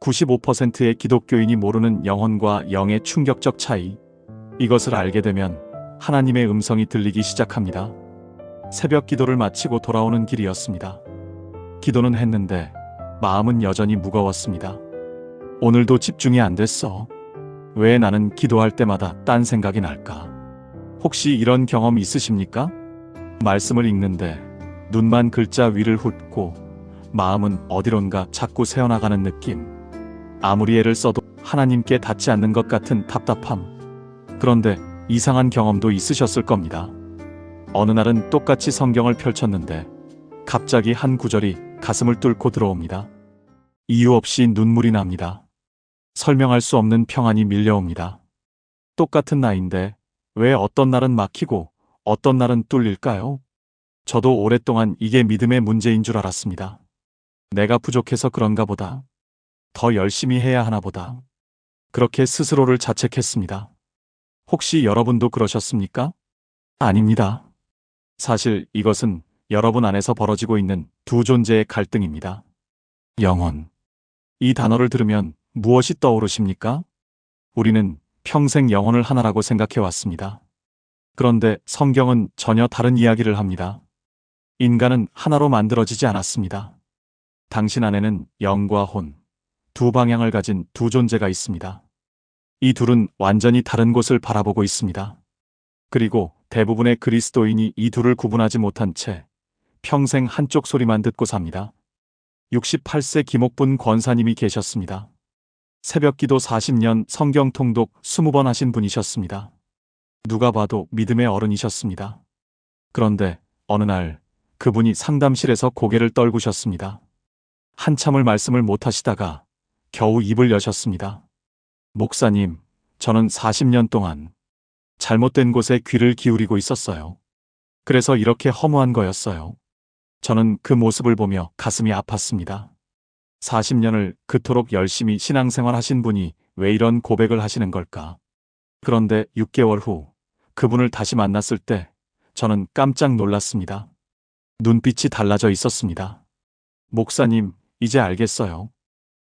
95%의 기독교인이 모르는 영혼과 영의 충격적 차이. 이것을 알게 되면 하나님의 음성이 들리기 시작합니다. 새벽 기도를 마치고 돌아오는 길이었습니다. 기도는 했는데 마음은 여전히 무거웠습니다. 오늘도 집중이 안 됐어. 왜 나는 기도할 때마다 딴 생각이 날까? 혹시 이런 경험 있으십니까? 말씀을 읽는데 눈만 글자 위를 훑고 마음은 어디론가 자꾸 새어나가는 느낌. 아무리 애를 써도 하나님께 닿지 않는 것 같은 답답함. 그런데 이상한 경험도 있으셨을 겁니다. 어느 날은 똑같이 성경을 펼쳤는데 갑자기 한 구절이 가슴을 뚫고 들어옵니다. 이유 없이 눈물이 납니다. 설명할 수 없는 평안이 밀려옵니다. 똑같은 나인데 왜 어떤 날은 막히고 어떤 날은 뚫릴까요? 저도 오랫동안 이게 믿음의 문제인 줄 알았습니다. 내가 부족해서 그런가 보다. 더 열심히 해야 하나 보다. 그렇게 스스로를 자책했습니다. 혹시 여러분도 그러셨습니까? 아닙니다. 사실 이것은 여러분 안에서 벌어지고 있는 두 존재의 갈등입니다. 영혼. 이 단어를 들으면 무엇이 떠오르십니까? 우리는 평생 영혼을 하나라고 생각해 왔습니다. 그런데 성경은 전혀 다른 이야기를 합니다. 인간은 하나로 만들어지지 않았습니다. 당신 안에는 영과 혼, 두 방향을 가진 두 존재가 있습니다. 이 둘은 완전히 다른 곳을 바라보고 있습니다. 그리고 대부분의 그리스도인이 이 둘을 구분하지 못한 채 평생 한쪽 소리만 듣고 삽니다. 68세 김옥분 권사님이 계셨습니다. 새벽기도 40년, 성경 통독 20번 하신 분이셨습니다. 누가 봐도 믿음의 어른이셨습니다. 그런데 어느 날 그분이 상담실에서 고개를 떨구셨습니다. 한참을 말씀을 못하시다가 겨우 입을 여셨습니다. 목사님, 저는 40년 동안 잘못된 곳에 귀를 기울이고 있었어요. 그래서 이렇게 허무한 거였어요. 저는 그 모습을 보며 가슴이 아팠습니다. 40년을 그토록 열심히 신앙생활 하신 분이 왜 이런 고백을 하시는 걸까? 그런데 6개월 후 그분을 다시 만났을 때 저는 깜짝 놀랐습니다. 눈빛이 달라져 있었습니다. 목사님, 이제 알겠어요.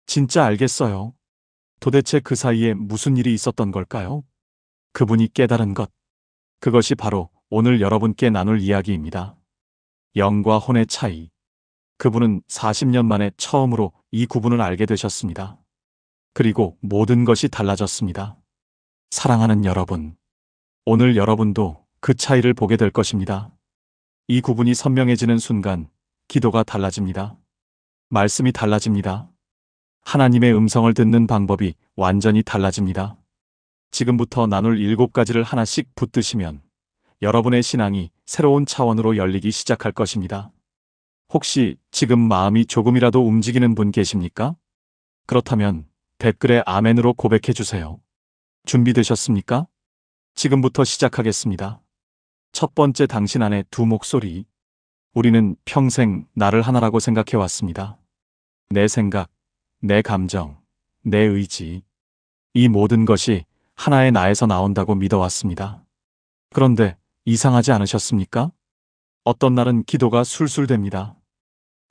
진짜 알겠어요. 도대체 그 사이에 무슨 일이 있었던 걸까요? 그분이 깨달은 것. 그것이 바로 오늘 여러분께 나눌 이야기입니다. 영과 혼의 차이. 그분은 40년 만에 처음으로 이 구분을 알게 되셨습니다. 그리고 모든 것이 달라졌습니다. 사랑하는 여러분, 오늘 여러분도 그 차이를 보게 될 것입니다. 이 구분이 선명해지는 순간 기도가 달라집니다. 말씀이 달라집니다. 하나님의 음성을 듣는 방법이 완전히 달라집니다. 지금부터 나눌 7가지를 하나씩 붙드시면 여러분의 신앙이 새로운 차원으로 열리기 시작할 것입니다. 혹시 지금 마음이 조금이라도 움직이는 분 계십니까? 그렇다면 댓글에 아멘으로 고백해 주세요. 준비되셨습니까? 지금부터 시작하겠습니다. 첫 번째, 당신 안의 두 목소리. 우리는 평생 나를 하나라고 생각해 왔습니다. 내 생각, 내 감정, 내 의지. 이 모든 것이 하나의 나에서 나온다고 믿어왔습니다. 그런데 이상하지 않으셨습니까? 어떤 날은 기도가 술술됩니다.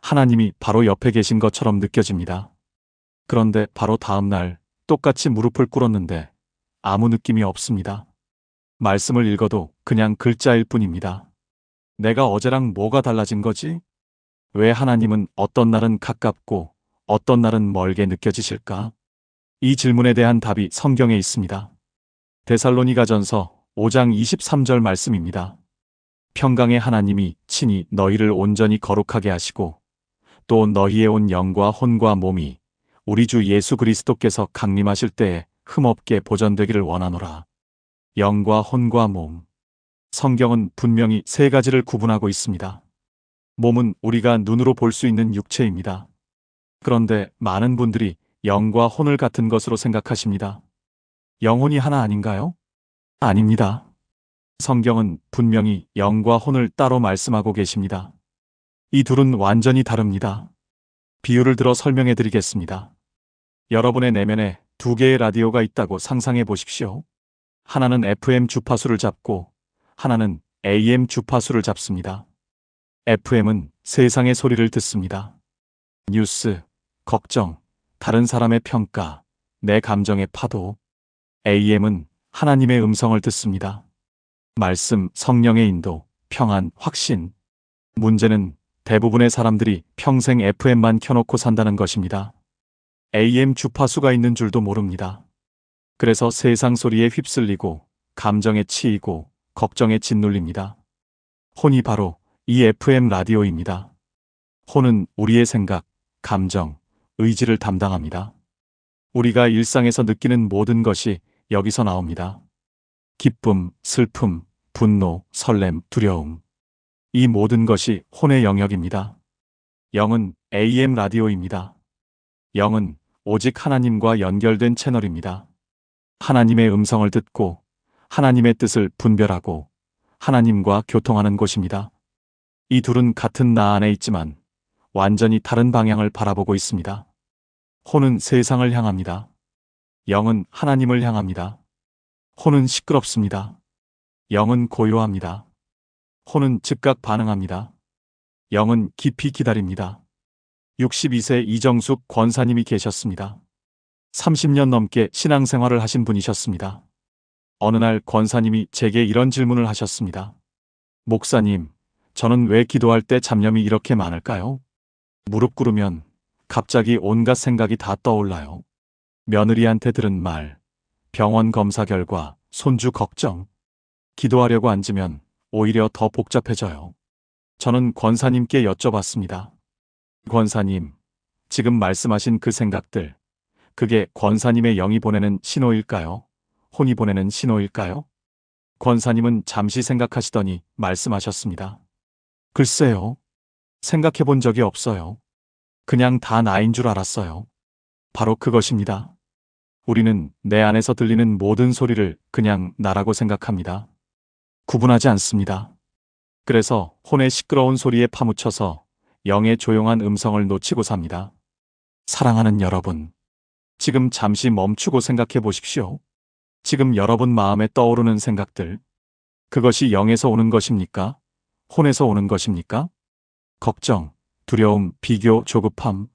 하나님이 바로 옆에 계신 것처럼 느껴집니다. 그런데 바로 다음 날 똑같이 무릎을 꿇었는데 아무 느낌이 없습니다. 말씀을 읽어도 그냥 글자일 뿐입니다. 내가 어제랑 뭐가 달라진 거지? 왜 하나님은 어떤 날은 가깝고 어떤 날은 멀게 느껴지실까? 이 질문에 대한 답이 성경에 있습니다. 데살로니가전서 5장 23절 말씀입니다. 평강의 하나님이 친히 너희를 온전히 거룩하게 하시고 또 너희의 온 영과 혼과 몸이 우리 주 예수 그리스도께서 강림하실 때에 흠없게 보존되기를 원하노라. 영과 혼과 몸. 성경은 분명히 세 가지를 구분하고 있습니다. 몸은 우리가 눈으로 볼 수 있는 육체입니다. 그런데 많은 분들이 영과 혼을 같은 것으로 생각하십니다. 영혼이 하나 아닌가요? 아닙니다. 성경은 분명히 영과 혼을 따로 말씀하고 계십니다. 이 둘은 완전히 다릅니다. 비유를 들어 설명해 드리겠습니다. 여러분의 내면에 두 개의 라디오가 있다고 상상해 보십시오. 하나는 FM 주파수를 잡고 하나는 AM 주파수를 잡습니다. FM은 세상의 소리를 듣습니다. 뉴스, 걱정, 다른 사람의 평가, 내 감정의 파도. AM은 하나님의 음성을 듣습니다. 말씀, 성령의 인도, 평안, 확신. 문제는 대부분의 사람들이 평생 FM만 켜놓고 산다는 것입니다. AM 주파수가 있는 줄도 모릅니다. 그래서 세상 소리에 휩쓸리고 감정에 치이고 걱정에 짓눌립니다. 혼이 바로 이 FM 라디오입니다. 혼은 우리의 생각, 감정, 의지를 담당합니다. 우리가 일상에서 느끼는 모든 것이 여기서 나옵니다. 기쁨, 슬픔, 분노, 설렘, 두려움. 이 모든 것이 혼의 영역입니다. 영은 AM 라디오입니다. 영은 오직 하나님과 연결된 채널입니다. 하나님의 음성을 듣고 하나님의 뜻을 분별하고 하나님과 교통하는 곳입니다. 이 둘은 같은 나 안에 있지만 완전히 다른 방향을 바라보고 있습니다. 혼은 세상을 향합니다. 영은 하나님을 향합니다. 혼은 시끄럽습니다. 영은 고요합니다. 혼은 즉각 반응합니다. 영은 깊이 기다립니다. 62세 이정숙 권사님이 계셨습니다. 30년 넘게 신앙생활을 하신 분이셨습니다. 어느 날 권사님이 제게 이런 질문을 하셨습니다. 목사님, 저는 왜 기도할 때 잡념이 이렇게 많을까요? 무릎 꿇으면 갑자기 온갖 생각이 다 떠올라요. 며느리한테 들은 말, 병원 검사 결과, 손주 걱정. 기도하려고 앉으면 오히려 더 복잡해져요. 저는 권사님께 여쭤봤습니다. 권사님, 지금 말씀하신 그 생각들, 그게 권사님의 영이 보내는 신호일까요? 혼이 보내는 신호일까요? 권사님은 잠시 생각하시더니 말씀하셨습니다. 글쎄요. 생각해 본 적이 없어요. 그냥 다 나인 줄 알았어요. 바로 그것입니다. 우리는 내 안에서 들리는 모든 소리를 그냥 나라고 생각합니다. 구분하지 않습니다. 그래서 혼의 시끄러운 소리에 파묻혀서 영의 조용한 음성을 놓치고 삽니다. 사랑하는 여러분, 지금 잠시 멈추고 생각해 보십시오. 지금 여러분 마음에 떠오르는 생각들, 그것이 영에서 오는 것입니까? 혼에서 오는 것입니까? 걱정, 두려움, 비교, 조급함,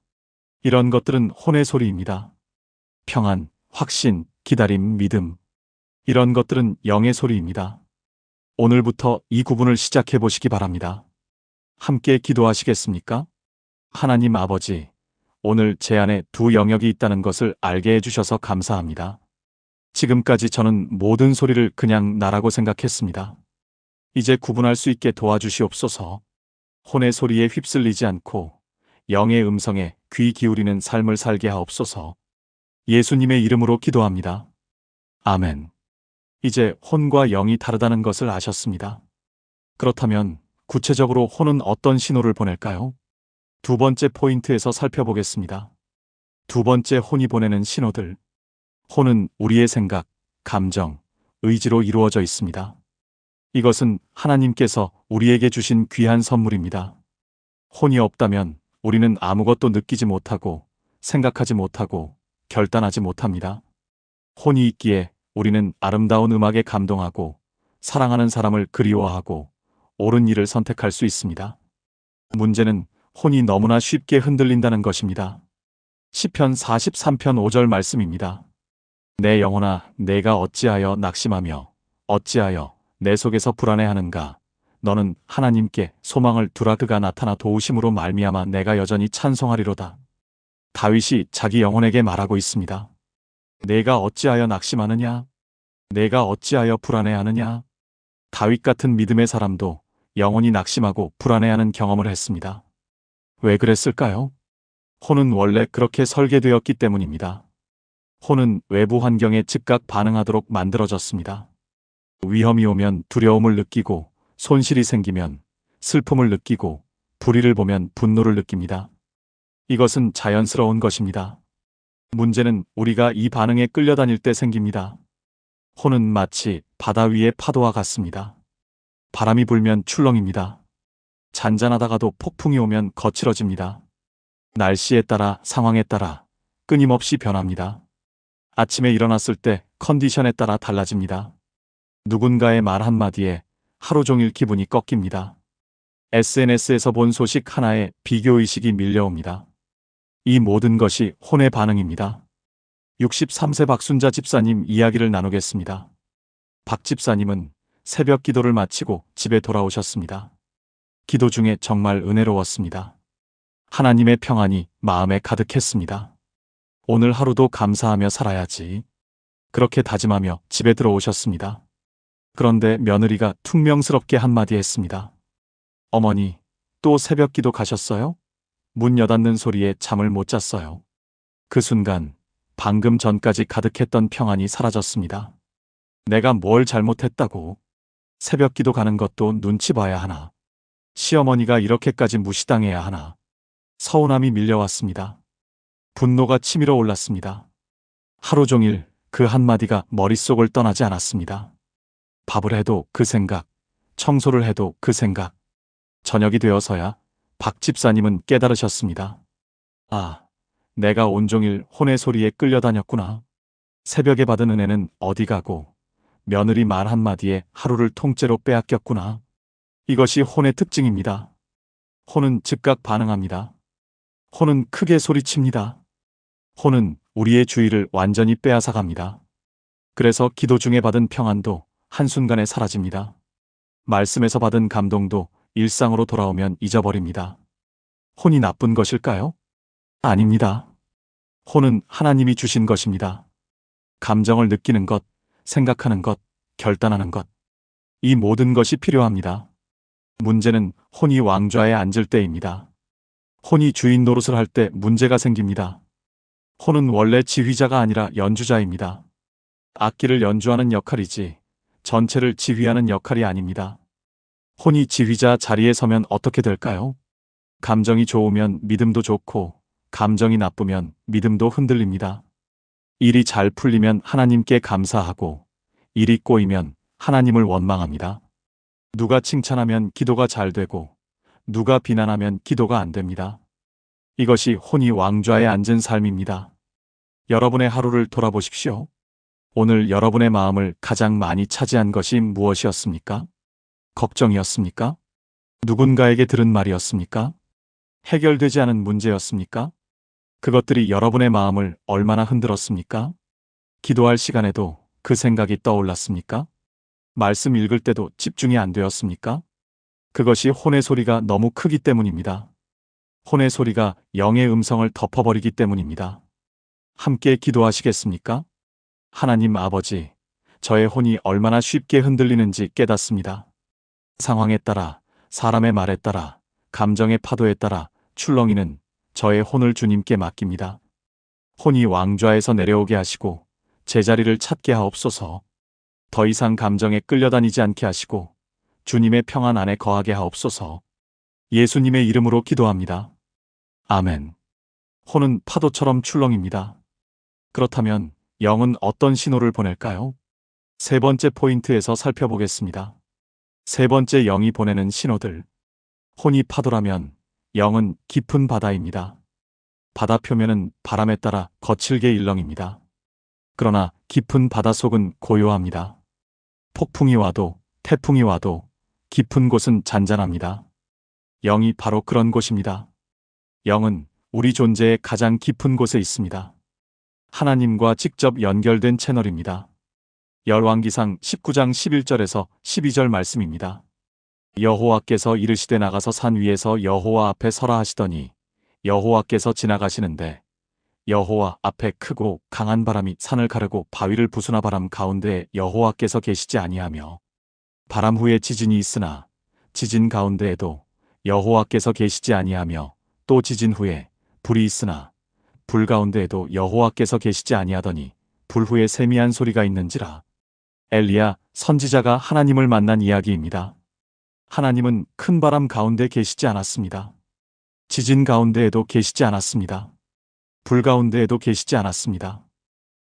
이런 것들은 혼의 소리입니다. 평안, 확신, 기다림, 믿음, 이런 것들은 영의 소리입니다. 오늘부터 이 구분을 시작해 보시기 바랍니다. 함께 기도하시겠습니까? 하나님 아버지, 오늘 제 안에 두 영역이 있다는 것을 알게 해주셔서 감사합니다. 지금까지 저는 모든 소리를 그냥 나라고 생각했습니다. 이제 구분할 수 있게 도와주시옵소서. 혼의 소리에 휩쓸리지 않고 영의 음성에 귀 기울이는 삶을 살게 하옵소서. 예수님의 이름으로 기도합니다. 아멘. 이제 혼과 영이 다르다는 것을 아셨습니다. 그렇다면 구체적으로 혼은 어떤 신호를 보낼까요? 두 번째 포인트에서 살펴보겠습니다. 두 번째 혼이 보내는 신호들. 혼은 우리의 생각, 감정, 의지로 이루어져 있습니다. 이것은 하나님께서 우리에게 주신 귀한 선물입니다. 혼이 없다면 우리는 아무것도 느끼지 못하고 생각하지 못하고 결단하지 못합니다. 혼이 있기에 우리는 아름다운 음악에 감동하고 사랑하는 사람을 그리워하고 옳은 일을 선택할 수 있습니다. 문제는 혼이 너무나 쉽게 흔들린다는 것입니다. 시편 43편 5절 말씀입니다. 내 영혼아, 내가 어찌하여 낙심하며 어찌하여 내 속에서 불안해하는가? 너는 하나님께 소망을 두라. 그가 나타나 도우심으로 말미암아 내가 여전히 찬송하리로다. 다윗이 자기 영혼에게 말하고 있습니다. 내가 어찌하여 낙심하느냐? 내가 어찌하여 불안해하느냐? 다윗 같은 믿음의 사람도 영혼이 낙심하고 불안해하는 경험을 했습니다. 왜 그랬을까요? 혼은 원래 그렇게 설계되었기 때문입니다. 혼은 외부 환경에 즉각 반응하도록 만들어졌습니다. 위험이 오면 두려움을 느끼고, 손실이 생기면 슬픔을 느끼고, 불의를 보면 분노를 느낍니다. 이것은 자연스러운 것입니다. 문제는 우리가 이 반응에 끌려다닐 때 생깁니다. 혼은 마치 바다 위의 파도와 같습니다. 바람이 불면 출렁입니다. 잔잔하다가도 폭풍이 오면 거칠어집니다. 날씨에 따라, 상황에 따라 끊임없이 변합니다. 아침에 일어났을 때 컨디션에 따라 달라집니다. 누군가의 말 한마디에 하루 종일 기분이 꺾입니다. SNS에서 본 소식 하나에 비교의식이 밀려옵니다. 이 모든 것이 혼의 반응입니다. 63세 박순자 집사님 이야기를 나누겠습니다. 박 집사님은 새벽 기도를 마치고 집에 돌아오셨습니다. 기도 중에 정말 은혜로웠습니다. 하나님의 평안이 마음에 가득했습니다. 오늘 하루도 감사하며 살아야지. 그렇게 다짐하며 집에 들어오셨습니다. 그런데 며느리가 퉁명스럽게 한마디 했습니다. 어머니, 또 새벽 기도 가셨어요? 문 여닫는 소리에 잠을 못 잤어요. 그 순간 방금 전까지 가득했던 평안이 사라졌습니다. 내가 뭘 잘못했다고? 새벽 기도 가는 것도 눈치 봐야 하나? 시어머니가 이렇게까지 무시당해야 하나? 서운함이 밀려왔습니다. 분노가 치밀어 올랐습니다. 하루 종일 그 한마디가 머릿속을 떠나지 않았습니다. 밥을 해도 그 생각, 청소를 해도 그 생각. 저녁이 되어서야 박 집사님은 깨달으셨습니다. 아, 내가 온종일 혼의 소리에 끌려다녔구나. 새벽에 받은 은혜는 어디 가고 며느리 말 한마디에 하루를 통째로 빼앗겼구나. 이것이 혼의 특징입니다. 혼은 즉각 반응합니다. 혼은 크게 소리칩니다. 혼은 우리의 주의를 완전히 빼앗아갑니다. 그래서 기도 중에 받은 평안도 한순간에 사라집니다. 말씀에서 받은 감동도 일상으로 돌아오면 잊어버립니다. 혼이 나쁜 것일까요? 아닙니다. 혼은 하나님이 주신 것입니다. 감정을 느끼는 것, 생각하는 것, 결단하는 것. 이 모든 것이 필요합니다. 문제는 혼이 왕좌에 앉을 때입니다. 혼이 주인 노릇을 할 때 문제가 생깁니다. 혼은 원래 지휘자가 아니라 연주자입니다. 악기를 연주하는 역할이지 전체를 지휘하는 역할이 아닙니다. 혼이 지휘자 자리에 서면 어떻게 될까요? 감정이 좋으면 믿음도 좋고 감정이 나쁘면 믿음도 흔들립니다. 일이 잘 풀리면 하나님께 감사하고 일이 꼬이면 하나님을 원망합니다. 누가 칭찬하면 기도가 잘 되고 누가 비난하면 기도가 안 됩니다. 이것이 혼이 왕좌에 앉은 삶입니다. 여러분의 하루를 돌아보십시오. 오늘 여러분의 마음을 가장 많이 차지한 것이 무엇이었습니까? 걱정이었습니까? 누군가에게 들은 말이었습니까? 해결되지 않은 문제였습니까? 그것들이 여러분의 마음을 얼마나 흔들었습니까? 기도할 시간에도 그 생각이 떠올랐습니까? 말씀 읽을 때도 집중이 안 되었습니까? 그것이 혼의 소리가 너무 크기 때문입니다. 혼의 소리가 영의 음성을 덮어버리기 때문입니다. 함께 기도하시겠습니까? 하나님 아버지, 저의 혼이 얼마나 쉽게 흔들리는지 깨닫습니다. 상황에 따라, 사람의 말에 따라, 감정의 파도에 따라 출렁이는 저의 혼을 주님께 맡깁니다. 혼이 왕좌에서 내려오게 하시고 제자리를 찾게 하옵소서. 더 이상 감정에 끌려다니지 않게 하시고 주님의 평안 안에 거하게 하옵소서. 예수님의 이름으로 기도합니다. 아멘. 혼은 파도처럼 출렁입니다. 그렇다면 영은 어떤 신호를 보낼까요? 세 번째 포인트에서 살펴보겠습니다. 세 번째 영이 보내는 신호들. 혼이 파도라면 영은 깊은 바다입니다. 바다 표면은 바람에 따라 거칠게 일렁입니다. 그러나 깊은 바닷속은 고요합니다. 폭풍이 와도 태풍이 와도 깊은 곳은 잔잔합니다. 영이 바로 그런 곳입니다. 영은 우리 존재의 가장 깊은 곳에 있습니다. 하나님과 직접 연결된 채널입니다. 열왕기상 19장 11절에서 12절 말씀입니다. 여호와께서 이르시되 나가서 산 위에서 여호와 앞에 서라 하시더니 여호와께서 지나가시는데 여호와 앞에 크고 강한 바람이 산을 가르고 바위를 부수나 바람 가운데에 여호와께서 계시지 아니하며 바람 후에 지진이 있으나 지진 가운데에도 여호와께서 계시지 아니하며 또 지진 후에 불이 있으나 불 가운데에도 여호와께서 계시지 아니하더니 불 후에 세미한 소리가 있는지라. 엘리야 선지자가 하나님을 만난 이야기입니다. 하나님은 큰 바람 가운데 계시지 않았습니다. 지진 가운데에도 계시지 않았습니다. 불 가운데에도 계시지 않았습니다.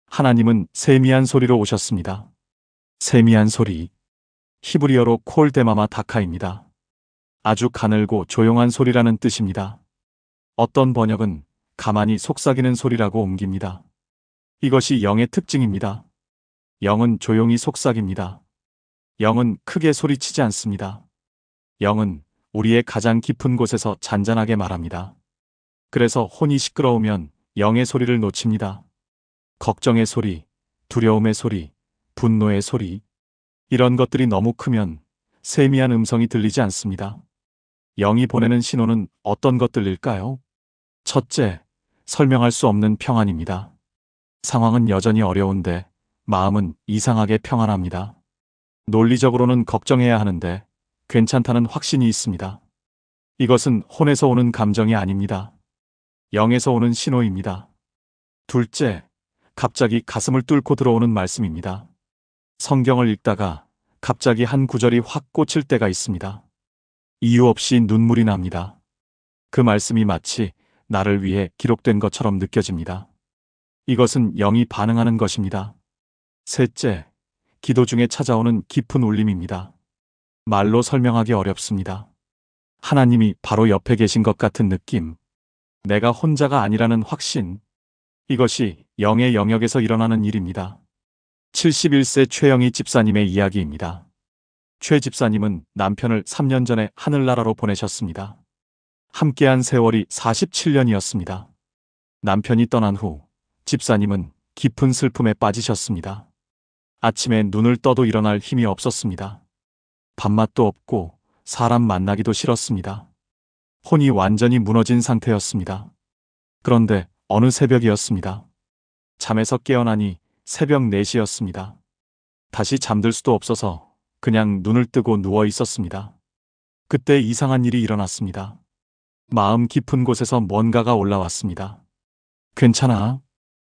하나님은 세미한 소리로 오셨습니다. 세미한 소리. 히브리어로 콜 데마마 다카입니다. 아주 가늘고 조용한 소리라는 뜻입니다. 어떤 번역은 가만히 속삭이는 소리라고 옮깁니다. 이것이 영의 특징입니다. 영은 조용히 속삭입니다. 영은 크게 소리치지 않습니다. 영은 우리의 가장 깊은 곳에서 잔잔하게 말합니다. 그래서 혼이 시끄러우면 영의 소리를 놓칩니다. 걱정의 소리, 두려움의 소리, 분노의 소리. 이런 것들이 너무 크면 세미한 음성이 들리지 않습니다. 영이 보내는 신호는 어떤 것들일까요? 첫째, 설명할 수 없는 평안입니다. 상황은 여전히 어려운데 마음은 이상하게 평안합니다. 논리적으로는 걱정해야 하는데 괜찮다는 확신이 있습니다. 이것은 혼에서 오는 감정이 아닙니다. 영에서 오는 신호입니다. 둘째, 갑자기 가슴을 뚫고 들어오는 말씀입니다. 성경을 읽다가 갑자기 한 구절이 확 꽂힐 때가 있습니다. 이유 없이 눈물이 납니다. 그 말씀이 마치 나를 위해 기록된 것처럼 느껴집니다. 이것은 영이 반응하는 것입니다. 셋째, 기도 중에 찾아오는 깊은 울림입니다. 말로 설명하기 어렵습니다. 하나님이 바로 옆에 계신 것 같은 느낌. 내가 혼자가 아니라는 확신. 이것이 영의 영역에서 일어나는 일입니다. 71세 최영희 집사님의 이야기입니다. 최 집사님은 남편을 3년 전에 하늘나라로 보내셨습니다. 함께한 세월이 47년이었습니다. 남편이 떠난 후 집사님은 깊은 슬픔에 빠지셨습니다. 아침에 눈을 떠도 일어날 힘이 없었습니다. 밥맛도 없고 사람 만나기도 싫었습니다. 혼이 완전히 무너진 상태였습니다. 그런데 어느 새벽이었습니다. 잠에서 깨어나니 새벽 4시였습니다. 다시 잠들 수도 없어서 그냥 눈을 뜨고 누워 있었습니다. 그때 이상한 일이 일어났습니다. 마음 깊은 곳에서 뭔가가 올라왔습니다. 괜찮아.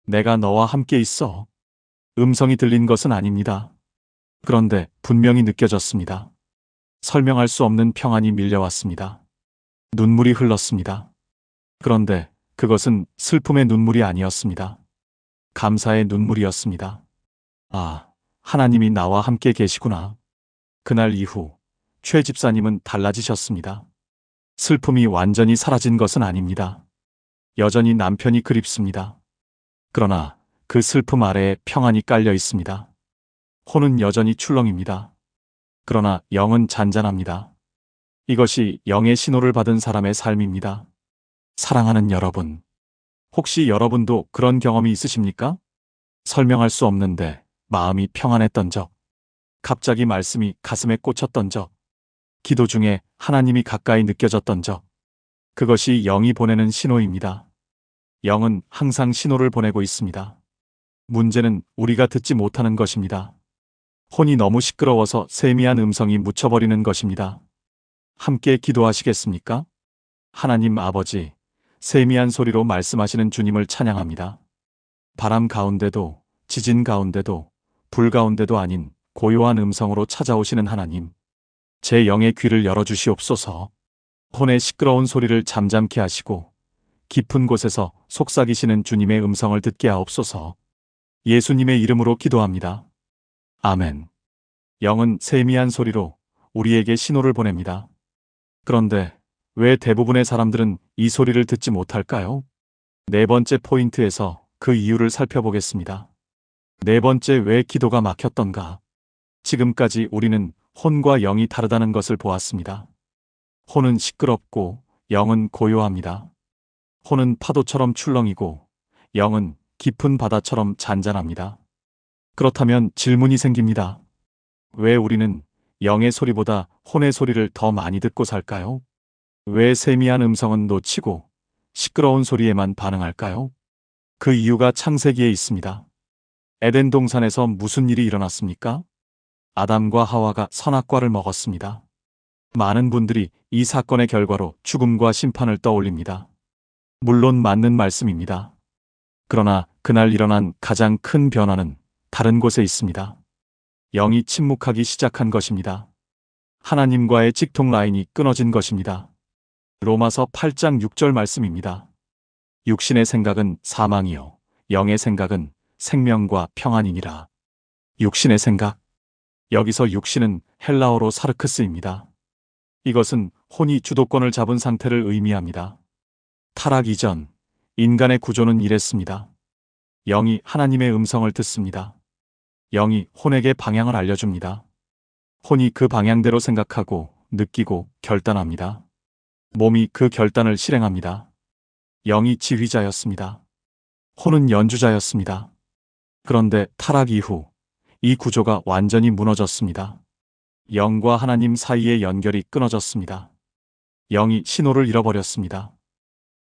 내가 너와 함께 있어. 음성이 들린 것은 아닙니다. 그런데 분명히 느껴졌습니다. 설명할 수 없는 평안이 밀려왔습니다. 눈물이 흘렀습니다. 그런데 그것은 슬픔의 눈물이 아니었습니다. 감사의 눈물이었습니다. 아, 하나님이 나와 함께 계시구나. 그날 이후 최 집사님은 달라지셨습니다. 슬픔이 완전히 사라진 것은 아닙니다. 여전히 남편이 그립습니다. 그러나 그 슬픔 아래에 평안이 깔려 있습니다. 혼은 여전히 출렁입니다. 그러나 영은 잔잔합니다. 이것이 영의 신호를 받은 사람의 삶입니다. 사랑하는 여러분, 혹시 여러분도 그런 경험이 있으십니까? 설명할 수 없는데 마음이 평안했던 적, 갑자기 말씀이 가슴에 꽂혔던 적, 기도 중에 하나님이 가까이 느껴졌던 적, 그것이 영이 보내는 신호입니다. 영은 항상 신호를 보내고 있습니다. 문제는 우리가 듣지 못하는 것입니다. 혼이 너무 시끄러워서 세미한 음성이 묻혀버리는 것입니다. 함께 기도하시겠습니까? 하나님 아버지, 세미한 소리로 말씀하시는 주님을 찬양합니다. 바람 가운데도, 지진 가운데도, 불 가운데도 아닌 고요한 음성으로 찾아오시는 하나님. 제 영의 귀를 열어주시옵소서. 혼의 시끄러운 소리를 잠잠케 하시고 깊은 곳에서 속삭이시는 주님의 음성을 듣게 하옵소서. 예수님의 이름으로 기도합니다. 아멘. 영은 세미한 소리로 우리에게 신호를 보냅니다. 그런데 왜 대부분의 사람들은 이 소리를 듣지 못할까요? 네 번째 포인트에서 그 이유를 살펴보겠습니다. 네 번째, 왜 기도가 막혔던가? 지금까지 우리는 혼과 영이 다르다는 것을 보았습니다. 혼은 시끄럽고 영은 고요합니다. 혼은 파도처럼 출렁이고 영은 깊은 바다처럼 잔잔합니다. 그렇다면 질문이 생깁니다. 왜 우리는 영의 소리보다 혼의 소리를 더 많이 듣고 살까요? 왜 세미한 음성은 놓치고 시끄러운 소리에만 반응할까요? 그 이유가 창세기에 있습니다. 에덴 동산에서 무슨 일이 일어났습니까? 아담과 하와가 선악과를 먹었습니다. 많은 분들이 이 사건의 결과로 죽음과 심판을 떠올립니다. 물론 맞는 말씀입니다. 그러나 그날 일어난 가장 큰 변화는 다른 곳에 있습니다. 영이 침묵하기 시작한 것입니다. 하나님과의 직통 라인이 끊어진 것입니다. 로마서 8장 6절 말씀입니다. 육신의 생각은 사망이요 영의 생각은 생명과 평안이니라. 육신의 생각. 여기서 육신은 헬라어로 사르크스입니다. 이것은 혼이 주도권을 잡은 상태를 의미합니다. 타락 이전 인간의 구조는 이랬습니다. 영이 하나님의 음성을 듣습니다. 영이 혼에게 방향을 알려줍니다. 혼이 그 방향대로 생각하고 느끼고 결단합니다. 몸이 그 결단을 실행합니다. 영이 지휘자였습니다. 혼은 연주자였습니다. 그런데 타락 이후 이 구조가 완전히 무너졌습니다. 영과 하나님 사이의 연결이 끊어졌습니다. 영이 신호를 잃어버렸습니다.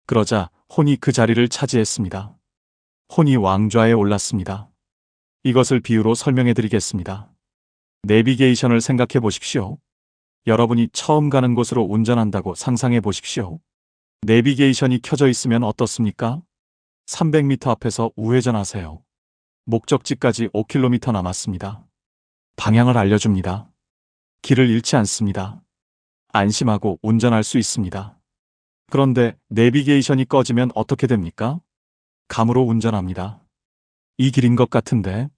그러자 혼이 그 자리를 차지했습니다. 혼이 왕좌에 올랐습니다. 이것을 비유로 설명해 드리겠습니다. 내비게이션을 생각해 보십시오. 여러분이 처음 가는 곳으로 운전한다고 상상해 보십시오. 내비게이션이 켜져 있으면 어떻습니까? 300m 앞에서 우회전하세요. 목적지까지 5km 남았습니다. 방향을 알려줍니다. 길을 잃지 않습니다. 안심하고 운전할 수 있습니다. 그런데 내비게이션이 꺼지면 어떻게 됩니까? 감으로 운전합니다. 이 길인 것 같은데?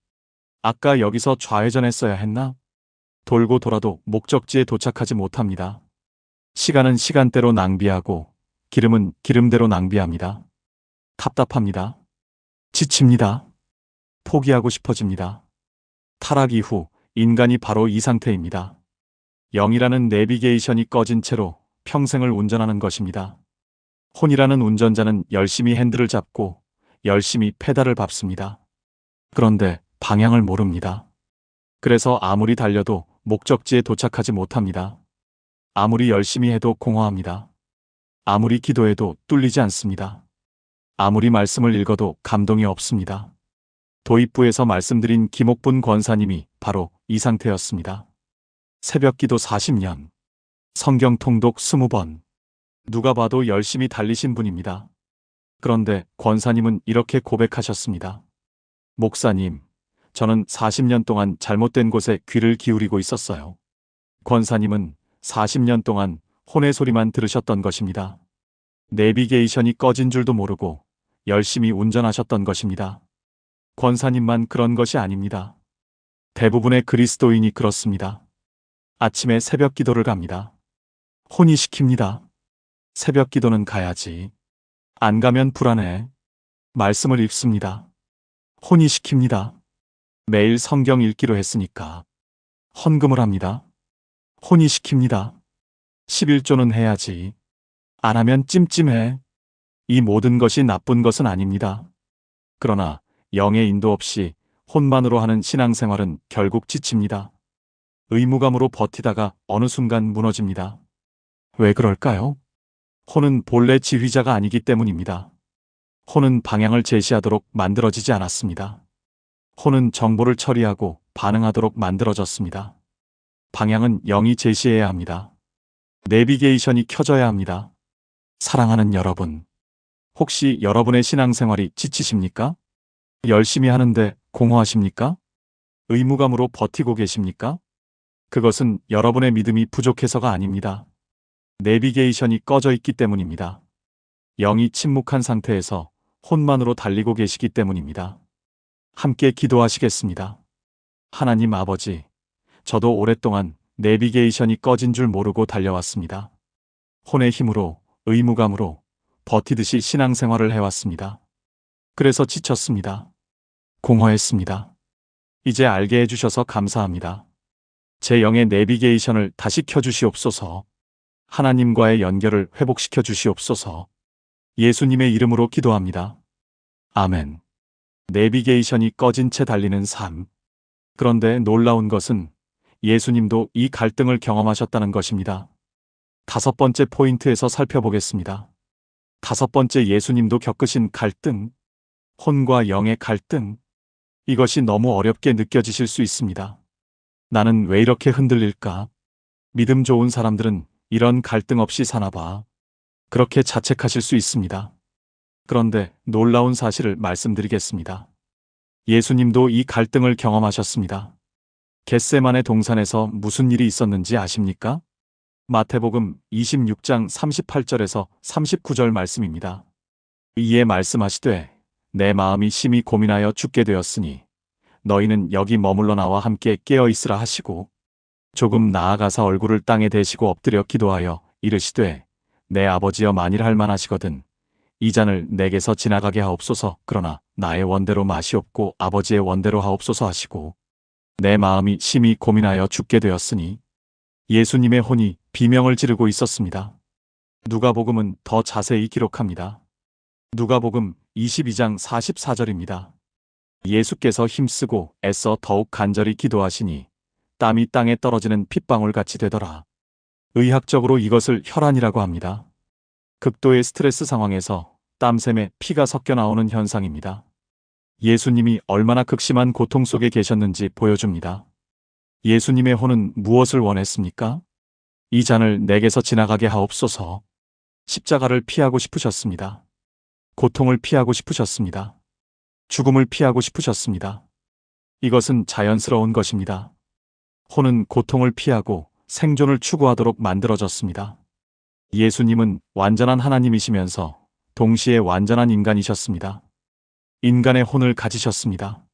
아까 여기서 좌회전했어야 했나? 돌고 돌아도 목적지에 도착하지 못합니다. 시간은 시간대로 낭비하고 기름은 기름대로 낭비합니다. 답답합니다. 지칩니다. 포기하고 싶어집니다. 타락 이후 인간이 바로 이 상태입니다. 영이라는 내비게이션이 꺼진 채로 평생을 운전하는 것입니다. 혼이라는 운전자는 열심히 핸들을 잡고 열심히 페달을 밟습니다. 그런데 방향을 모릅니다. 그래서 아무리 달려도 목적지에 도착하지 못합니다. 아무리 열심히 해도 공허합니다. 아무리 기도해도 뚫리지 않습니다. 아무리 말씀을 읽어도 감동이 없습니다. 도입부에서 말씀드린 김옥분 권사님이 바로 이 상태였습니다. 새벽 기도 40년, 성경 통독 20번, 누가 봐도 열심히 달리신 분입니다. 그런데 권사님은 이렇게 고백하셨습니다. 목사님, 저는 40년 동안 잘못된 곳에 귀를 기울이고 있었어요. 권사님은 40년 동안 혼의 소리만 들으셨던 것입니다. 내비게이션이 꺼진 줄도 모르고 열심히 운전하셨던 것입니다. 권사님만 그런 것이 아닙니다. 대부분의 그리스도인이 그렇습니다. 아침에 새벽 기도를 갑니다. 혼이 시킵니다. 새벽 기도는 가야지. 안 가면 불안해. 말씀을 읽습니다. 혼이 시킵니다. 매일 성경 읽기로 했으니까. 헌금을 합니다. 혼이 시킵니다. 11조는 해야지. 안 하면 찜찜해. 이 모든 것이 나쁜 것은 아닙니다. 그러나 영의 인도 없이 혼만으로 하는 신앙생활은 결국 지칩니다. 의무감으로 버티다가 어느 순간 무너집니다. 왜 그럴까요? 혼은 본래 지휘자가 아니기 때문입니다. 혼은 방향을 제시하도록 만들어지지 않았습니다. 혼은 정보를 처리하고 반응하도록 만들어졌습니다. 방향은 영이 제시해야 합니다. 내비게이션이 켜져야 합니다. 사랑하는 여러분, 혹시 여러분의 신앙생활이 지치십니까? 열심히 하는데 공허하십니까? 의무감으로 버티고 계십니까? 그것은 여러분의 믿음이 부족해서가 아닙니다. 내비게이션이 꺼져 있기 때문입니다. 영이 침묵한 상태에서 혼만으로 달리고 계시기 때문입니다. 함께 기도하시겠습니다. 하나님 아버지, 저도 오랫동안 내비게이션이 꺼진 줄 모르고 달려왔습니다. 혼의 힘으로, 의무감으로 버티듯이 신앙생활을 해왔습니다. 그래서 지쳤습니다. 공허했습니다. 이제 알게 해주셔서 감사합니다. 제 영의 내비게이션을 다시 켜주시옵소서. 하나님과의 연결을 회복시켜 주시옵소서. 예수님의 이름으로 기도합니다. 아멘. 내비게이션이 꺼진 채 달리는 삶. 그런데 놀라운 것은 예수님도 이 갈등을 경험하셨다는 것입니다. 5번째 포인트에서 살펴보겠습니다. 5번째, 예수님도 겪으신 갈등. 혼과 영의 갈등. 이것이 너무 어렵게 느껴지실 수 있습니다. 나는 왜 이렇게 흔들릴까? 믿음 좋은 사람들은 이런 갈등 없이 사나 봐. 그렇게 자책하실 수 있습니다. 그런데 놀라운 사실을 말씀드리겠습니다. 예수님도 이 갈등을 경험하셨습니다. 겟세마네 동산에서 무슨 일이 있었는지 아십니까? 마태복음 26장 38절에서 39절 말씀입니다. 이에 말씀하시되 내 마음이 심히 고민하여 죽게 되었으니 너희는 여기 머물러 나와 함께 깨어 있으라 하시고 조금 나아가사 얼굴을 땅에 대시고 엎드려 기도하여 이르시되 내 아버지여 만일 할만하시거든 이 잔을 내게서 지나가게 하옵소서. 그러나 나의 원대로 마시옵고 아버지의 원대로 하옵소서 하시고 내 마음이 심히 고민하여 죽게 되었으니 예수님의 혼이 비명을 지르고 있었습니다. 누가복음은 더 자세히 기록합니다. 누가복음 22장 44절입니다. 예수께서 힘쓰고 애써 더욱 간절히 기도하시니 땀이 땅에 떨어지는 핏방울 같이 되더라. 의학적으로 이것을 혈안이라고 합니다. 극도의 스트레스 상황에서 땀샘에 피가 섞여 나오는 현상입니다. 예수님이 얼마나 극심한 고통 속에 계셨는지 보여줍니다. 예수님의 혼은 무엇을 원했습니까? 이 잔을 내게서 지나가게 하옵소서. 십자가를 피하고 싶으셨습니다. 고통을 피하고 싶으셨습니다. 죽음을 피하고 싶으셨습니다. 이것은 자연스러운 것입니다. 혼은 고통을 피하고 생존을 추구하도록 만들어졌습니다. 예수님은 완전한 하나님이시면서 동시에 완전한 인간이셨습니다. 인간의 혼을 가지셨습니다.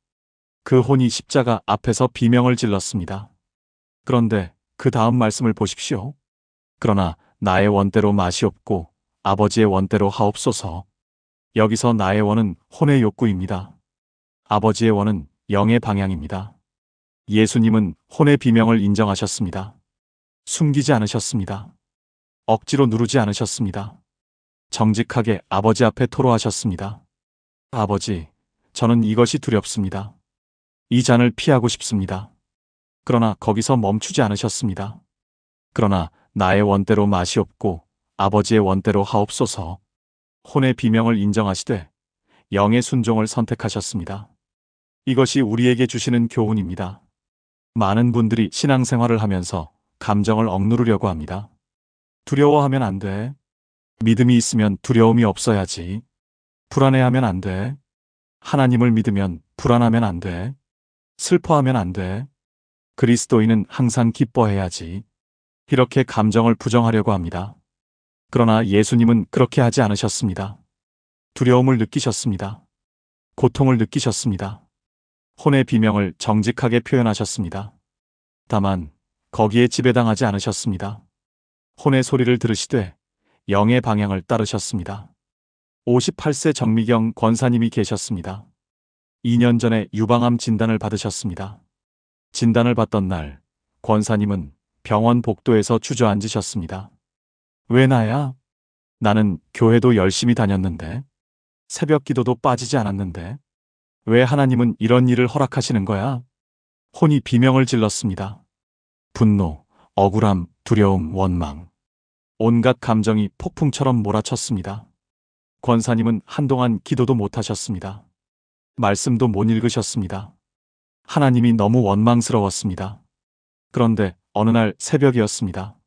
그 혼이 십자가 앞에서 비명을 질렀습니다. 그런데 그 다음 말씀을 보십시오. 그러나 나의 원대로 마시옵고 아버지의 원대로 하옵소서. 여기서 나의 원은 혼의 욕구입니다. 아버지의 원은 영의 방향입니다. 예수님은 혼의 비명을 인정하셨습니다. 숨기지 않으셨습니다. 억지로 누르지 않으셨습니다. 정직하게 아버지 앞에 토로하셨습니다. 아버지, 저는 이것이 두렵습니다. 이 잔을 피하고 싶습니다. 그러나 거기서 멈추지 않으셨습니다. 그러나 나의 원대로 마시옵고 아버지의 원대로 하옵소서. 혼의 비명을 인정하시되 영의 순종을 선택하셨습니다. 이것이 우리에게 주시는 교훈입니다. 많은 분들이 신앙생활을 하면서 감정을 억누르려고 합니다. 두려워하면 안 돼. 믿음이 있으면 두려움이 없어야지. 불안해하면 안 돼. 하나님을 믿으면 불안하면 안 돼. 슬퍼하면 안 돼. 그리스도인은 항상 기뻐해야지. 이렇게 감정을 부정하려고 합니다. 그러나 예수님은 그렇게 하지 않으셨습니다. 두려움을 느끼셨습니다. 고통을 느끼셨습니다. 혼의 비명을 정직하게 표현하셨습니다. 다만 거기에 지배당하지 않으셨습니다. 혼의 소리를 들으시되 영의 방향을 따르셨습니다. 58세 정미경 권사님이 계셨습니다. 2년 전에 유방암 진단을 받으셨습니다. 진단을 받던 날 권사님은 병원 복도에서 주저앉으셨습니다. 왜 나야? 나는 교회도 열심히 다녔는데, 새벽 기도도 빠지지 않았는데, 왜 하나님은 이런 일을 허락하시는 거야? 혼이 비명을 질렀습니다. 분노, 억울함, 두려움, 원망. 온갖 감정이 폭풍처럼 몰아쳤습니다. 권사님은 한동안 기도도 못하셨습니다. 말씀도 못 읽으셨습니다. 하나님이 너무 원망스러웠습니다. 그런데 어느 날 새벽이었습니다.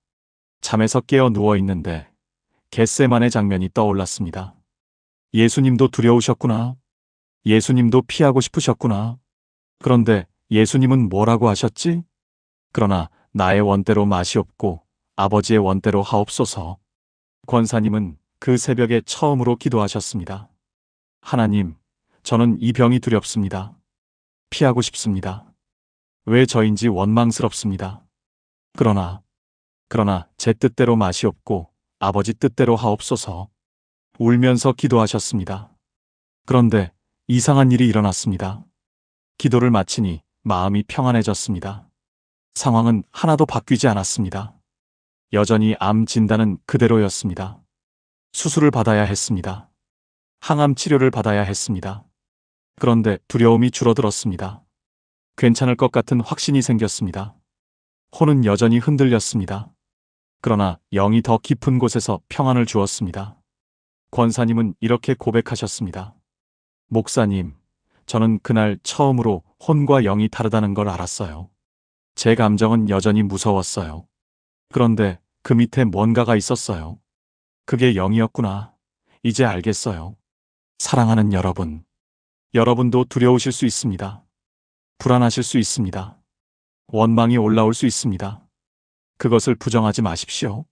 잠에서 깨어 누워 있는데 겟세마네 장면이 떠올랐습니다. 예수님도 두려우셨구나. 예수님도 피하고 싶으셨구나. 그런데 예수님은 뭐라고 하셨지? 그러나 나의 원대로 마시옵고 아버지의 원대로 하옵소서. 권사님은 그 새벽에 처음으로 기도하셨습니다. 하나님, 저는 이 병이 두렵습니다. 피하고 싶습니다. 왜 저인지 원망스럽습니다. 그러나 제 뜻대로 마시옵고 아버지 뜻대로 하옵소서. 울면서 기도하셨습니다. 그런데 이상한 일이 일어났습니다. 기도를 마치니 마음이 평안해졌습니다. 상황은 하나도 바뀌지 않았습니다. 여전히 암 진단은 그대로였습니다. 수술을 받아야 했습니다. 항암 치료를 받아야 했습니다. 그런데 두려움이 줄어들었습니다. 괜찮을 것 같은 확신이 생겼습니다. 혼은 여전히 흔들렸습니다. 그러나 영이 더 깊은 곳에서 평안을 주었습니다. 권사님은 이렇게 고백하셨습니다. 목사님, 저는 그날 처음으로 혼과 영이 다르다는 걸 알았어요. 제 감정은 여전히 무서웠어요. 그런데 그 밑에 뭔가가 있었어요. 그게 영이었구나. 이제 알겠어요. 사랑하는 여러분, 여러분도 두려우실 수 있습니다. 불안하실 수 있습니다. 원망이 올라올 수 있습니다. 그것을 부정하지 마십시오.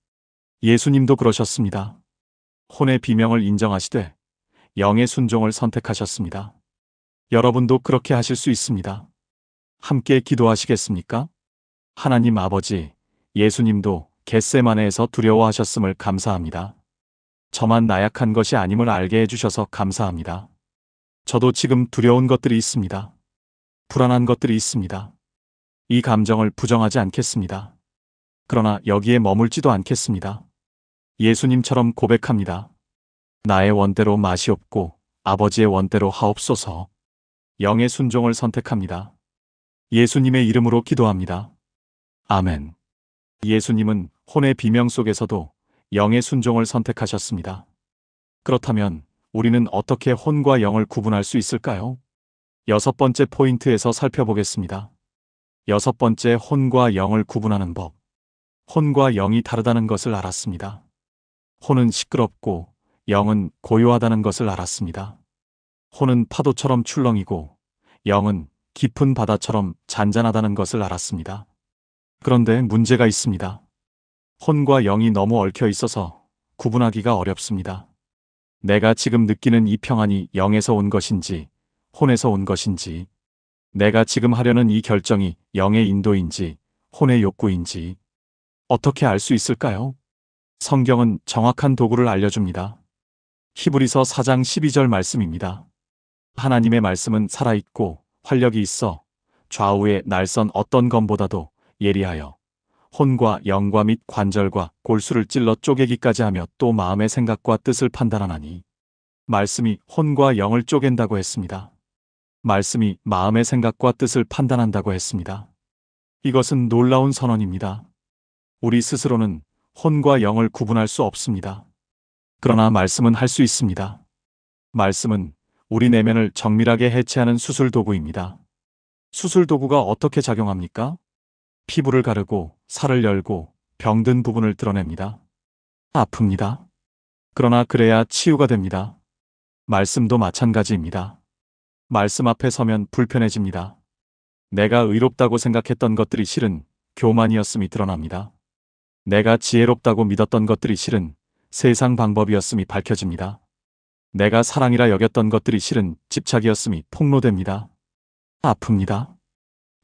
예수님도 그러셨습니다. 혼의 비명을 인정하시되 영의 순종을 선택하셨습니다. 여러분도 그렇게 하실 수 있습니다. 함께 기도하시겠습니까? 하나님 아버지, 예수님도 겟세마네에서 두려워하셨음을 감사합니다. 저만 나약한 것이 아님을 알게 해주셔서 감사합니다. 저도 지금 두려운 것들이 있습니다. 불안한 것들이 있습니다. 이 감정을 부정하지 않겠습니다. 그러나 여기에 머물지도 않겠습니다. 예수님처럼 고백합니다. 나의 원대로 맛이 없고 아버지의 원대로 하옵소서. 영의 순종을 선택합니다. 예수님의 이름으로 기도합니다. 아멘. 예수님은 혼의 비명 속에서도 영의 순종을 선택하셨습니다. 그렇다면 우리는 어떻게 혼과 영을 구분할 수 있을까요? 6번째 포인트에서 살펴보겠습니다. 6번째, 혼과 영을 구분하는 법. 혼과 영이 다르다는 것을 알았습니다. 혼은 시끄럽고 영은 고요하다는 것을 알았습니다. 혼은 파도처럼 출렁이고 영은 깊은 바다처럼 잔잔하다는 것을 알았습니다. 그런데 문제가 있습니다. 혼과 영이 너무 얽혀 있어서 구분하기가 어렵습니다. 내가 지금 느끼는 이 평안이 영에서 온 것인지 혼에서 온 것인지, 내가 지금 하려는 이 결정이 영의 인도인지 혼의 욕구인지 어떻게 알 수 있을까요? 성경은 정확한 도구를 알려줍니다. 히브리서 4장 12절 말씀입니다. 하나님의 말씀은 살아있고 활력이 있어 좌우의 날선 어떤 검보다도 예리하여 혼과 영과 및 관절과 골수를 찔러 쪼개기까지 하며 또 마음의 생각과 뜻을 판단하나니, 말씀이 혼과 영을 쪼갠다고 했습니다. 말씀이 마음의 생각과 뜻을 판단한다고 했습니다. 이것은 놀라운 선언입니다. 우리 스스로는 혼과 영을 구분할 수 없습니다. 그러나 말씀은 할 수 있습니다. 말씀은 우리 내면을 정밀하게 해체하는 수술 도구입니다. 수술 도구가 어떻게 작용합니까? 피부를 가르고 살을 열고 병든 부분을 드러냅니다. 아픕니다. 그러나 그래야 치유가 됩니다. 말씀도 마찬가지입니다. 말씀 앞에 서면 불편해집니다. 내가 의롭다고 생각했던 것들이 실은 교만이었음이 드러납니다. 내가 지혜롭다고 믿었던 것들이 실은 세상 방법이었음이 밝혀집니다. 내가 사랑이라 여겼던 것들이 실은 집착이었음이 폭로됩니다. 아픕니다.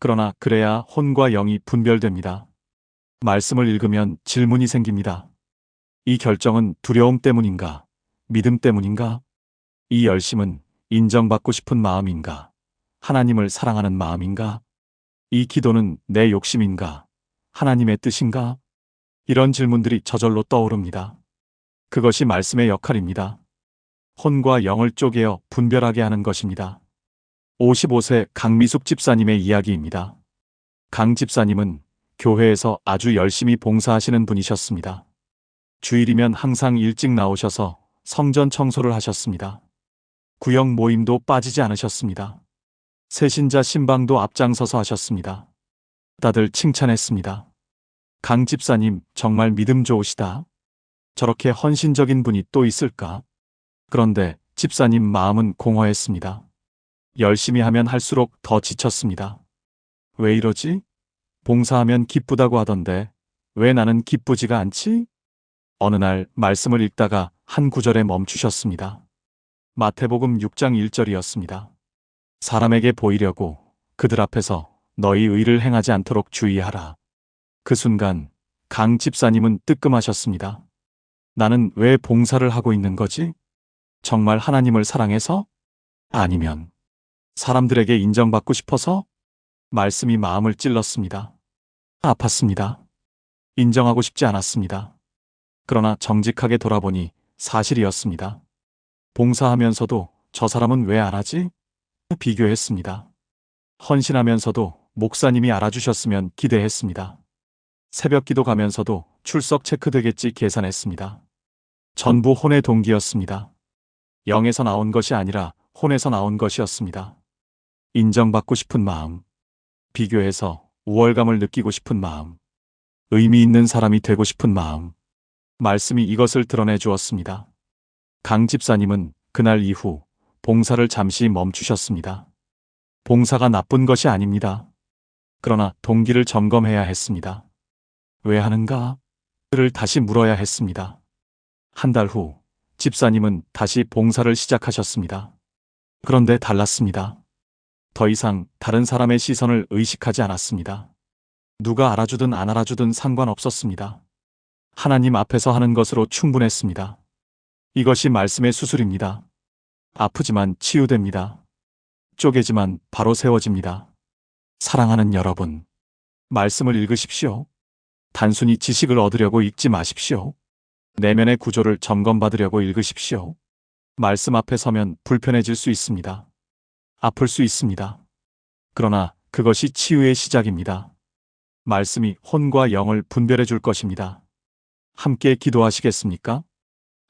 그러나 그래야 혼과 영이 분별됩니다. 말씀을 읽으면 질문이 생깁니다. 이 결정은 두려움 때문인가? 믿음 때문인가? 이 열심은 인정받고 싶은 마음인가? 하나님을 사랑하는 마음인가? 이 기도는 내 욕심인가? 하나님의 뜻인가? 이런 질문들이 저절로 떠오릅니다. 그것이 말씀의 역할입니다. 혼과 영을 쪼개어 분별하게 하는 것입니다. 55세 강미숙 집사님의 이야기입니다. 강 집사님은 교회에서 아주 열심히 봉사하시는 분이셨습니다. 주일이면 항상 일찍 나오셔서 성전 청소를 하셨습니다. 구역 모임도 빠지지 않으셨습니다. 새신자 신방도 앞장서서 하셨습니다. 다들 칭찬했습니다. 강 집사님 정말 믿음 좋으시다. 저렇게 헌신적인 분이 또 있을까? 그런데 집사님 마음은 공허했습니다. 열심히 하면 할수록 더 지쳤습니다. 왜 이러지? 봉사하면 기쁘다고 하던데 왜 나는 기쁘지가 않지? 어느 날 말씀을 읽다가 한 구절에 멈추셨습니다. 마태복음 6장 1절이었습니다. 사람에게 보이려고 그들 앞에서 너희 의를 행하지 않도록 주의하라. 그 순간 강 집사님은 뜨끔하셨습니다. 나는 왜 봉사를 하고 있는 거지? 정말 하나님을 사랑해서? 아니면 사람들에게 인정받고 싶어서? 말씀이 마음을 찔렀습니다. 아팠습니다. 인정하고 싶지 않았습니다. 그러나 정직하게 돌아보니 사실이었습니다. 봉사하면서도 저 사람은 왜 안 하지? 비교했습니다. 헌신하면서도 목사님이 알아주셨으면 기대했습니다. 새벽 기도 가면서도 출석 체크되겠지 계산했습니다. 전부 혼의 동기였습니다. 영에서 나온 것이 아니라 혼에서 나온 것이었습니다. 인정받고 싶은 마음, 비교해서 우월감을 느끼고 싶은 마음, 의미 있는 사람이 되고 싶은 마음, 말씀이 이것을 드러내 주었습니다. 강 집사님은 그날 이후 봉사를 잠시 멈추셨습니다. 봉사가 나쁜 것이 아닙니다. 그러나 동기를 점검해야 했습니다. 왜 하는가? 를 다시 물어야 했습니다. 한 달 후 집사님은 다시 봉사를 시작하셨습니다. 그런데 달랐습니다. 더 이상 다른 사람의 시선을 의식하지 않았습니다. 누가 알아주든 안 알아주든 상관없었습니다. 하나님 앞에서 하는 것으로 충분했습니다. 이것이 말씀의 수술입니다. 아프지만 치유됩니다. 쪼개지만 바로 세워집니다. 사랑하는 여러분, 말씀을 읽으십시오. 단순히 지식을 얻으려고 읽지 마십시오. 내면의 구조를 점검받으려고 읽으십시오. 말씀 앞에 서면 불편해질 수 있습니다. 아플 수 있습니다. 그러나 그것이 치유의 시작입니다. 말씀이 혼과 영을 분별해 줄 것입니다. 함께 기도하시겠습니까?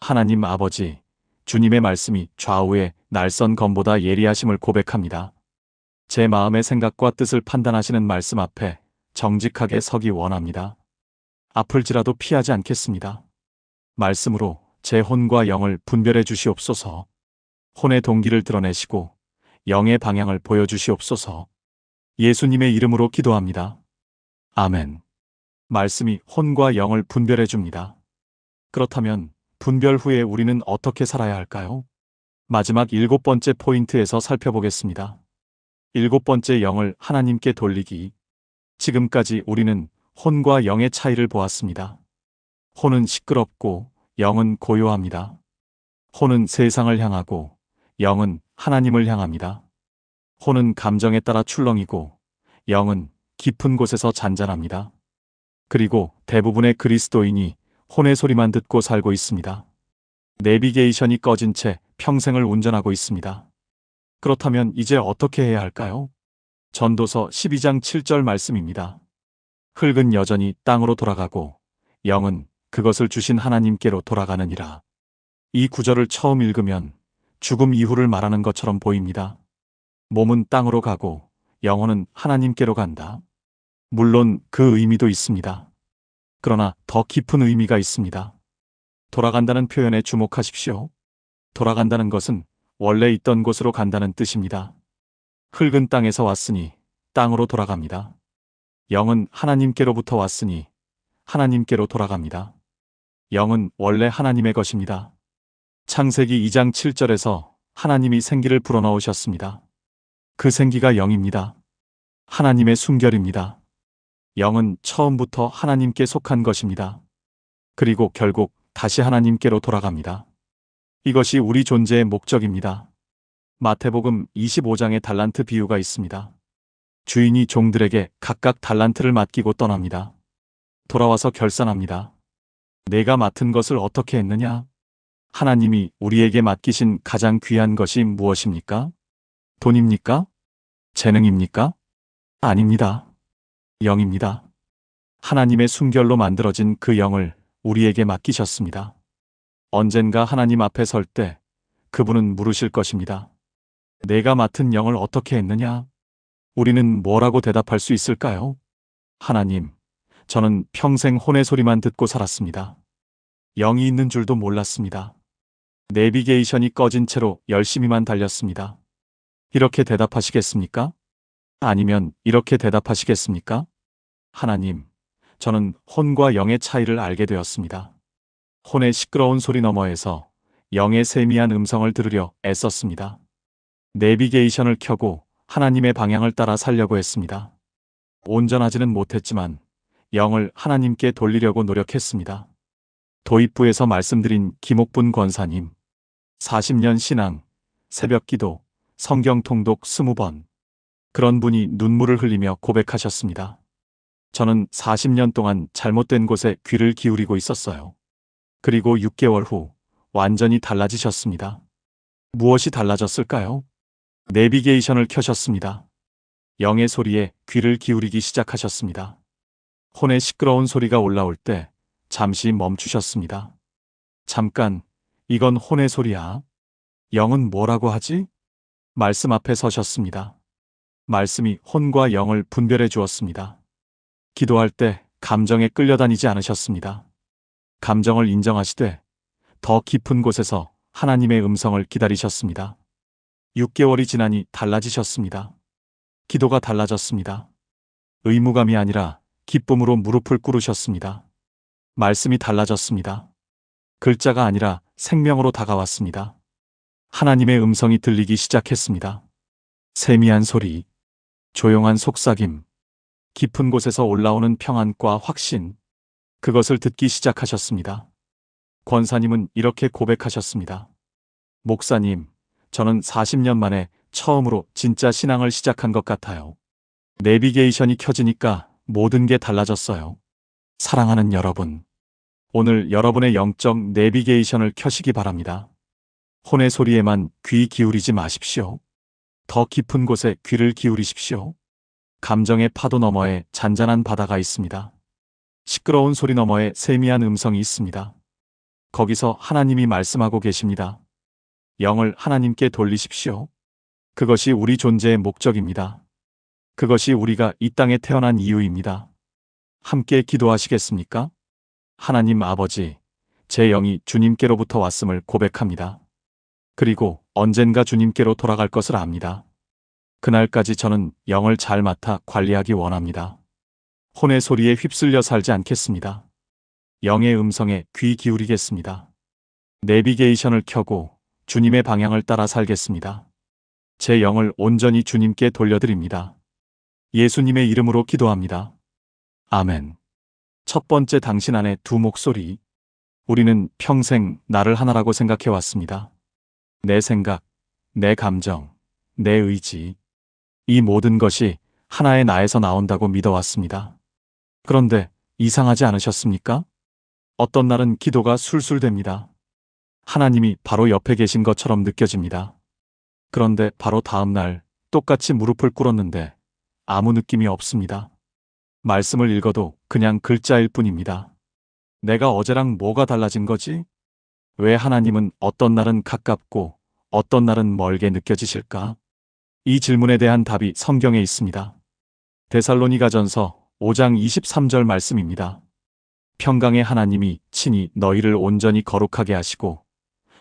하나님 아버지, 주님의 말씀이 좌우의 날선 검보다 예리하심을 고백합니다. 제 마음의 생각과 뜻을 판단하시는 말씀 앞에 정직하게 서기 원합니다. 아플지라도 피하지 않겠습니다. 말씀으로 제 혼과 영을 분별해 주시옵소서. 혼의 동기를 드러내시고 영의 방향을 보여주시옵소서. 예수님의 이름으로 기도합니다. 아멘. 말씀이 혼과 영을 분별해 줍니다. 그렇다면 분별 후에 우리는 어떻게 살아야 할까요? 마지막 7번째 포인트에서 살펴보겠습니다. 7번째, 영을 하나님께 돌리기. 지금까지 우리는 혼과 영의 차이를 보았습니다. 혼은 시끄럽고 영은 고요합니다. 혼은 세상을 향하고 영은 하나님을 향합니다. 혼은 감정에 따라 출렁이고 영은 깊은 곳에서 잔잔합니다. 그리고 대부분의 그리스도인이 혼의 소리만 듣고 살고 있습니다. 내비게이션이 꺼진 채 평생을 운전하고 있습니다. 그렇다면 이제 어떻게 해야 할까요? 전도서 12장 7절 말씀입니다. 흙은 여전히 땅으로 돌아가고 영은 그것을 주신 하나님께로 돌아가느니라. 이 구절을 처음 읽으면 죽음 이후를 말하는 것처럼 보입니다. 몸은 땅으로 가고 영혼은 하나님께로 간다. 물론 그 의미도 있습니다. 그러나 더 깊은 의미가 있습니다. 돌아간다는 표현에 주목하십시오. 돌아간다는 것은 원래 있던 곳으로 간다는 뜻입니다. 흙은 땅에서 왔으니 땅으로 돌아갑니다. 영은 하나님께로부터 왔으니 하나님께로 돌아갑니다. 영은 원래 하나님의 것입니다. 창세기 2장 7절에서 하나님이 생기를 불어넣으셨습니다. 그 생기가 영입니다. 하나님의 순결입니다. 영은 처음부터 하나님께 속한 것입니다. 그리고 결국 다시 하나님께로 돌아갑니다. 이것이 우리 존재의 목적입니다. 마태복음 25장에 달란트 비유가 있습니다. 주인이 종들에게 각각 달란트를 맡기고 떠납니다. 돌아와서 결산합니다. 내가 맡은 것을 어떻게 했느냐? 하나님이 우리에게 맡기신 가장 귀한 것이 무엇입니까? 돈입니까? 재능입니까? 아닙니다. 영입니다. 하나님의 순결로 만들어진 그 영을 우리에게 맡기셨습니다. 언젠가 하나님 앞에 설 때 그분은 물으실 것입니다. 내가 맡은 영을 어떻게 했느냐? 우리는 뭐라고 대답할 수 있을까요? 하나님, 저는 평생 혼의 소리만 듣고 살았습니다. 영이 있는 줄도 몰랐습니다. 내비게이션이 꺼진 채로 열심히만 달렸습니다. 이렇게 대답하시겠습니까? 아니면 이렇게 대답하시겠습니까? 하나님, 저는 혼과 영의 차이를 알게 되었습니다. 혼의 시끄러운 소리 너머에서 영의 세미한 음성을 들으려 애썼습니다. 내비게이션을 켜고 하나님의 방향을 따라 살려고 했습니다. 온전하지는 못했지만 영을 하나님께 돌리려고 노력했습니다. 도입부에서 말씀드린 김옥분 권사님, 40년 신앙, 새벽기도, 성경 통독 20번. 그런 분이 눈물을 흘리며 고백하셨습니다. 저는 40년 동안 잘못된 곳에 귀를 기울이고 있었어요. 그리고 6개월 후 완전히 달라지셨습니다. 무엇이 달라졌을까요? 내비게이션을 켜셨습니다. 영의 소리에 귀를 기울이기 시작하셨습니다. 혼의 시끄러운 소리가 올라올 때 잠시 멈추셨습니다. 잠깐, 이건 혼의 소리야. 영은 뭐라고 하지? 말씀 앞에 서셨습니다. 말씀이 혼과 영을 분별해 주었습니다. 기도할 때 감정에 끌려다니지 않으셨습니다. 감정을 인정하시되 더 깊은 곳에서 하나님의 음성을 기다리셨습니다. 6개월이 지나니 달라지셨습니다. 기도가 달라졌습니다. 의무감이 아니라 기쁨으로 무릎을 꿇으셨습니다. 말씀이 달라졌습니다. 글자가 아니라 생명으로 다가왔습니다. 하나님의 음성이 들리기 시작했습니다. 세미한 소리, 조용한 속삭임, 깊은 곳에서 올라오는 평안과 확신, 그것을 듣기 시작하셨습니다. 권사님은 이렇게 고백하셨습니다. 목사님, 저는 40년 만에 처음으로 진짜 신앙을 시작한 것 같아요. 내비게이션이 켜지니까 모든 게 달라졌어요. 사랑하는 여러분, 오늘 여러분의 영적 내비게이션을 켜시기 바랍니다. 혼의 소리에만 귀 기울이지 마십시오. 더 깊은 곳에 귀를 기울이십시오. 감정의 파도 너머에 잔잔한 바다가 있습니다. 시끄러운 소리 너머에 세미한 음성이 있습니다. 거기서 하나님이 말씀하고 계십니다. 영을 하나님께 돌리십시오. 그것이 우리 존재의 목적입니다. 그것이 우리가 이 땅에 태어난 이유입니다. 함께 기도하시겠습니까? 하나님 아버지, 제 영이 주님께로부터 왔음을 고백합니다. 그리고 언젠가 주님께로 돌아갈 것을 압니다. 그날까지 저는 영을 잘 맡아 관리하기 원합니다. 혼의 소리에 휩쓸려 살지 않겠습니다. 영의 음성에 귀 기울이겠습니다. 내비게이션을 켜고 주님의 방향을 따라 살겠습니다. 제 영을 온전히 주님께 돌려드립니다. 예수님의 이름으로 기도합니다. 아멘. 첫 번째, 당신 안에 두 목소리. 우리는 평생 나를 하나라고 생각해왔습니다. 내 생각, 내 감정, 내 의지. 이 모든 것이 하나의 나에서 나온다고 믿어왔습니다. 그런데 이상하지 않으셨습니까? 어떤 날은 기도가 술술됩니다. 하나님이 바로 옆에 계신 것처럼 느껴집니다. 그런데 바로 다음 날 똑같이 무릎을 꿇었는데 아무 느낌이 없습니다. 말씀을 읽어도 그냥 글자일 뿐입니다. 내가 어제랑 뭐가 달라진 거지? 왜 하나님은 어떤 날은 가깝고 어떤 날은 멀게 느껴지실까? 이 질문에 대한 답이 성경에 있습니다. 데살로니가전서 5장 23절 말씀입니다. 평강의 하나님이 친히 너희를 온전히 거룩하게 하시고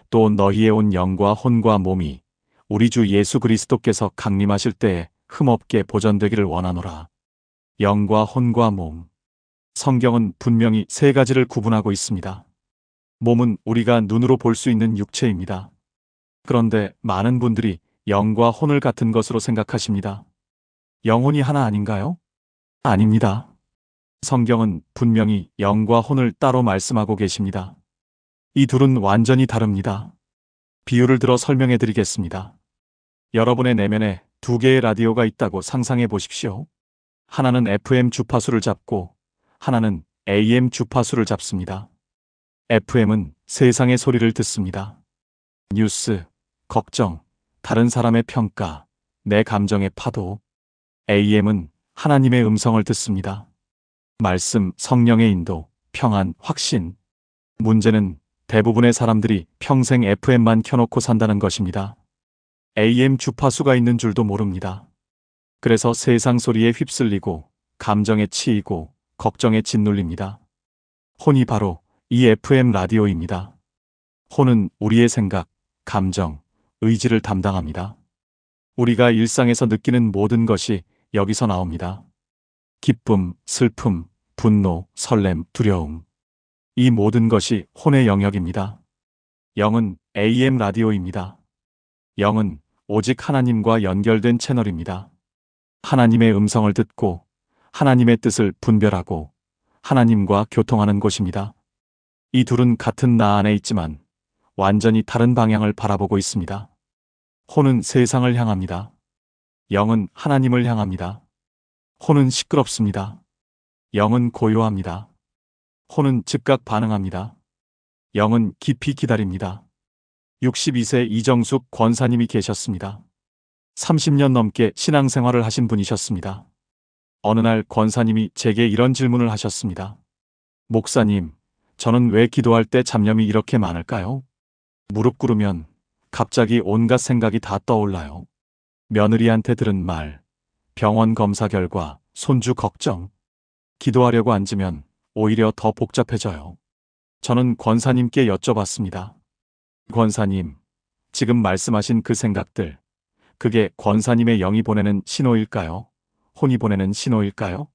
또 너희의 온 영과 혼과 몸이 우리 주 예수 그리스도께서 강림하실 때에 흠없게 보존되기를 원하노라. 영과 혼과 몸. 성경은 분명히 세 가지를 구분하고 있습니다. 몸은 우리가 눈으로 볼 수 있는 육체입니다. 그런데 많은 분들이 영과 혼을 같은 것으로 생각하십니다. 영혼이 하나 아닌가요? 아닙니다. 성경은 분명히 영과 혼을 따로 말씀하고 계십니다. 이 둘은 완전히 다릅니다. 비유를 들어 설명해 드리겠습니다. 여러분의 내면에 두 개의 라디오가 있다고 상상해 보십시오. 하나는 FM 주파수를 잡고 하나는 AM 주파수를 잡습니다. FM은 세상의 소리를 듣습니다. 뉴스, 걱정, 다른 사람의 평가, 내 감정의 파도. AM은 하나님의 음성을 듣습니다. 말씀, 성령의 인도, 평안, 확신. 문제는 대부분의 사람들이 평생 FM만 켜놓고 산다는 것입니다. AM 주파수가 있는 줄도 모릅니다. 그래서 세상 소리에 휩쓸리고 감정에 치이고 걱정에 짓눌립니다. 혼이 바로 이 FM 라디오입니다. 혼은 우리의 생각, 감정, 의지를 담당합니다. 우리가 일상에서 느끼는 모든 것이 여기서 나옵니다. 기쁨, 슬픔, 분노, 설렘, 두려움. 이 모든 것이 혼의 영역입니다. 영은 AM 라디오입니다. 영은 오직 하나님과 연결된 채널입니다. 하나님의 음성을 듣고 하나님의 뜻을 분별하고 하나님과 교통하는 곳입니다. 이 둘은 같은 나 안에 있지만 완전히 다른 방향을 바라보고 있습니다. 혼은 세상을 향합니다. 영은 하나님을 향합니다. 혼은 시끄럽습니다. 영은 고요합니다. 혼은 즉각 반응합니다. 영은 깊이 기다립니다. 62세 이정숙 권사님이 계셨습니다. 30년 넘게 신앙생활을 하신 분이셨습니다. 어느 날 권사님이 제게 이런 질문을 하셨습니다. 목사님, 저는 왜 기도할 때 잡념이 이렇게 많을까요? 무릎 꿇으면 갑자기 온갖 생각이 다 떠올라요. 며느리한테 들은 말, 병원 검사 결과, 손주 걱정. 기도하려고 앉으면 오히려 더 복잡해져요. 저는 권사님께 여쭤봤습니다. 권사님, 지금 말씀하신 그 생각들, 그게 권사님의 영이 보내는 신호일까요? 혼이 보내는 신호일까요?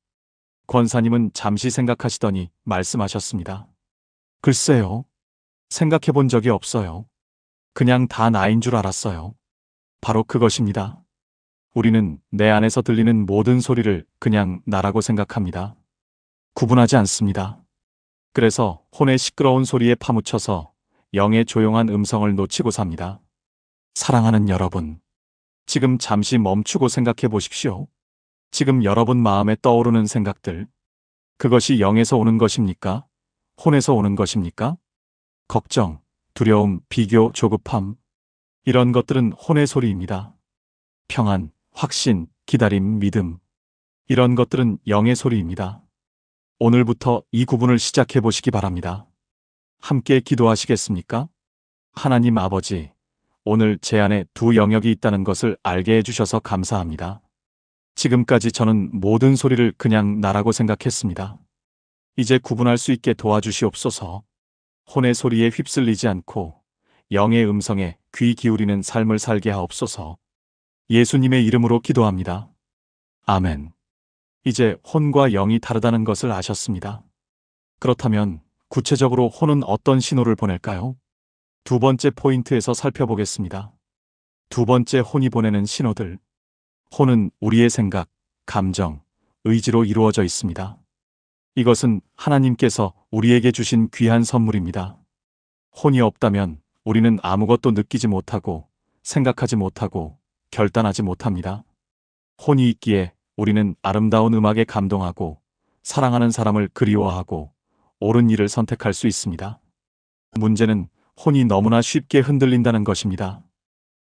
권사님은 잠시 생각하시더니 말씀하셨습니다. 글쎄요. 생각해 본 적이 없어요. 그냥 다 나인 줄 알았어요. 바로 그것입니다. 우리는 내 안에서 들리는 모든 소리를 그냥 나라고 생각합니다. 구분하지 않습니다. 그래서 혼의 시끄러운 소리에 파묻혀서 영의 조용한 음성을 놓치고 삽니다. 사랑하는 여러분, 지금 잠시 멈추고 생각해 보십시오. 지금 여러분 마음에 떠오르는 생각들, 그것이 영에서 오는 것입니까? 혼에서 오는 것입니까? 걱정, 두려움, 비교, 조급함. 이런 것들은 혼의 소리입니다. 평안, 확신, 기다림, 믿음. 이런 것들은 영의 소리입니다. 오늘부터 이 구분을 시작해 보시기 바랍니다. 함께 기도하시겠습니까? 하나님 아버지, 오늘 제 안에 두 영역이 있다는 것을 알게 해주셔서 감사합니다. 지금까지 저는 모든 소리를 그냥 나라고 생각했습니다. 이제 구분할 수 있게 도와주시옵소서. 혼의 소리에 휩쓸리지 않고 영의 음성에 귀 기울이는 삶을 살게 하옵소서. 예수님의 이름으로 기도합니다. 아멘. 이제 혼과 영이 다르다는 것을 아셨습니다. 그렇다면 구체적으로 혼은 어떤 신호를 보낼까요? 두 번째 포인트에서 살펴보겠습니다. 두 번째 혼이 보내는 신호들. 혼은 우리의 생각, 감정, 의지로 이루어져 있습니다. 이것은 하나님께서 우리에게 주신 귀한 선물입니다. 혼이 없다면 우리는 아무것도 느끼지 못하고 생각하지 못하고 결단하지 못합니다. 혼이 있기에 우리는 아름다운 음악에 감동하고 사랑하는 사람을 그리워하고 옳은 일을 선택할 수 있습니다. 문제는 혼이 너무나 쉽게 흔들린다는 것입니다.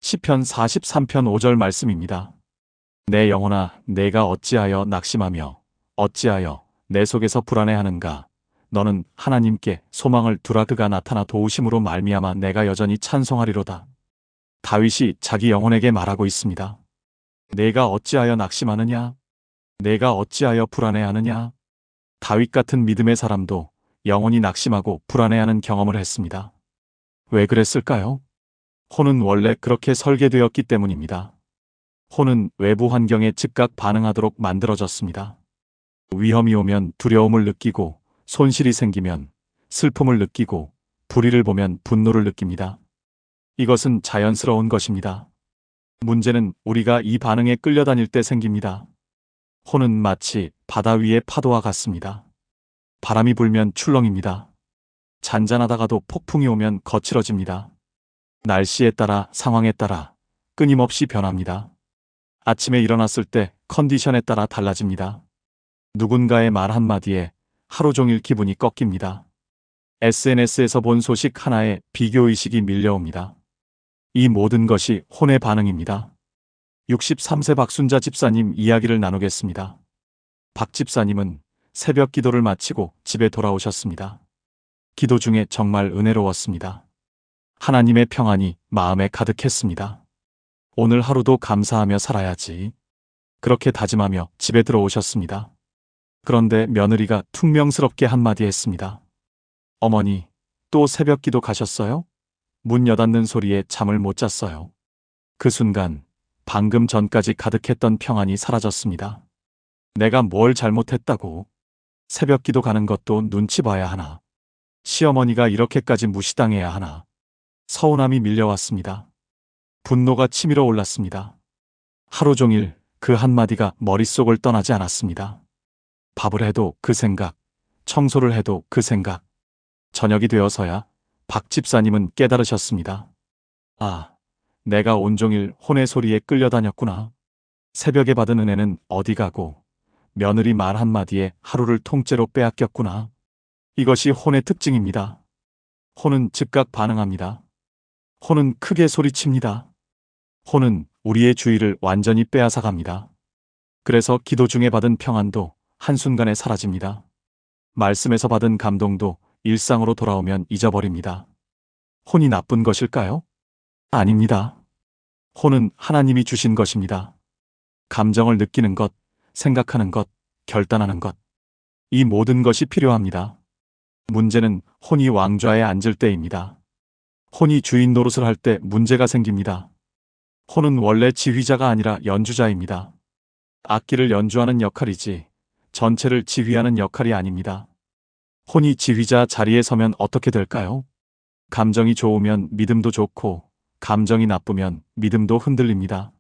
시편 43편 5절 말씀입니다. 내 영혼아, 내가 어찌하여 낙심하며 어찌하여 내 속에서 불안해하는가? 너는 하나님께 소망을 두라. 그가 나타나 도우심으로 말미암아 내가 여전히 찬송하리로다. 다윗이 자기 영혼에게 말하고 있습니다. 내가 어찌하여 낙심하느냐? 내가 어찌하여 불안해하느냐? 다윗 같은 믿음의 사람도 영혼이 낙심하고 불안해하는 경험을 했습니다. 왜 그랬을까요? 혼은 원래 그렇게 설계되었기 때문입니다. 혼은 외부 환경에 즉각 반응하도록 만들어졌습니다. 위험이 오면 두려움을 느끼고, 손실이 생기면 슬픔을 느끼고, 불의를 보면 분노를 느낍니다. 이것은 자연스러운 것입니다. 문제는 우리가 이 반응에 끌려다닐 때 생깁니다. 혼은 마치 바다 위의 파도와 같습니다. 바람이 불면 출렁입니다. 잔잔하다가도 폭풍이 오면 거칠어집니다. 날씨에 따라, 상황에 따라 끊임없이 변합니다. 아침에 일어났을 때 컨디션에 따라 달라집니다. 누군가의 말 한마디에 하루 종일 기분이 꺾입니다. SNS에서 본 소식 하나에 비교의식이 밀려옵니다. 이 모든 것이 혼의 반응입니다. 63세 박순자 집사님 이야기를 나누겠습니다. 박 집사님은 새벽 기도를 마치고 집에 돌아오셨습니다. 기도 중에 정말 은혜로웠습니다. 하나님의 평안이 마음에 가득했습니다. 오늘 하루도 감사하며 살아야지. 그렇게 다짐하며 집에 들어오셨습니다. 그런데 며느리가 퉁명스럽게 한마디 했습니다. 어머니, 또 새벽 기도 가셨어요? 문 여닫는 소리에 잠을 못 잤어요. 그 순간 방금 전까지 가득했던 평안이 사라졌습니다. 내가 뭘 잘못했다고? 새벽 기도 가는 것도 눈치 봐야 하나? 시어머니가 이렇게까지 무시당해야 하나? 서운함이 밀려왔습니다. 분노가 치밀어 올랐습니다. 하루 종일 그 한마디가 머릿속을 떠나지 않았습니다. 밥을 해도 그 생각, 청소를 해도 그 생각. 저녁이 되어서야 박 집사님은 깨달으셨습니다. 아, 내가 온종일 혼의 소리에 끌려다녔구나. 새벽에 받은 은혜는 어디 가고 며느리 말 한마디에 하루를 통째로 빼앗겼구나. 이것이 혼의 특징입니다. 혼은 즉각 반응합니다. 혼은 크게 소리칩니다. 혼은 우리의 주의를 완전히 빼앗아갑니다. 그래서 기도 중에 받은 평안도 한순간에 사라집니다. 말씀에서 받은 감동도 일상으로 돌아오면 잊어버립니다. 혼이 나쁜 것일까요? 아닙니다. 혼은 하나님이 주신 것입니다. 감정을 느끼는 것, 생각하는 것, 결단하는 것. 이 모든 것이 필요합니다. 문제는 혼이 왕좌에 앉을 때입니다. 혼이 주인 노릇을 할 때 문제가 생깁니다. 혼은 원래 지휘자가 아니라 연주자입니다. 악기를 연주하는 역할이지 전체를 지휘하는 역할이 아닙니다. 혼이 지휘자 자리에 서면 어떻게 될까요? 감정이 좋으면 믿음도 좋고 감정이 나쁘면 믿음도 흔들립니다.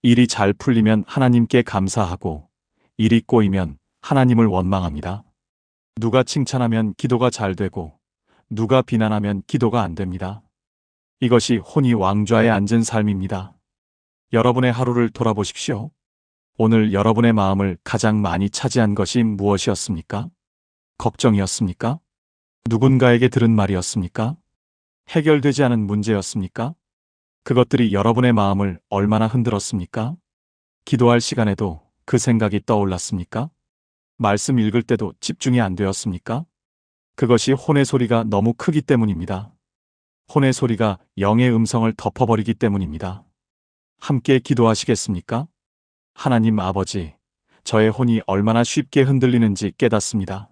일이 잘 풀리면 하나님께 감사하고 일이 꼬이면 하나님을 원망합니다. 누가 칭찬하면 기도가 잘 되고 누가 비난하면 기도가 안 됩니다. 이것이 혼이 왕좌에 앉은 삶입니다. 여러분의 하루를 돌아보십시오. 오늘 여러분의 마음을 가장 많이 차지한 것이 무엇이었습니까? 걱정이었습니까? 누군가에게 들은 말이었습니까? 해결되지 않은 문제였습니까? 그것들이 여러분의 마음을 얼마나 흔들었습니까? 기도할 시간에도 그 생각이 떠올랐습니까? 말씀 읽을 때도 집중이 안 되었습니까? 그것이 혼의 소리가 너무 크기 때문입니다. 혼의 소리가 영의 음성을 덮어버리기 때문입니다. 함께 기도하시겠습니까? 하나님 아버지, 저의 혼이 얼마나 쉽게 흔들리는지 깨닫습니다.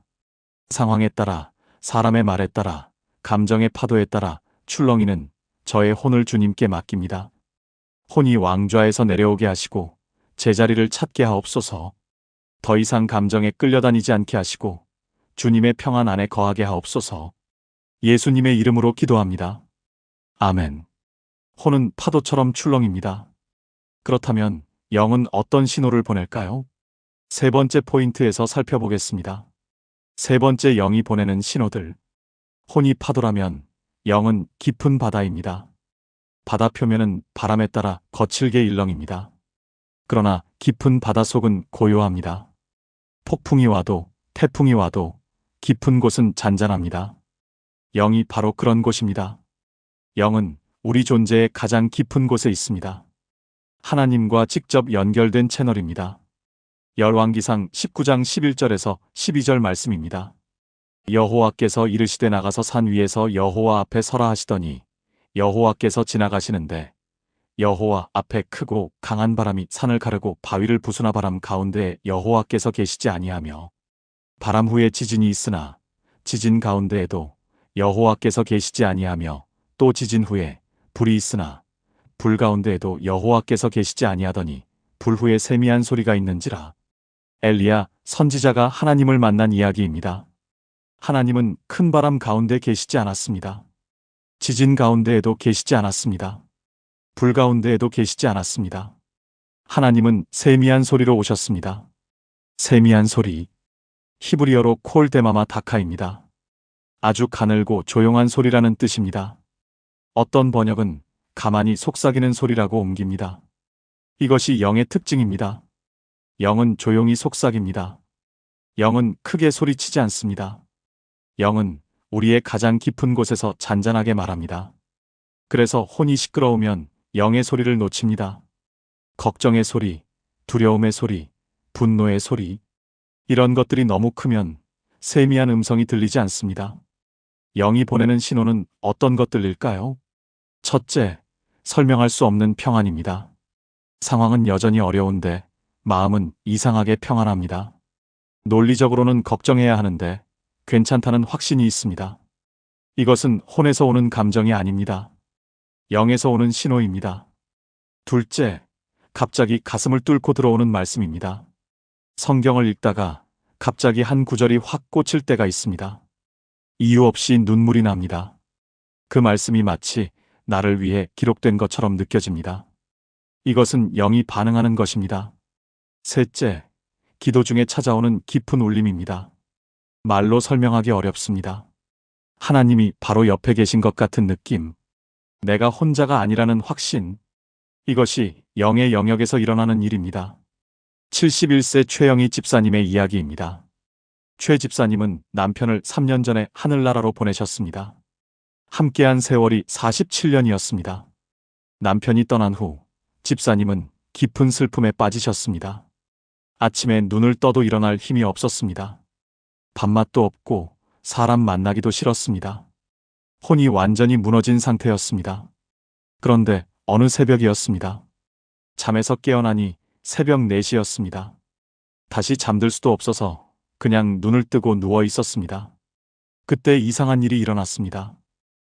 상황에 따라, 사람의 말에 따라, 감정의 파도에 따라 출렁이는 저의 혼을 주님께 맡깁니다. 혼이 왕좌에서 내려오게 하시고 제자리를 찾게 하옵소서. 더 이상 감정에 끌려다니지 않게 하시고 주님의 평안 안에 거하게 하옵소서. 예수님의 이름으로 기도합니다. 아멘. 혼은 파도처럼 출렁입니다. 그렇다면 영은 어떤 신호를 보낼까요? 세 번째 포인트에서 살펴보겠습니다. 세 번째 영이 보내는 신호들. 혼이 파도라면 영은 깊은 바다입니다. 바다 표면은 바람에 따라 거칠게 일렁입니다. 그러나 깊은 바다 속은 고요합니다. 폭풍이 와도 태풍이 와도 깊은 곳은 잔잔합니다. 영이 바로 그런 곳입니다. 영은 우리 존재의 가장 깊은 곳에 있습니다. 하나님과 직접 연결된 채널입니다. 열왕기상 19장 11절에서 12절 말씀입니다. 여호와께서 이르시되 나가서 산 위에서 여호와 앞에 서라 하시더니 여호와께서 지나가시는데 여호와 앞에 크고 강한 바람이 산을 가르고 바위를 부수나 바람 가운데에 여호와께서 계시지 아니하며 바람 후에 지진이 있으나 지진 가운데에도 여호와께서 계시지 아니하며 또 지진 후에 불이 있으나 불 가운데에도 여호와께서 계시지 아니하더니 불 후에 세미한 소리가 있는지라. 엘리야 선지자가 하나님을 만난 이야기입니다. 하나님은 큰 바람 가운데 계시지 않았습니다. 지진 가운데에도 계시지 않았습니다. 불 가운데에도 계시지 않았습니다. 하나님은 세미한 소리로 오셨습니다. 세미한 소리. 히브리어로 콜 데마마 다카입니다. 아주 가늘고 조용한 소리라는 뜻입니다. 어떤 번역은 가만히 속삭이는 소리라고 옮깁니다. 이것이 영의 특징입니다. 영은 조용히 속삭입니다. 영은 크게 소리치지 않습니다. 영은 우리의 가장 깊은 곳에서 잔잔하게 말합니다. 그래서 혼이 시끄러우면 영의 소리를 놓칩니다. 걱정의 소리, 두려움의 소리, 분노의 소리, 이런 것들이 너무 크면 세미한 음성이 들리지 않습니다. 영이 보내는 신호는 어떤 것들일까요? 첫째, 설명할 수 없는 평안입니다. 상황은 여전히 어려운데 마음은 이상하게 평안합니다. 논리적으로는 걱정해야 하는데 괜찮다는 확신이 있습니다. 이것은 혼에서 오는 감정이 아닙니다. 영에서 오는 신호입니다. 둘째, 갑자기 가슴을 뚫고 들어오는 말씀입니다. 성경을 읽다가 갑자기 한 구절이 확 꽂힐 때가 있습니다. 이유 없이 눈물이 납니다. 그 말씀이 마치 나를 위해 기록된 것처럼 느껴집니다. 이것은 영이 반응하는 것입니다. 셋째, 기도 중에 찾아오는 깊은 울림입니다. 말로 설명하기 어렵습니다. 하나님이 바로 옆에 계신 것 같은 느낌. 내가 혼자가 아니라는 확신. 이것이 영의 영역에서 일어나는 일입니다. 71세 최영희 집사님의 이야기입니다. 최 집사님은 남편을 3년 전에 하늘나라로 보내셨습니다. 함께한 세월이 47년이었습니다. 남편이 떠난 후 집사님은 깊은 슬픔에 빠지셨습니다. 아침에 눈을 떠도 일어날 힘이 없었습니다. 밥맛도 없고 사람 만나기도 싫었습니다. 혼이 완전히 무너진 상태였습니다. 그런데 어느 새벽이었습니다. 잠에서 깨어나니 새벽 4시였습니다. 다시 잠들 수도 없어서 그냥 눈을 뜨고 누워 있었습니다. 그때 이상한 일이 일어났습니다.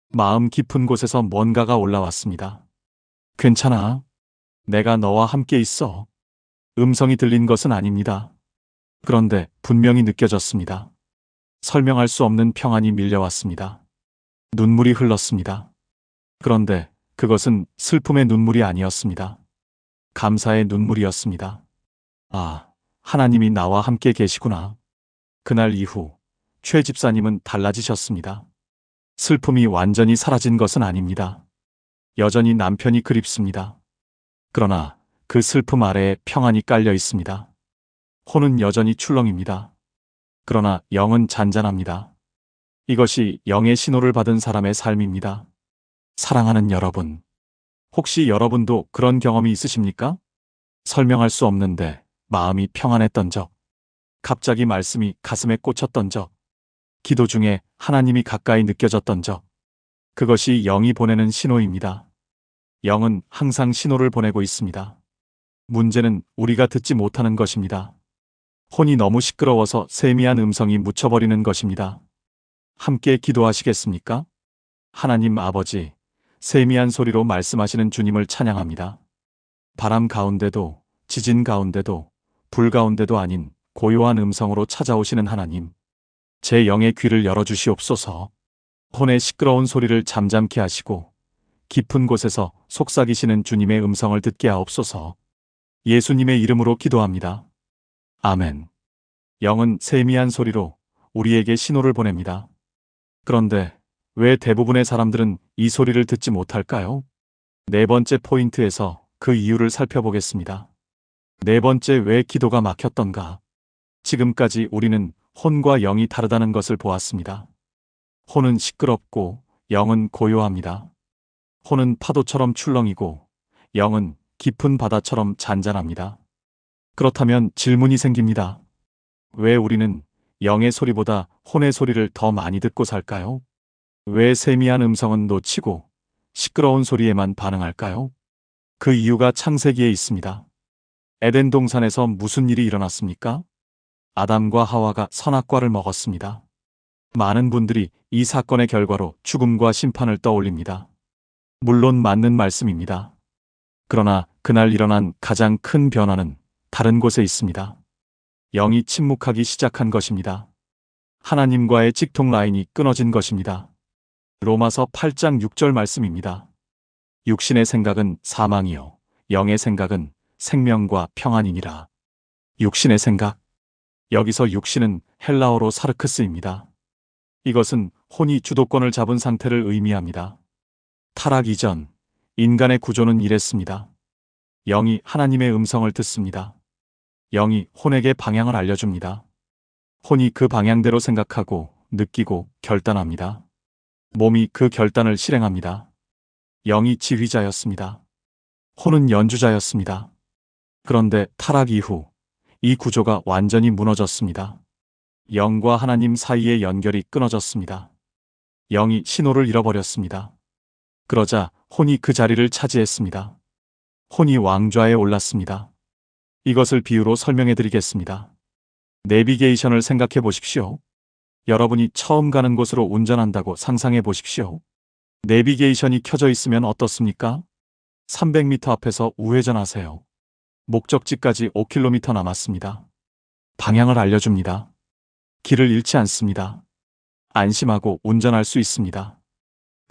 마음 깊은 곳에서 뭔가가 올라왔습니다. 괜찮아. 내가 너와 함께 있어. 음성이 들린 것은 아닙니다. 그런데 분명히 느껴졌습니다. 설명할 수 없는 평안이 밀려왔습니다. 눈물이 흘렀습니다. 그런데 그것은 슬픔의 눈물이 아니었습니다. 감사의 눈물이었습니다. 아, 하나님이 나와 함께 계시구나. 그날 이후 최 집사님은 달라지셨습니다. 슬픔이 완전히 사라진 것은 아닙니다. 여전히 남편이 그립습니다. 그러나 그 슬픔 아래에 평안이 깔려 있습니다. 혼은 여전히 출렁입니다. 그러나 영은 잔잔합니다. 이것이 영의 신호를 받은 사람의 삶입니다. 사랑하는 여러분, 혹시 여러분도 그런 경험이 있으십니까? 설명할 수 없는데 마음이 평안했던 적, 갑자기 말씀이 가슴에 꽂혔던 적, 기도 중에 하나님이 가까이 느껴졌던 적, 그것이 영이 보내는 신호입니다. 영은 항상 신호를 보내고 있습니다. 문제는 우리가 듣지 못하는 것입니다. 혼이 너무 시끄러워서 세미한 음성이 묻혀버리는 것입니다. 함께 기도하시겠습니까? 하나님 아버지, 세미한 소리로 말씀하시는 주님을 찬양합니다. 바람 가운데도, 지진 가운데도, 불 가운데도 아닌 고요한 음성으로 찾아오시는 하나님. 제 영의 귀를 열어주시옵소서. 혼의 시끄러운 소리를 잠잠케 하시고 깊은 곳에서 속삭이시는 주님의 음성을 듣게 하옵소서. 예수님의 이름으로 기도합니다. 아멘. 영은 세미한 소리로 우리에게 신호를 보냅니다. 그런데 왜 대부분의 사람들은 이 소리를 듣지 못할까요? 네 번째 포인트에서 그 이유를 살펴보겠습니다. 네 번째, 왜 기도가 막혔던가? 지금까지 우리는 혼과 영이 다르다는 것을 보았습니다. 혼은 시끄럽고 영은 고요합니다. 혼은 파도처럼 출렁이고 영은 깊은 바다처럼 잔잔합니다. 그렇다면 질문이 생깁니다. 왜 우리는 영의 소리보다 혼의 소리를 더 많이 듣고 살까요? 왜 세미한 음성은 놓치고 시끄러운 소리에만 반응할까요? 그 이유가 창세기에 있습니다. 에덴 동산에서 무슨 일이 일어났습니까? 아담과 하와가 선악과를 먹었습니다. 많은 분들이 이 사건의 결과로 죽음과 심판을 떠올립니다. 물론 맞는 말씀입니다. 그러나 그날 일어난 가장 큰 변화는 다른 곳에 있습니다. 영이 침묵하기 시작한 것입니다. 하나님과의 직통 라인이 끊어진 것입니다. 로마서 8장 6절 말씀입니다. 육신의 생각은 사망이요 영의 생각은 생명과 평안이니라. 육신의 생각. 여기서 육신은 헬라어로 사르크스입니다. 이것은 혼이 주도권을 잡은 상태를 의미합니다. 타락 이전, 인간의 구조는 이랬습니다. 영이 하나님의 음성을 듣습니다. 영이 혼에게 방향을 알려줍니다. 혼이 그 방향대로 생각하고 느끼고 결단합니다. 몸이 그 결단을 실행합니다. 영이 지휘자였습니다. 혼은 연주자였습니다. 그런데 타락 이후 이 구조가 완전히 무너졌습니다. 영과 하나님 사이의 연결이 끊어졌습니다. 영이 신호를 잃어버렸습니다. 그러자 혼이 그 자리를 차지했습니다. 혼이 왕좌에 올랐습니다. 이것을 비유로 설명해 드리겠습니다. 내비게이션을 생각해 보십시오. 여러분이 처음 가는 곳으로 운전한다고 상상해 보십시오. 내비게이션이 켜져 있으면 어떻습니까? 300m 앞에서 우회전하세요. 목적지까지 5km 남았습니다. 방향을 알려줍니다. 길을 잃지 않습니다. 안심하고 운전할 수 있습니다.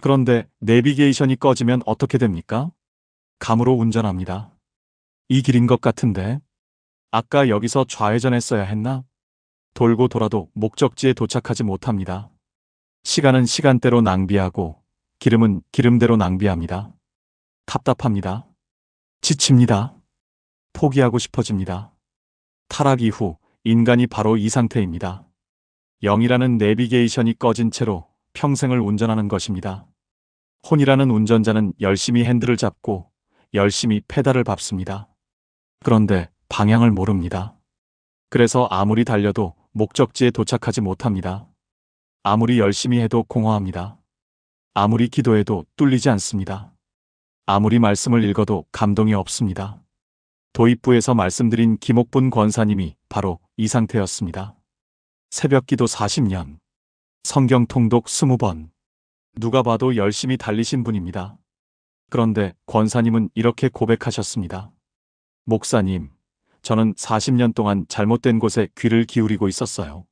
그런데 내비게이션이 꺼지면 어떻게 됩니까? 감으로 운전합니다. 이 길인 것 같은데? 아까 여기서 좌회전했어야 했나? 돌고 돌아도 목적지에 도착하지 못합니다. 시간은 시간대로 낭비하고 기름은 기름대로 낭비합니다. 답답합니다. 지칩니다. 포기하고 싶어집니다. 타락 이후 인간이 바로 이 상태입니다. 영이라는 내비게이션이 꺼진 채로 평생을 운전하는 것입니다. 혼이라는 운전자는 열심히 핸들을 잡고 열심히 페달을 밟습니다. 그런데 방향을 모릅니다. 그래서 아무리 달려도 목적지에 도착하지 못합니다. 아무리 열심히 해도 공허합니다. 아무리 기도해도 뚫리지 않습니다. 아무리 말씀을 읽어도 감동이 없습니다. 도입부에서 말씀드린 김옥분 권사님이 바로 이 상태였습니다. 새벽기도 40년, 성경 통독 20번, 누가 봐도 열심히 달리신 분입니다. 그런데 권사님은 이렇게 고백하셨습니다. 목사님, 저는 40년 동안 잘못된 곳에 귀를 기울이고 있었어요.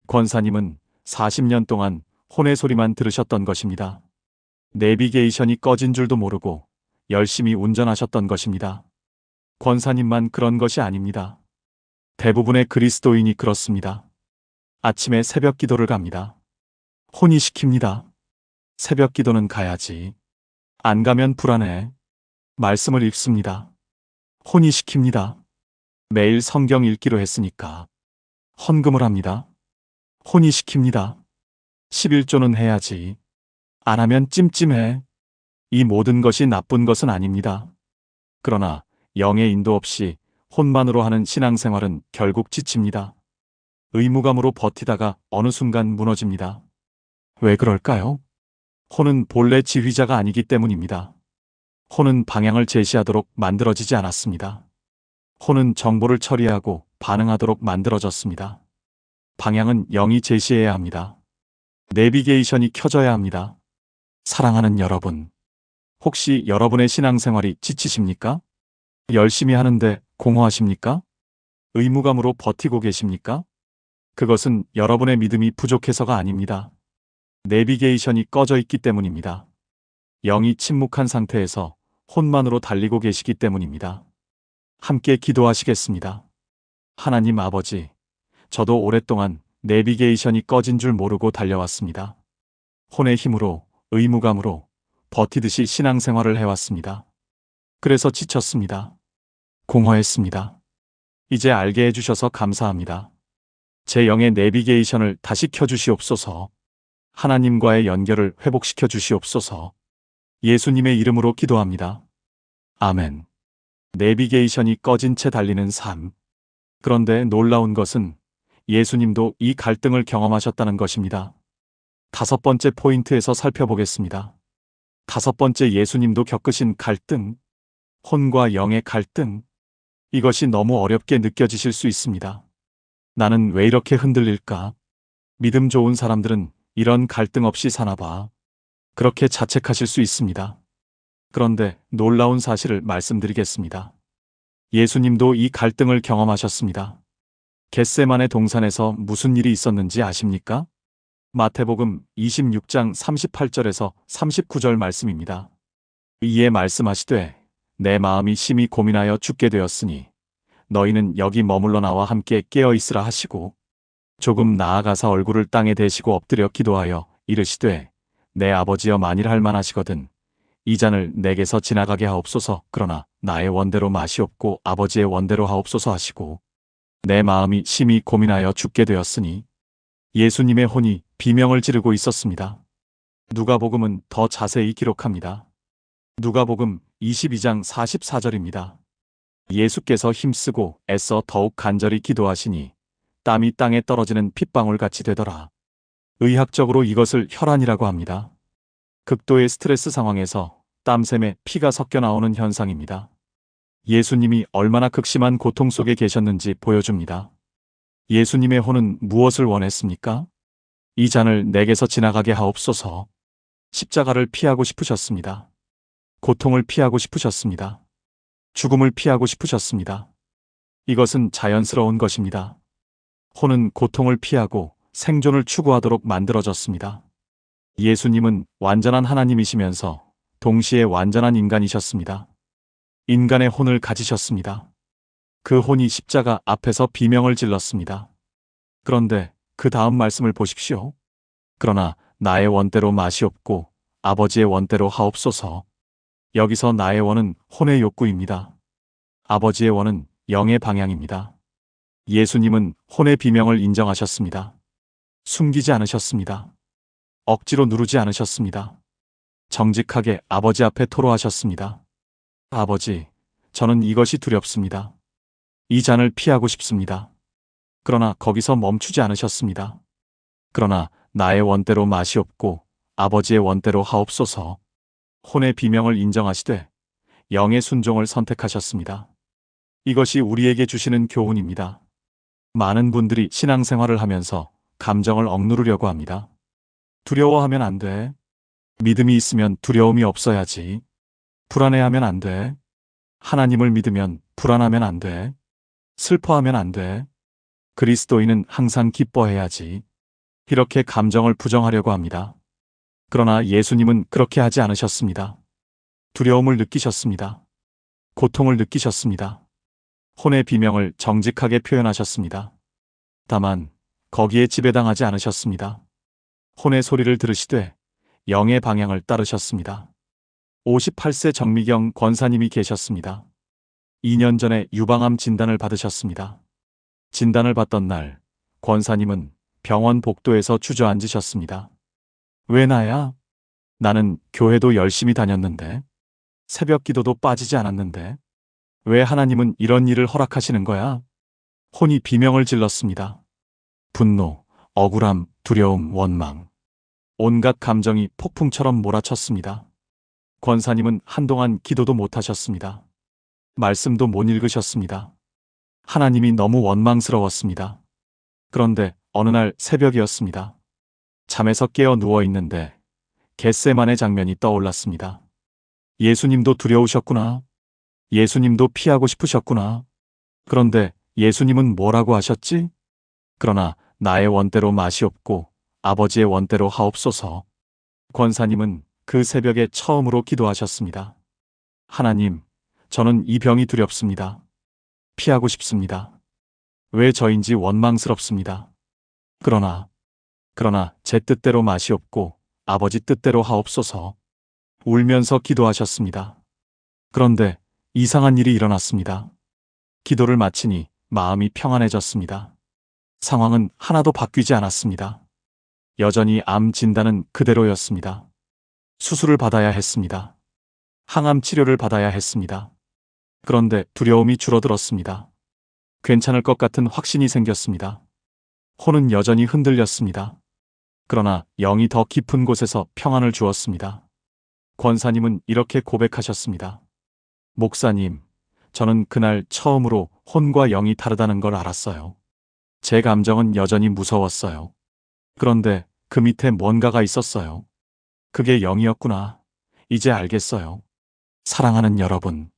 권사님은 40년 동안 혼의 소리만 들으셨던 것입니다. 내비게이션이 꺼진 줄도 모르고 열심히 운전하셨던 것입니다. 권사님만 그런 것이 아닙니다. 대부분의 그리스도인이 그렇습니다. 아침에 새벽 기도를 갑니다. 혼이 시킵니다. 새벽 기도는 가야지. 안 가면 불안해. 말씀을 읽습니다. 혼이 시킵니다. 매일 성경 읽기로 했으니까. 헌금을 합니다. 혼이 시킵니다. 11조는 해야지. 안 하면 찜찜해. 이 모든 것이 나쁜 것은 아닙니다. 그러나 영의 인도 없이 혼만으로 하는 신앙생활은 결국 지칩니다. 의무감으로 버티다가 어느 순간 무너집니다. 왜 그럴까요? 혼은 본래 지휘자가 아니기 때문입니다. 혼은 방향을 제시하도록 만들어지지 않았습니다. 혼은 정보를 처리하고 반응하도록 만들어졌습니다. 방향은 영이 제시해야 합니다. 내비게이션이 켜져야 합니다. 사랑하는 여러분, 혹시 여러분의 신앙생활이 지치십니까? 열심히 하는데 공허하십니까? 의무감으로 버티고 계십니까? 그것은 여러분의 믿음이 부족해서가 아닙니다. 내비게이션이 꺼져 있기 때문입니다. 영이 침묵한 상태에서 혼만으로 달리고 계시기 때문입니다. 함께 기도하시겠습니다. 하나님 아버지, 저도 오랫동안 내비게이션이 꺼진 줄 모르고 달려왔습니다. 혼의 힘으로, 의무감으로 버티듯이 신앙생활을 해왔습니다. 그래서 지쳤습니다. 공허했습니다. 이제 알게 해주셔서 감사합니다. 제 영의 내비게이션을 다시 켜주시옵소서. 하나님과의 연결을 회복시켜 주시옵소서. 예수님의 이름으로 기도합니다. 아멘. 내비게이션이 꺼진 채 달리는 삶. 그런데 놀라운 것은 예수님도 이 갈등을 경험하셨다는 것입니다. 5번째 포인트에서 살펴보겠습니다. 5번째, 예수님도 겪으신 갈등. 혼과 영의 갈등. 이것이 너무 어렵게 느껴지실 수 있습니다. 나는 왜 이렇게 흔들릴까? 믿음 좋은 사람들은 이런 갈등 없이 사나 봐. 그렇게 자책하실 수 있습니다. 그런데 놀라운 사실을 말씀드리겠습니다. 예수님도 이 갈등을 경험하셨습니다. 겟세마네 동산에서 무슨 일이 있었는지 아십니까? 마태복음 26장 38절에서 39절 말씀입니다. 이에 말씀하시되 내 마음이 심히 고민하여 죽게 되었으니 너희는 여기 머물러 나와 함께 깨어 있으라 하시고 조금 나아가사 얼굴을 땅에 대시고 엎드려 기도하여 이르시되 내 아버지여 만일 할만하시거든 이 잔을 내게서 지나가게 하옵소서. 그러나 나의 원대로 마시옵고 아버지의 원대로 하옵소서 하시고 내 마음이 심히 고민하여 죽게 되었으니 예수님의 혼이 비명을 지르고 있었습니다. 누가복음은 더 자세히 기록합니다. 누가복음 22장 44절입니다. 예수께서 힘쓰고 애써 더욱 간절히 기도하시니 땀이 땅에 떨어지는 핏방울같이 되더라. 의학적으로 이것을 혈안이라고 합니다. 극도의 스트레스 상황에서 땀샘에 피가 섞여 나오는 현상입니다. 예수님이 얼마나 극심한 고통 속에 계셨는지 보여줍니다. 예수님의 혼은 무엇을 원했습니까? 이 잔을 내게서 지나가게 하옵소서. 십자가를 피하고 싶으셨습니다. 고통을 피하고 싶으셨습니다. 죽음을 피하고 싶으셨습니다. 이것은 자연스러운 것입니다. 혼은 고통을 피하고 생존을 추구하도록 만들어졌습니다. 예수님은 완전한 하나님이시면서 동시에 완전한 인간이셨습니다. 인간의 혼을 가지셨습니다. 그 혼이 십자가 앞에서 비명을 질렀습니다. 그런데 그 다음 말씀을 보십시오. 그러나 나의 원대로 마시옵고 아버지의 원대로 하옵소서. 여기서 나의 원은 혼의 욕구입니다. 아버지의 원은 영의 방향입니다. 예수님은 혼의 비명을 인정하셨습니다. 숨기지 않으셨습니다. 억지로 누르지 않으셨습니다. 정직하게 아버지 앞에 토로하셨습니다. 아버지, 저는 이것이 두렵습니다. 이 잔을 피하고 싶습니다. 그러나 거기서 멈추지 않으셨습니다. 그러나 나의 원대로 마시옵고 아버지의 원대로 하옵소서. 혼의 비명을 인정하시되 영의 순종을 선택하셨습니다. 이것이 우리에게 주시는 교훈입니다. 많은 분들이 신앙생활을 하면서 감정을 억누르려고 합니다. 두려워하면 안 돼. 믿음이 있으면 두려움이 없어야지. 불안해하면 안 돼. 하나님을 믿으면 불안하면 안 돼. 슬퍼하면 안 돼. 그리스도인은 항상 기뻐해야지. 이렇게 감정을 부정하려고 합니다. 그러나 예수님은 그렇게 하지 않으셨습니다. 두려움을 느끼셨습니다. 고통을 느끼셨습니다. 혼의 비명을 정직하게 표현하셨습니다. 다만 거기에 지배당하지 않으셨습니다. 혼의 소리를 들으시되 영의 방향을 따르셨습니다. 58세 정미경 권사님이 계셨습니다. 2년 전에 유방암 진단을 받으셨습니다. 진단을 받던 날 권사님은 병원 복도에서 주저앉으셨습니다. 왜 나야? 나는 교회도 열심히 다녔는데, 새벽 기도도 빠지지 않았는데, 왜 하나님은 이런 일을 허락하시는 거야? 혼이 비명을 질렀습니다. 분노, 억울함, 두려움, 원망. 온갖 감정이 폭풍처럼 몰아쳤습니다. 권사님은 한동안 기도도 못하셨습니다. 말씀도 못 읽으셨습니다. 하나님이 너무 원망스러웠습니다. 그런데 어느 날 새벽이었습니다. 잠에서 깨어 누워 있는데 겟세마네 장면이 떠올랐습니다. 예수님도 두려우셨구나. 예수님도 피하고 싶으셨구나. 그런데 예수님은 뭐라고 하셨지? 그러나 나의 원대로 마시옵고 아버지의 원대로 하옵소서. 권사님은 그 새벽에 처음으로 기도하셨습니다. 하나님, 저는 이 병이 두렵습니다. 피하고 싶습니다. 왜 저인지 원망스럽습니다. 그러나 제 뜻대로 마시옵고 아버지 뜻대로 하옵소서. 울면서 기도하셨습니다. 그런데 이상한 일이 일어났습니다. 기도를 마치니 마음이 평안해졌습니다. 상황은 하나도 바뀌지 않았습니다. 여전히 암 진단은 그대로였습니다. 수술을 받아야 했습니다. 항암 치료를 받아야 했습니다. 그런데 두려움이 줄어들었습니다. 괜찮을 것 같은 확신이 생겼습니다. 혼은 여전히 흔들렸습니다. 그러나 영이 더 깊은 곳에서 평안을 주었습니다. 권사님은 이렇게 고백하셨습니다. 목사님, 저는 그날 처음으로 혼과 영이 다르다는 걸 알았어요. 제 감정은 여전히 무서웠어요. 그런데 그 밑에 뭔가가 있었어요. 그게 영이었구나. 이제 알겠어요. 사랑하는 여러분,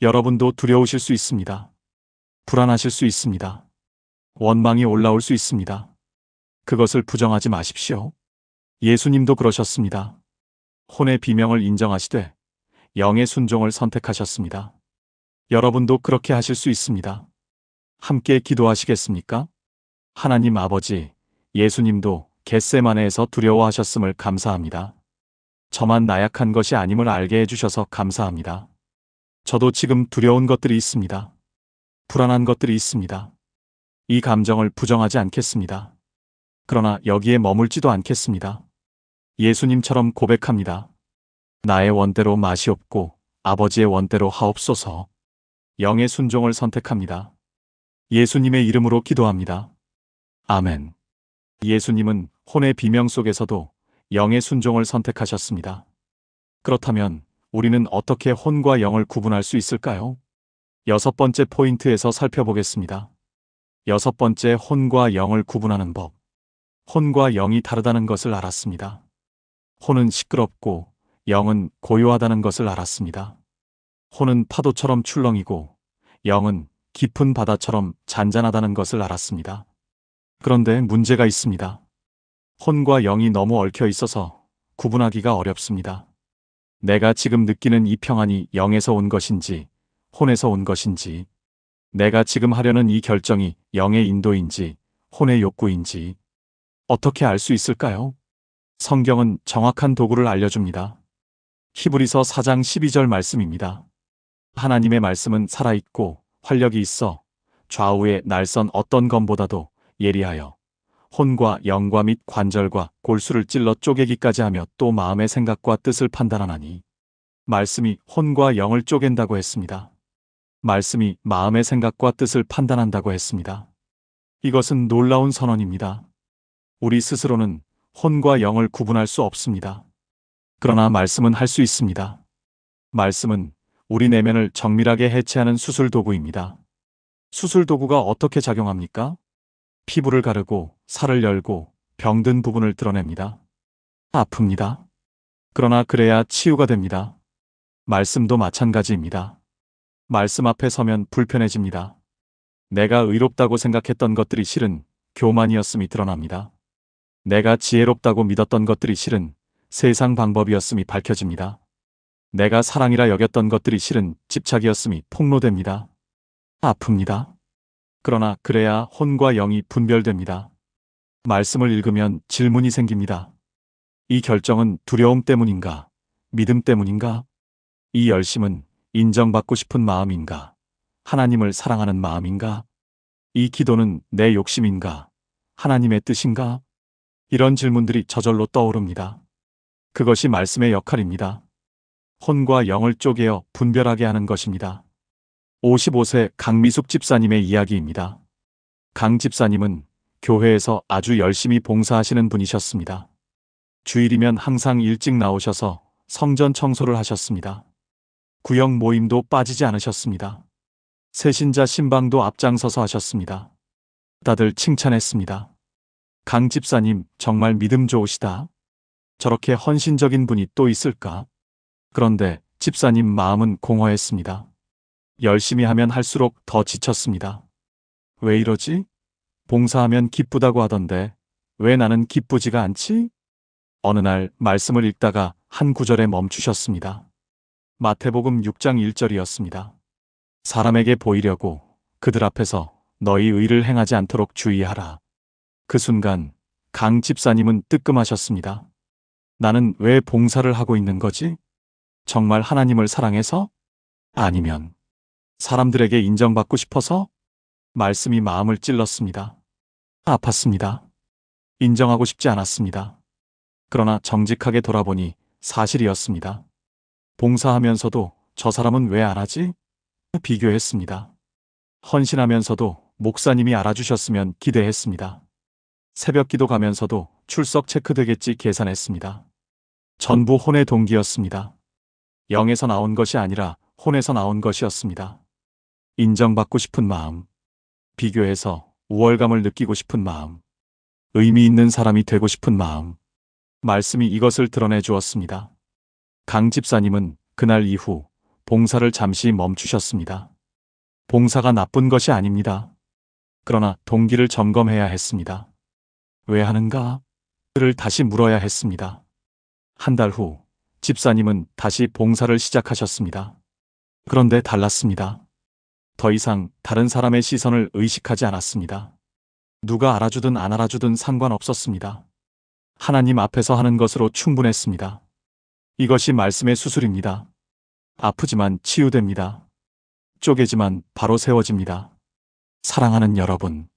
여러분도 두려우실 수 있습니다. 불안하실 수 있습니다. 원망이 올라올 수 있습니다. 그것을 부정하지 마십시오. 예수님도 그러셨습니다. 혼의 비명을 인정하시되 영의 순종을 선택하셨습니다. 여러분도 그렇게 하실 수 있습니다. 함께 기도하시겠습니까? 하나님 아버지, 예수님도 겟세마네에서 두려워하셨음을 감사합니다. 저만 나약한 것이 아님을 알게 해주셔서 감사합니다. 저도 지금 두려운 것들이 있습니다. 불안한 것들이 있습니다. 이 감정을 부정하지 않겠습니다. 그러나 여기에 머물지도 않겠습니다. 예수님처럼 고백합니다. 나의 원대로 마시옵고 아버지의 원대로 하옵소서. 영의 순종을 선택합니다. 예수님의 이름으로 기도합니다. 아멘. 예수님은 혼의 비명 속에서도 영의 순종을 선택하셨습니다. 그렇다면 우리는 어떻게 혼과 영을 구분할 수 있을까요? 6번째 포인트에서 살펴보겠습니다. 6번째, 혼과 영을 구분하는 법. 혼과 영이 다르다는 것을 알았습니다. 혼은 시끄럽고 영은 고요하다는 것을 알았습니다. 혼은 파도처럼 출렁이고 영은 깊은 바다처럼 잔잔하다는 것을 알았습니다. 그런데 문제가 있습니다. 혼과 영이 너무 얽혀 있어서 구분하기가 어렵습니다. 내가 지금 느끼는 이 평안이 영에서 온 것인지 혼에서 온 것인지, 내가 지금 하려는 이 결정이 영의 인도인지 혼의 욕구인지 어떻게 알 수 있을까요? 성경은 정확한 도구를 알려줍니다. 히브리서 4장 12절 말씀입니다. 하나님의 말씀은 살아있고 활력이 있어 좌우의 날선 어떤 검보다도 예리하여 혼과 영과 및 관절과 골수를 찔러 쪼개기까지 하며 또 마음의 생각과 뜻을 판단하나니, 말씀이 혼과 영을 쪼갠다고 했습니다. 말씀이 마음의 생각과 뜻을 판단한다고 했습니다. 이것은 놀라운 선언입니다. 우리 스스로는 혼과 영을 구분할 수 없습니다. 그러나 말씀은 할 수 있습니다. 말씀은 우리 내면을 정밀하게 해체하는 수술 도구입니다. 수술 도구가 어떻게 작용합니까? 피부를 가르고 살을 열고 병든 부분을 드러냅니다. 아픕니다. 그러나 그래야 치유가 됩니다. 말씀도 마찬가지입니다. 말씀 앞에 서면 불편해집니다. 내가 의롭다고 생각했던 것들이 실은 교만이었음이 드러납니다. 내가 지혜롭다고 믿었던 것들이 실은 세상 방법이었음이 밝혀집니다. 내가 사랑이라 여겼던 것들이 실은 집착이었음이 폭로됩니다. 아픕니다. 그러나 그래야 혼과 영이 분별됩니다. 말씀을 읽으면 질문이 생깁니다. 이 결정은 두려움 때문인가? 믿음 때문인가? 이 열심은 인정받고 싶은 마음인가? 하나님을 사랑하는 마음인가? 이 기도는 내 욕심인가? 하나님의 뜻인가? 이런 질문들이 저절로 떠오릅니다. 그것이 말씀의 역할입니다. 혼과 영을 쪼개어 분별하게 하는 것입니다. 55세 강미숙 집사님의 이야기입니다. 강 집사님은 교회에서 아주 열심히 봉사하시는 분이셨습니다. 주일이면 항상 일찍 나오셔서 성전 청소를 하셨습니다. 구역 모임도 빠지지 않으셨습니다. 새신자 신방도 앞장서서 하셨습니다. 다들 칭찬했습니다. 강 집사님 정말 믿음 좋으시다. 저렇게 헌신적인 분이 또 있을까? 그런데 집사님 마음은 공허했습니다. 열심히 하면 할수록 더 지쳤습니다. 왜 이러지? 봉사하면 기쁘다고 하던데 왜 나는 기쁘지가 않지? 어느 날 말씀을 읽다가 한 구절에 멈추셨습니다. 마태복음 6장 1절이었습니다. 사람에게 보이려고 그들 앞에서 너희 의를 행하지 않도록 주의하라. 그 순간 강 집사님은 뜨끔하셨습니다. 나는 왜 봉사를 하고 있는 거지? 정말 하나님을 사랑해서? 아니면 사람들에게 인정받고 싶어서? 말씀이 마음을 찔렀습니다. 아팠습니다. 인정하고 싶지 않았습니다. 그러나 정직하게 돌아보니 사실이었습니다. 봉사하면서도 저 사람은 왜 안 하지? 비교했습니다. 헌신하면서도 목사님이 알아주셨으면 기대했습니다. 새벽 기도 가면서도 출석 체크되겠지 계산했습니다. 전부 혼의 동기였습니다. 영에서 나온 것이 아니라 혼에서 나온 것이었습니다. 인정받고 싶은 마음, 비교해서 우월감을 느끼고 싶은 마음, 의미 있는 사람이 되고 싶은 마음, 말씀이 이것을 드러내 주었습니다. 강 집사님은 그날 이후 봉사를 잠시 멈추셨습니다. 봉사가 나쁜 것이 아닙니다. 그러나 동기를 점검해야 했습니다. 왜 하는가? 를 다시 물어야 했습니다. 한 달 후 집사님은 다시 봉사를 시작하셨습니다. 그런데 달랐습니다. 더 이상 다른 사람의 시선을 의식하지 않았습니다. 누가 알아주든 안 알아주든 상관없었습니다. 하나님 앞에서 하는 것으로 충분했습니다. 이것이 말씀의 수술입니다. 아프지만 치유됩니다. 쪼개지만 바로 세워집니다. 사랑하는 여러분,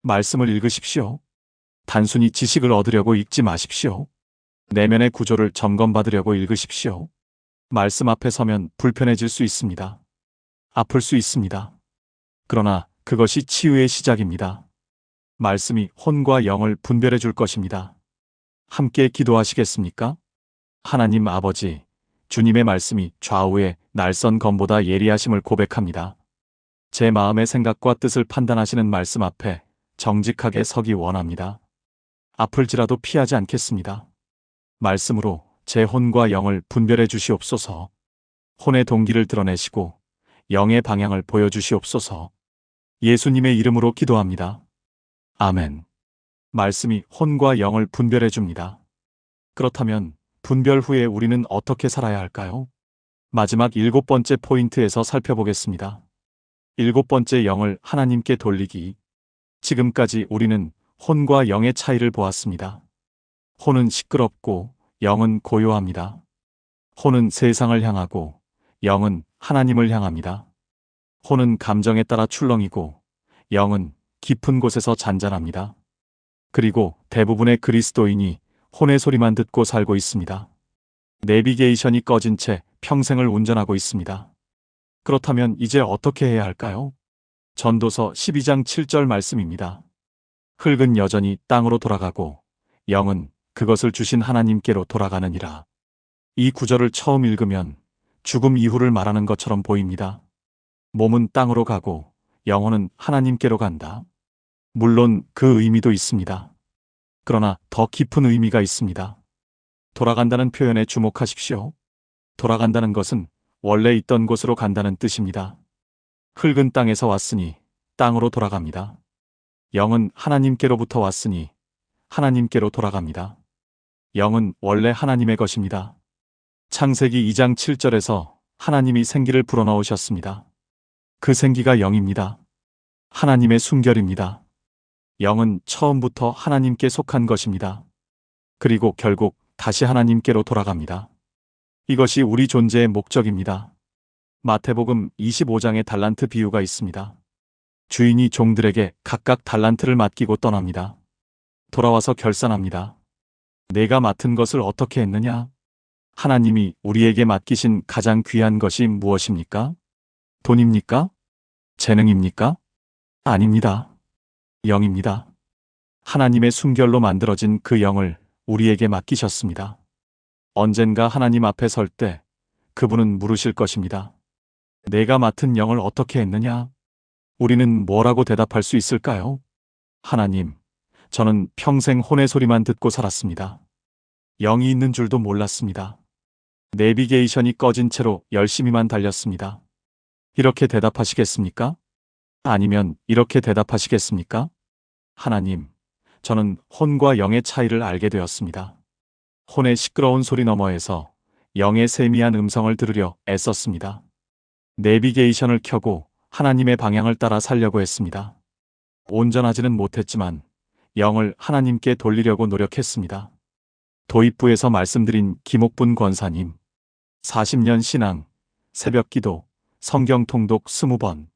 말씀을 읽으십시오. 단순히 지식을 얻으려고 읽지 마십시오. 내면의 구조를 점검받으려고 읽으십시오. 말씀 앞에 서면 불편해질 수 있습니다. 아플 수 있습니다. 그러나 그것이 치유의 시작입니다. 말씀이 혼과 영을 분별해 줄 것입니다. 함께 기도하시겠습니까? 하나님 아버지, 주님의 말씀이 좌우의 날선 검보다 예리하심을 고백합니다. 제 마음의 생각과 뜻을 판단하시는 말씀 앞에 정직하게 서기 원합니다. 아플지라도 피하지 않겠습니다. 말씀으로 제 혼과 영을 분별해 주시옵소서. 혼의 동기를 드러내시고 영의 방향을 보여주시옵소서. 예수님의 이름으로 기도합니다. 아멘. 말씀이 혼과 영을 분별해 줍니다. 그렇다면 분별 후에 우리는 어떻게 살아야 할까요? 마지막 7번째 포인트에서 살펴보겠습니다. 7번째, 영을 하나님께 돌리기. 지금까지 우리는 혼과 영의 차이를 보았습니다. 혼은 시끄럽고 영은 고요합니다. 혼은 세상을 향하고 영은 하나님을 향합니다. 혼은 감정에 따라 출렁이고 영은 깊은 곳에서 잔잔합니다. 그리고 대부분의 그리스도인이 혼의 소리만 듣고 살고 있습니다. 내비게이션이 꺼진 채 평생을 운전하고 있습니다. 그렇다면 이제 어떻게 해야 할까요? 전도서 12장 7절 말씀입니다. 흙은 여전히 땅으로 돌아가고 영은 그것을 주신 하나님께로 돌아가느니라. 이 구절을 처음 읽으면 죽음 이후를 말하는 것처럼 보입니다. 몸은 땅으로 가고 영혼은 하나님께로 간다. 물론 그 의미도 있습니다. 그러나 더 깊은 의미가 있습니다. 돌아간다는 표현에 주목하십시오. 돌아간다는 것은 원래 있던 곳으로 간다는 뜻입니다. 흙은 땅에서 왔으니 땅으로 돌아갑니다. 영은 하나님께로부터 왔으니 하나님께로 돌아갑니다. 영은 원래 하나님의 것입니다. 창세기 2장 7절에서 하나님이 생기를 불어넣으셨습니다. 그 생기가 영입니다. 하나님의 순결입니다. 영은 처음부터 하나님께 속한 것입니다. 그리고 결국 다시 하나님께로 돌아갑니다. 이것이 우리 존재의 목적입니다. 마태복음 25장에 달란트 비유가 있습니다. 주인이 종들에게 각각 달란트를 맡기고 떠납니다. 돌아와서 결산합니다. 내가 맡은 것을 어떻게 했느냐? 하나님이 우리에게 맡기신 가장 귀한 것이 무엇입니까? 돈입니까? 재능입니까? 아닙니다. 영입니다. 하나님의 순결로 만들어진 그 영을 우리에게 맡기셨습니다. 언젠가 하나님 앞에 설 때 그분은 물으실 것입니다. 내가 맡은 영을 어떻게 했느냐? 우리는 뭐라고 대답할 수 있을까요? 하나님, 저는 평생 혼의 소리만 듣고 살았습니다. 영이 있는 줄도 몰랐습니다. 내비게이션이 꺼진 채로 열심히만 달렸습니다. 이렇게 대답하시겠습니까? 아니면 이렇게 대답하시겠습니까? 하나님, 저는 혼과 영의 차이를 알게 되었습니다. 혼의 시끄러운 소리 너머에서 영의 세미한 음성을 들으려 애썼습니다. 내비게이션을 켜고 하나님의 방향을 따라 살려고 했습니다. 온전하지는 못했지만 영을 하나님께 돌리려고 노력했습니다. 도입부에서 말씀드린 김옥분 권사님, 40년 신앙, 새벽 기도, 성경 통독 20번.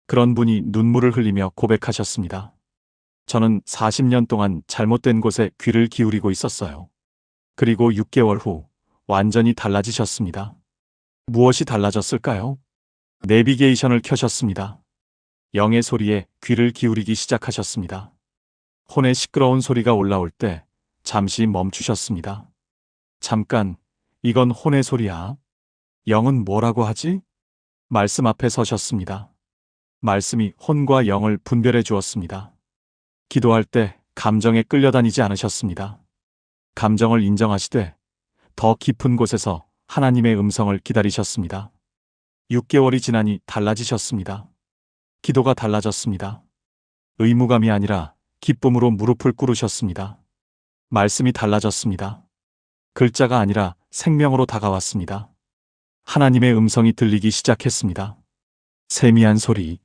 그런 분이 눈물을 흘리며 고백하셨습니다. 저는 40년 동안 잘못된 곳에 귀를 기울이고 있었어요. 그리고 6개월 후 완전히 달라지셨습니다. 무엇이 달라졌을까요? 내비게이션을 켜셨습니다. 영의 소리에 귀를 기울이기 시작하셨습니다. 혼의 시끄러운 소리가 올라올 때 잠시 멈추셨습니다. 잠깐, 이건 혼의 소리야. 영은 뭐라고 하지? 말씀 앞에 서셨습니다. 말씀이 혼과 영을 분별해 주었습니다. 기도할 때 감정에 끌려다니지 않으셨습니다. 감정을 인정하시되 더 깊은 곳에서 하나님의 음성을 기다리셨습니다. 6개월이 지나니 달라지셨습니다. 기도가 달라졌습니다. 의무감이 아니라 기쁨으로 무릎을 꿇으셨습니다. 말씀이 달라졌습니다. 글자가 아니라 생명으로 다가왔습니다. 하나님의 음성이 들리기 시작했습니다. 세미한 소리,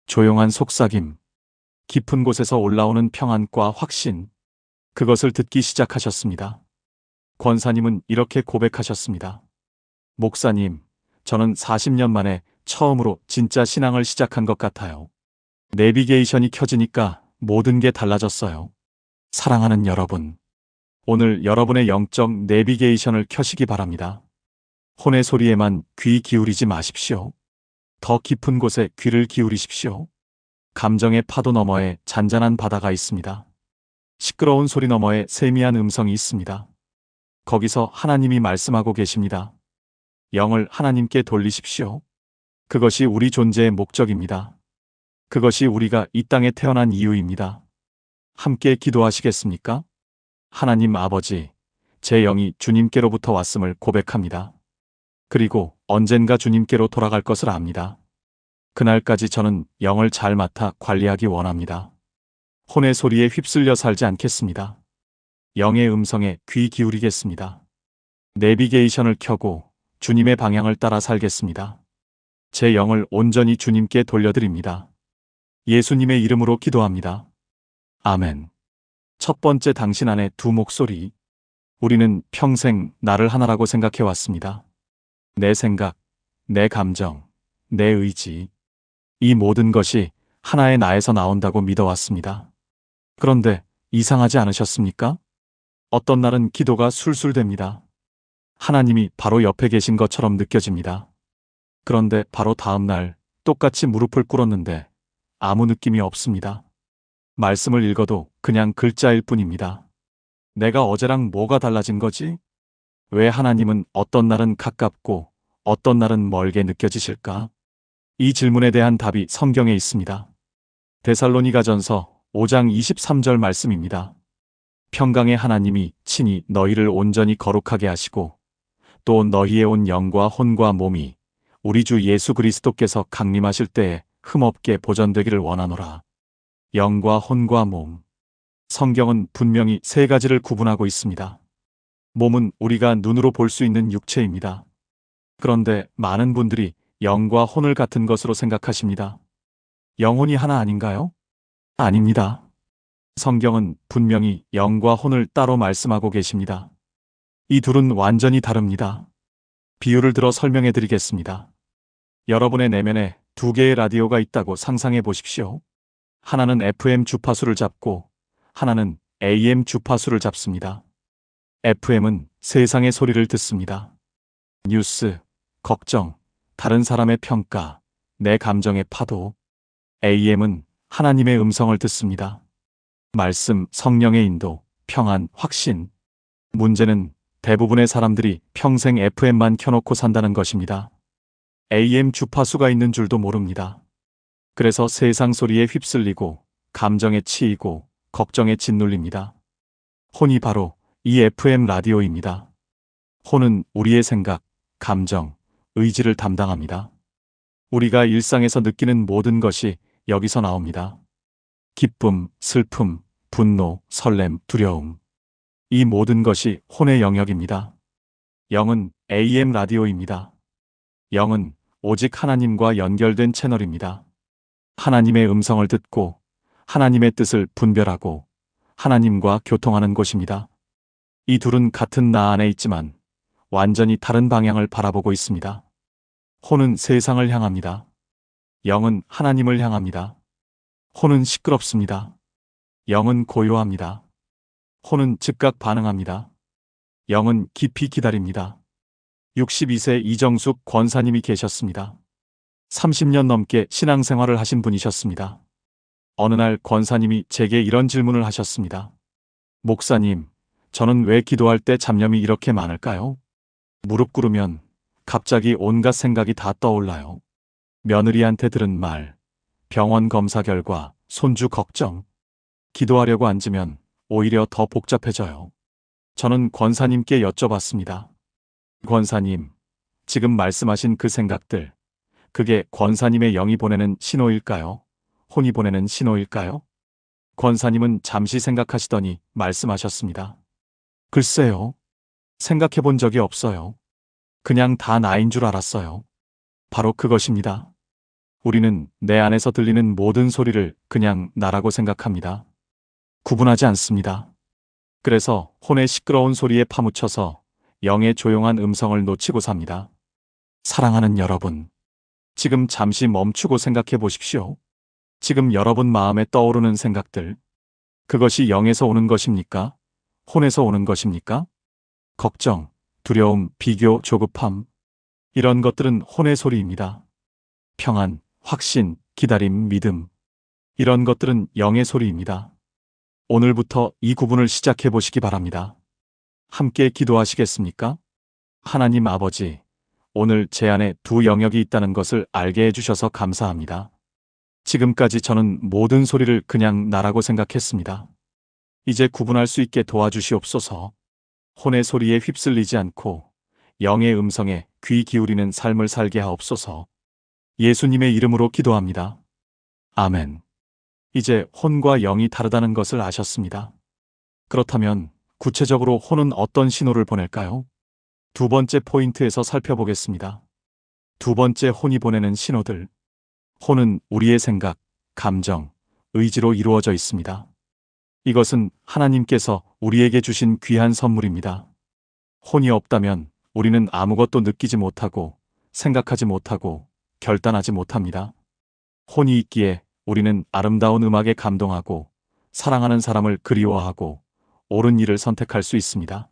조용한 속삭임, 깊은 곳에서 올라오는 평안과 확신, 그것을 듣기 시작하셨습니다. 권사님은 이렇게 고백하셨습니다. 목사님, 저는 40년 만에 처음으로 진짜 신앙을 시작한 것 같아요. 내비게이션이 켜지니까 모든 게 달라졌어요. 사랑하는 여러분, 오늘 여러분의 영적 내비게이션을 켜시기 바랍니다. 혼의 소리에만 귀 기울이지 마십시오. 더 깊은 곳에 귀를 기울이십시오. 감정의 파도 너머에 잔잔한 바다가 있습니다. 시끄러운 소리 너머에 세미한 음성이 있습니다. 거기서 하나님이 말씀하고 계십니다. 영을 하나님께 돌리십시오. 그것이 우리 존재의 목적입니다. 그것이 우리가 이 땅에 태어난 이유입니다. 함께 기도하시겠습니까? 하나님 아버지, 제 영이 주님께로부터 왔음을 고백합니다. 그리고 언젠가 주님께로 돌아갈 것을 압니다. 그날까지 저는 영을 잘 맡아 관리하기 원합니다. 혼의 소리에 휩쓸려 살지 않겠습니다. 영의 음성에 귀 기울이겠습니다. 내비게이션을 켜고 주님의 방향을 따라 살겠습니다. 제 영을 온전히 주님께 돌려드립니다. 예수님의 이름으로 기도합니다. 아멘. 첫 번째, 당신 안에 두 목소리. 우리는 평생 나를 하나라고 생각해왔습니다. 내 생각, 내 감정, 내 의지. 이 모든 것이 하나의 나에서 나온다고 믿어왔습니다. 그런데 이상하지 않으셨습니까? 어떤 날은 기도가 술술됩니다. 하나님이 바로 옆에 계신 것처럼 느껴집니다. 그런데 바로 다음 날 똑같이 무릎을 꿇었는데 아무 느낌이 없습니다. 말씀을 읽어도 그냥 글자일 뿐입니다. 내가 어제랑 뭐가 달라진 거지? 왜 하나님은 어떤 날은 가깝고 어떤 날은 멀게 느껴지실까? 이 질문에 대한 답이 성경에 있습니다. 데살로니가전서 5장 23절 말씀입니다. 평강의 하나님이 친히 너희를 온전히 거룩하게 하시고 또 너희의 온 영과 혼과 몸이 우리 주 예수 그리스도께서 강림하실 때에 흠없게 보존되기를 원하노라. 영과 혼과 몸. 성경은 분명히 세 가지를 구분하고 있습니다. 몸은 우리가 눈으로 볼 수 있는 육체입니다. 그런데 많은 분들이 영과 혼을 같은 것으로 생각하십니다. 영혼이 하나 아닌가요? 아닙니다. 성경은 분명히 영과 혼을 따로 말씀하고 계십니다. 이 둘은 완전히 다릅니다. 비유를 들어 설명해 드리겠습니다. 여러분의 내면에 두 개의 라디오가 있다고 상상해 보십시오. 하나는 FM 주파수를 잡고 하나는 AM 주파수를 잡습니다. FM은 세상의 소리를 듣습니다. 뉴스, 걱정, 다른 사람의 평가, 내 감정의 파도. AM은 하나님의 음성을 듣습니다. 말씀, 성령의 인도, 평안, 확신. 문제는 대부분의 사람들이 평생 FM만 켜놓고 산다는 것입니다. AM 주파수가 있는 줄도 모릅니다. 그래서 세상 소리에 휩쓸리고 감정에 치이고 걱정에 짓눌립니다. 혼이 바로 이 FM 라디오입니다. 혼은 우리의 생각, 감정, 의지를 담당합니다. 우리가 일상에서 느끼는 모든 것이 여기서 나옵니다. 기쁨, 슬픔, 분노, 설렘, 두려움. 이 모든 것이 혼의 영역입니다. 영은 AM 라디오입니다. 영은 오직 하나님과 연결된 채널입니다. 하나님의 음성을 듣고 하나님의 뜻을 분별하고 하나님과 교통하는 곳입니다. 이 둘은 같은 나 안에 있지만 완전히 다른 방향을 바라보고 있습니다. 혼은 세상을 향합니다. 영은 하나님을 향합니다. 혼은 시끄럽습니다. 영은 고요합니다. 혼은 즉각 반응합니다. 영은 깊이 기다립니다. 62세 이정숙 권사님이 계셨습니다. 30년 넘게 신앙생활을 하신 분이셨습니다. 어느 날 권사님이 제게 이런 질문을 하셨습니다. 목사님, 저는 왜 기도할 때 잡념이 이렇게 많을까요? 무릎 꿇으면 갑자기 온갖 생각이 다 떠올라요. 며느리한테 들은 말, 병원 검사 결과, 손주 걱정. 기도하려고 앉으면 오히려 더 복잡해져요. 저는 권사님께 여쭤봤습니다. 권사님, 지금 말씀하신 그 생각들, 그게 권사님의 영이 보내는 신호일까요? 혼이 보내는 신호일까요? 권사님은 잠시 생각하시더니 말씀하셨습니다. 글쎄요. 생각해 본 적이 없어요. 그냥 다 나인 줄 알았어요. 바로 그것입니다. 우리는 내 안에서 들리는 모든 소리를 그냥 나라고 생각합니다. 구분하지 않습니다. 그래서 혼의 시끄러운 소리에 파묻혀서 영의 조용한 음성을 놓치고 삽니다. 사랑하는 여러분, 지금 잠시 멈추고 생각해 보십시오. 지금 여러분 마음에 떠오르는 생각들, 그것이 영에서 오는 것입니까? 혼에서 오는 것입니까? 걱정, 두려움, 비교, 조급함, 이런 것들은 혼의 소리입니다. 평안, 확신, 기다림, 믿음, 이런 것들은 영의 소리입니다. 오늘부터 이 구분을 시작해 보시기 바랍니다. 함께 기도하시겠습니까? 하나님 아버지, 오늘 제 안에 두 영역이 있다는 것을 알게 해주셔서 감사합니다. 지금까지 저는 모든 소리를 그냥 나라고 생각했습니다. 이제 구분할 수 있게 도와주시옵소서. 혼의 소리에 휩쓸리지 않고 영의 음성에 귀 기울이는 삶을 살게 하옵소서. 예수님의 이름으로 기도합니다. 아멘. 이제 혼과 영이 다르다는 것을 아셨습니다. 그렇다면 구체적으로 혼은 어떤 신호를 보낼까요? 두 번째 포인트에서 살펴보겠습니다. 두 번째 혼이 보내는 신호들. 혼은 우리의 생각, 감정, 의지로 이루어져 있습니다. 이것은 하나님께서 우리에게 주신 귀한 선물입니다. 혼이 없다면 우리는 아무것도 느끼지 못하고 생각하지 못하고 결단하지 못합니다. 혼이 있기에 우리는 아름다운 음악에 감동하고 사랑하는 사람을 그리워하고 옳은 일을 선택할 수 있습니다.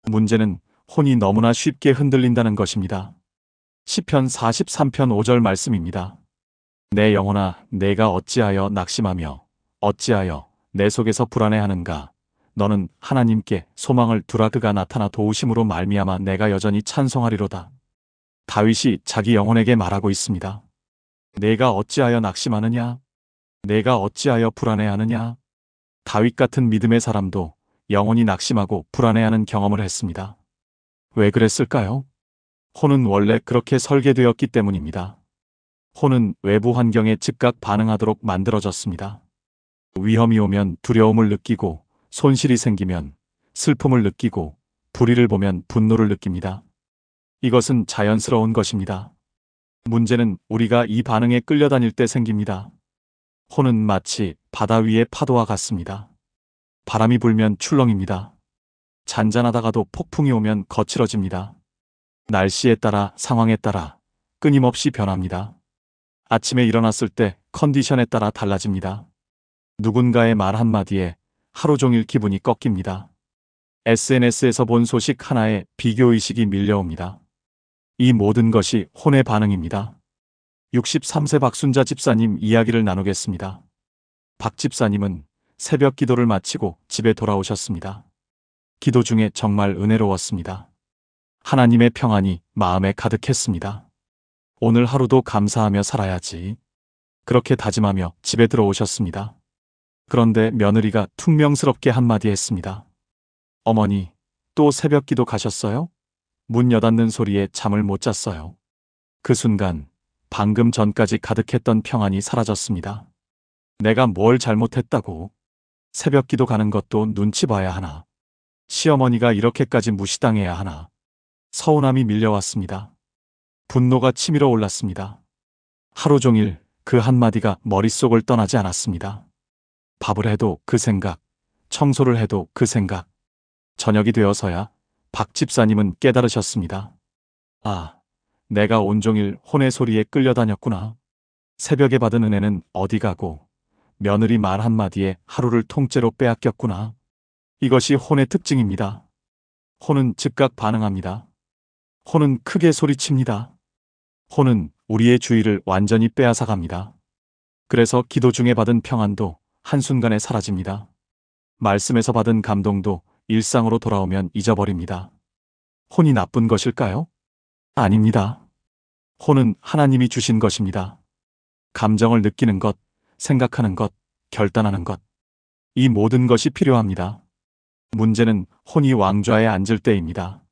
문제는 혼이 너무나 쉽게 흔들린다는 것입니다. 시편 43편 5절 말씀입니다. 내 영혼아, 내가 어찌하여 낙심하며 어찌하여 내 속에서 불안해하는가? 너는 하나님께 소망을 두라. 그가 나타나 도우심으로 말미암아 내가 여전히 찬송하리로다. 다윗이 자기 영혼에게 말하고 있습니다. 내가 어찌하여 낙심하느냐? 내가 어찌하여 불안해하느냐? 다윗 같은 믿음의 사람도 영혼이 낙심하고 불안해하는 경험을 했습니다. 왜 그랬을까요? 혼은 원래 그렇게 설계되었기 때문입니다. 혼은 외부 환경에 즉각 반응하도록 만들어졌습니다. 위험이 오면 두려움을 느끼고, 손실이 생기면 슬픔을 느끼고, 불의를 보면 분노를 느낍니다. 이것은 자연스러운 것입니다. 문제는 우리가 이 반응에 끌려다닐 때 생깁니다. 혼은 마치 바다 위의 파도와 같습니다. 바람이 불면 출렁입니다. 잔잔하다가도 폭풍이 오면 거칠어집니다. 날씨에 따라, 상황에 따라 끊임없이 변합니다. 아침에 일어났을 때 컨디션에 따라 달라집니다. 누군가의 말 한마디에 하루 종일 기분이 꺾입니다. SNS에서 본 소식 하나에 비교의식이 밀려옵니다. 이 모든 것이 혼의 반응입니다. 63세 박순자 집사님 이야기를 나누겠습니다. 박 집사님은 새벽 기도를 마치고 집에 돌아오셨습니다. 기도 중에 정말 은혜로웠습니다. 하나님의 평안이 마음에 가득했습니다. 오늘 하루도 감사하며 살아야지. 그렇게 다짐하며 집에 들어오셨습니다. 그런데 며느리가 퉁명스럽게 한마디 했습니다. 어머니, 또 새벽 기도 가셨어요? 문 여닫는 소리에 잠을 못 잤어요. 그 순간 방금 전까지 가득했던 평안이 사라졌습니다. 내가 뭘 잘못했다고? 새벽 기도 가는 것도 눈치 봐야 하나? 시어머니가 이렇게까지 무시당해야 하나? 서운함이 밀려왔습니다. 분노가 치밀어 올랐습니다. 하루 종일 그 한마디가 머릿속을 떠나지 않았습니다. 밥을 해도 그 생각, 청소를 해도 그 생각. 저녁이 되어서야 박 집사님은 깨달으셨습니다. 아, 내가 온종일 혼의 소리에 끌려다녔구나. 새벽에 받은 은혜는 어디 가고 며느리 말 한마디에 하루를 통째로 빼앗겼구나. 이것이 혼의 특징입니다. 혼은 즉각 반응합니다. 혼은 크게 소리칩니다. 혼은 우리의 주의를 완전히 빼앗아갑니다. 그래서 기도 중에 받은 평안도 한순간에 사라집니다. 말씀에서 받은 감동도 일상으로 돌아오면 잊어버립니다. 혼이 나쁜 것일까요? 아닙니다. 혼은 하나님이 주신 것입니다. 감정을 느끼는 것, 생각하는 것, 결단하는 것. 이 모든 것이 필요합니다. 문제는 혼이 왕좌에 앉을 때입니다.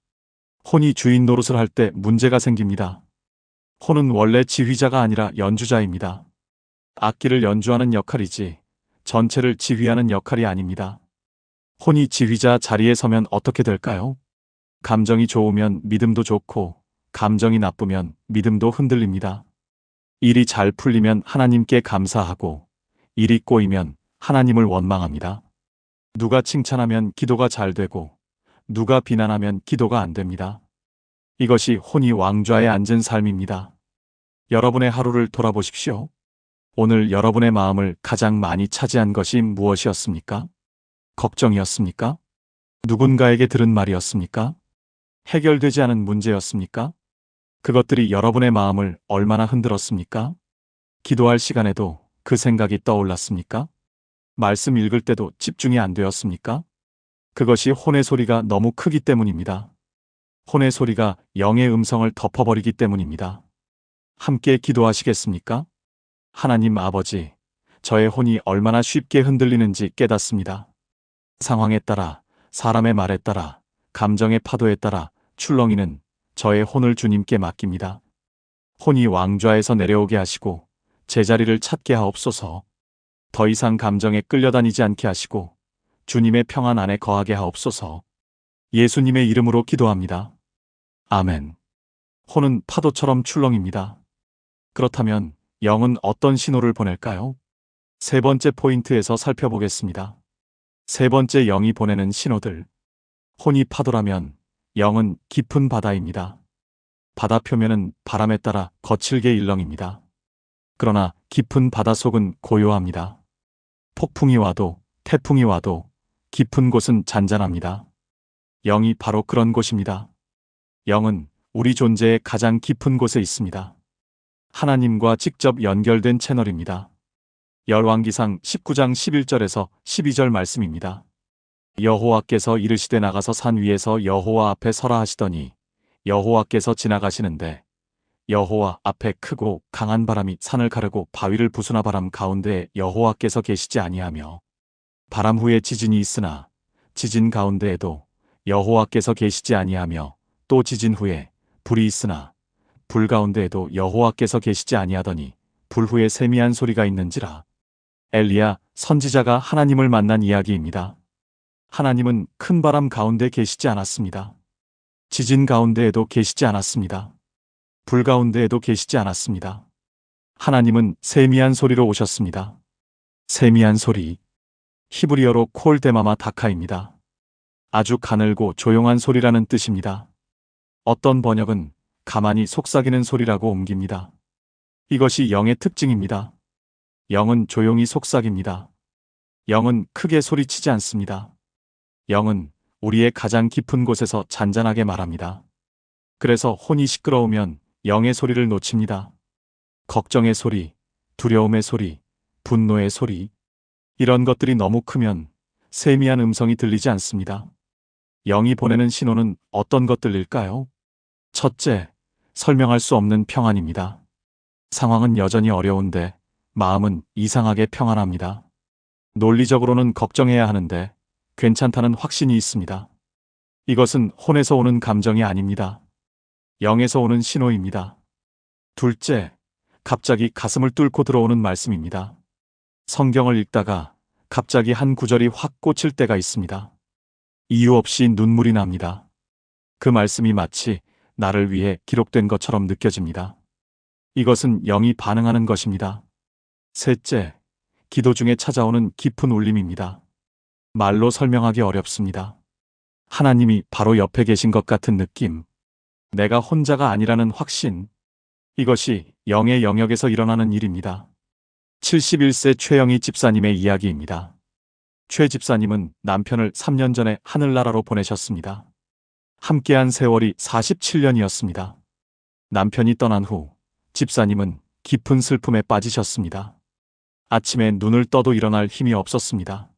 혼이 주인 노릇을 할 때 문제가 생깁니다. 혼은 원래 지휘자가 아니라 연주자입니다. 악기를 연주하는 역할이지 전체를 지휘하는 역할이 아닙니다. 혼이 지휘자 자리에 서면 어떻게 될까요? 감정이 좋으면 믿음도 좋고 감정이 나쁘면 믿음도 흔들립니다. 일이 잘 풀리면 하나님께 감사하고 일이 꼬이면 하나님을 원망합니다. 누가 칭찬하면 기도가 잘 되고 누가 비난하면 기도가 안 됩니다. 이것이 혼이 왕좌에 앉은 삶입니다. 여러분의 하루를 돌아보십시오. 오늘 여러분의 마음을 가장 많이 차지한 것이 무엇이었습니까? 걱정이었습니까? 누군가에게 들은 말이었습니까? 해결되지 않은 문제였습니까? 그것들이 여러분의 마음을 얼마나 흔들었습니까? 기도할 시간에도 그 생각이 떠올랐습니까? 말씀 읽을 때도 집중이 안 되었습니까? 그것이 혼의 소리가 너무 크기 때문입니다. 혼의 소리가 영의 음성을 덮어버리기 때문입니다. 함께 기도하시겠습니까? 하나님 아버지, 저의 혼이 얼마나 쉽게 흔들리는지 깨닫습니다. 상황에 따라, 사람의 말에 따라, 감정의 파도에 따라 출렁이는 저의 혼을 주님께 맡깁니다. 혼이 왕좌에서 내려오게 하시고 제자리를 찾게 하옵소서. 더 이상 감정에 끌려다니지 않게 하시고 주님의 평안 안에 거하게 하옵소서. 예수님의 이름으로 기도합니다. 아멘. 혼은 파도처럼 출렁입니다. 그렇다면 영은 어떤 신호를 보낼까요? 세 번째 포인트에서 살펴보겠습니다. 세 번째 영이 보내는 신호들. 혼이 파도라면 영은 깊은 바다입니다. 바다 표면은 바람에 따라 거칠게 일렁입니다. 그러나 깊은 바닷속은 고요합니다. 폭풍이 와도 태풍이 와도 깊은 곳은 잔잔합니다. 영이 바로 그런 곳입니다. 영은 우리 존재의 가장 깊은 곳에 있습니다. 하나님과 직접 연결된 채널입니다. 열왕기상 19장 11절에서 12절 말씀입니다. 여호와께서 이르시되 나가서 산 위에서 여호와 앞에 서라 하시더니 여호와께서 지나가시는데 여호와 앞에 크고 강한 바람이 산을 가르고 바위를 부수나 바람 가운데에 여호와께서 계시지 아니하며 바람 후에 지진이 있으나 지진 가운데에도 여호와께서 계시지 아니하며 또 지진 후에 불이 있으나 불 가운데에도 여호와께서 계시지 아니하더니 불 후에 세미한 소리가 있는지라. 엘리야 선지자가 하나님을 만난 이야기입니다. 하나님은 큰 바람 가운데 계시지 않았습니다. 지진 가운데에도 계시지 않았습니다. 불 가운데에도 계시지 않았습니다. 하나님은 세미한 소리로 오셨습니다. 세미한 소리. 히브리어로 콜 데마마 다카입니다. 아주 가늘고 조용한 소리라는 뜻입니다. 어떤 번역은 가만히 속삭이는 소리라고 옮깁니다. 이것이 영의 특징입니다. 영은 조용히 속삭입니다. 영은 크게 소리치지 않습니다. 영은 우리의 가장 깊은 곳에서 잔잔하게 말합니다. 그래서 혼이 시끄러우면 영의 소리를 놓칩니다. 걱정의 소리, 두려움의 소리, 분노의 소리. 이런 것들이 너무 크면 세미한 음성이 들리지 않습니다. 영이 보내는 신호는 어떤 것들일까요? 첫째, 설명할 수 없는 평안입니다. 상황은 여전히 어려운데 마음은 이상하게 평안합니다. 논리적으로는 걱정해야 하는데 괜찮다는 확신이 있습니다. 이것은 혼에서 오는 감정이 아닙니다. 영에서 오는 신호입니다. 둘째, 갑자기 가슴을 뚫고 들어오는 말씀입니다. 성경을 읽다가 갑자기 한 구절이 확 꽂힐 때가 있습니다. 이유 없이 눈물이 납니다. 그 말씀이 마치 나를 위해 기록된 것처럼 느껴집니다. 이것은 영이 반응하는 것입니다. 셋째, 기도 중에 찾아오는 깊은 울림입니다. 말로 설명하기 어렵습니다. 하나님이 바로 옆에 계신 것 같은 느낌. 내가 혼자가 아니라는 확신. 이것이 영의 영역에서 일어나는 일입니다. 71세 최영희 집사님의 이야기입니다. 최 집사님은 남편을 3년 전에 하늘나라로 보내셨습니다. 함께한 세월이 47년이었습니다. 남편이 떠난 후 집사님은 깊은 슬픔에 빠지셨습니다. 아침에 눈을 떠도 일어날 힘이 없었습니다.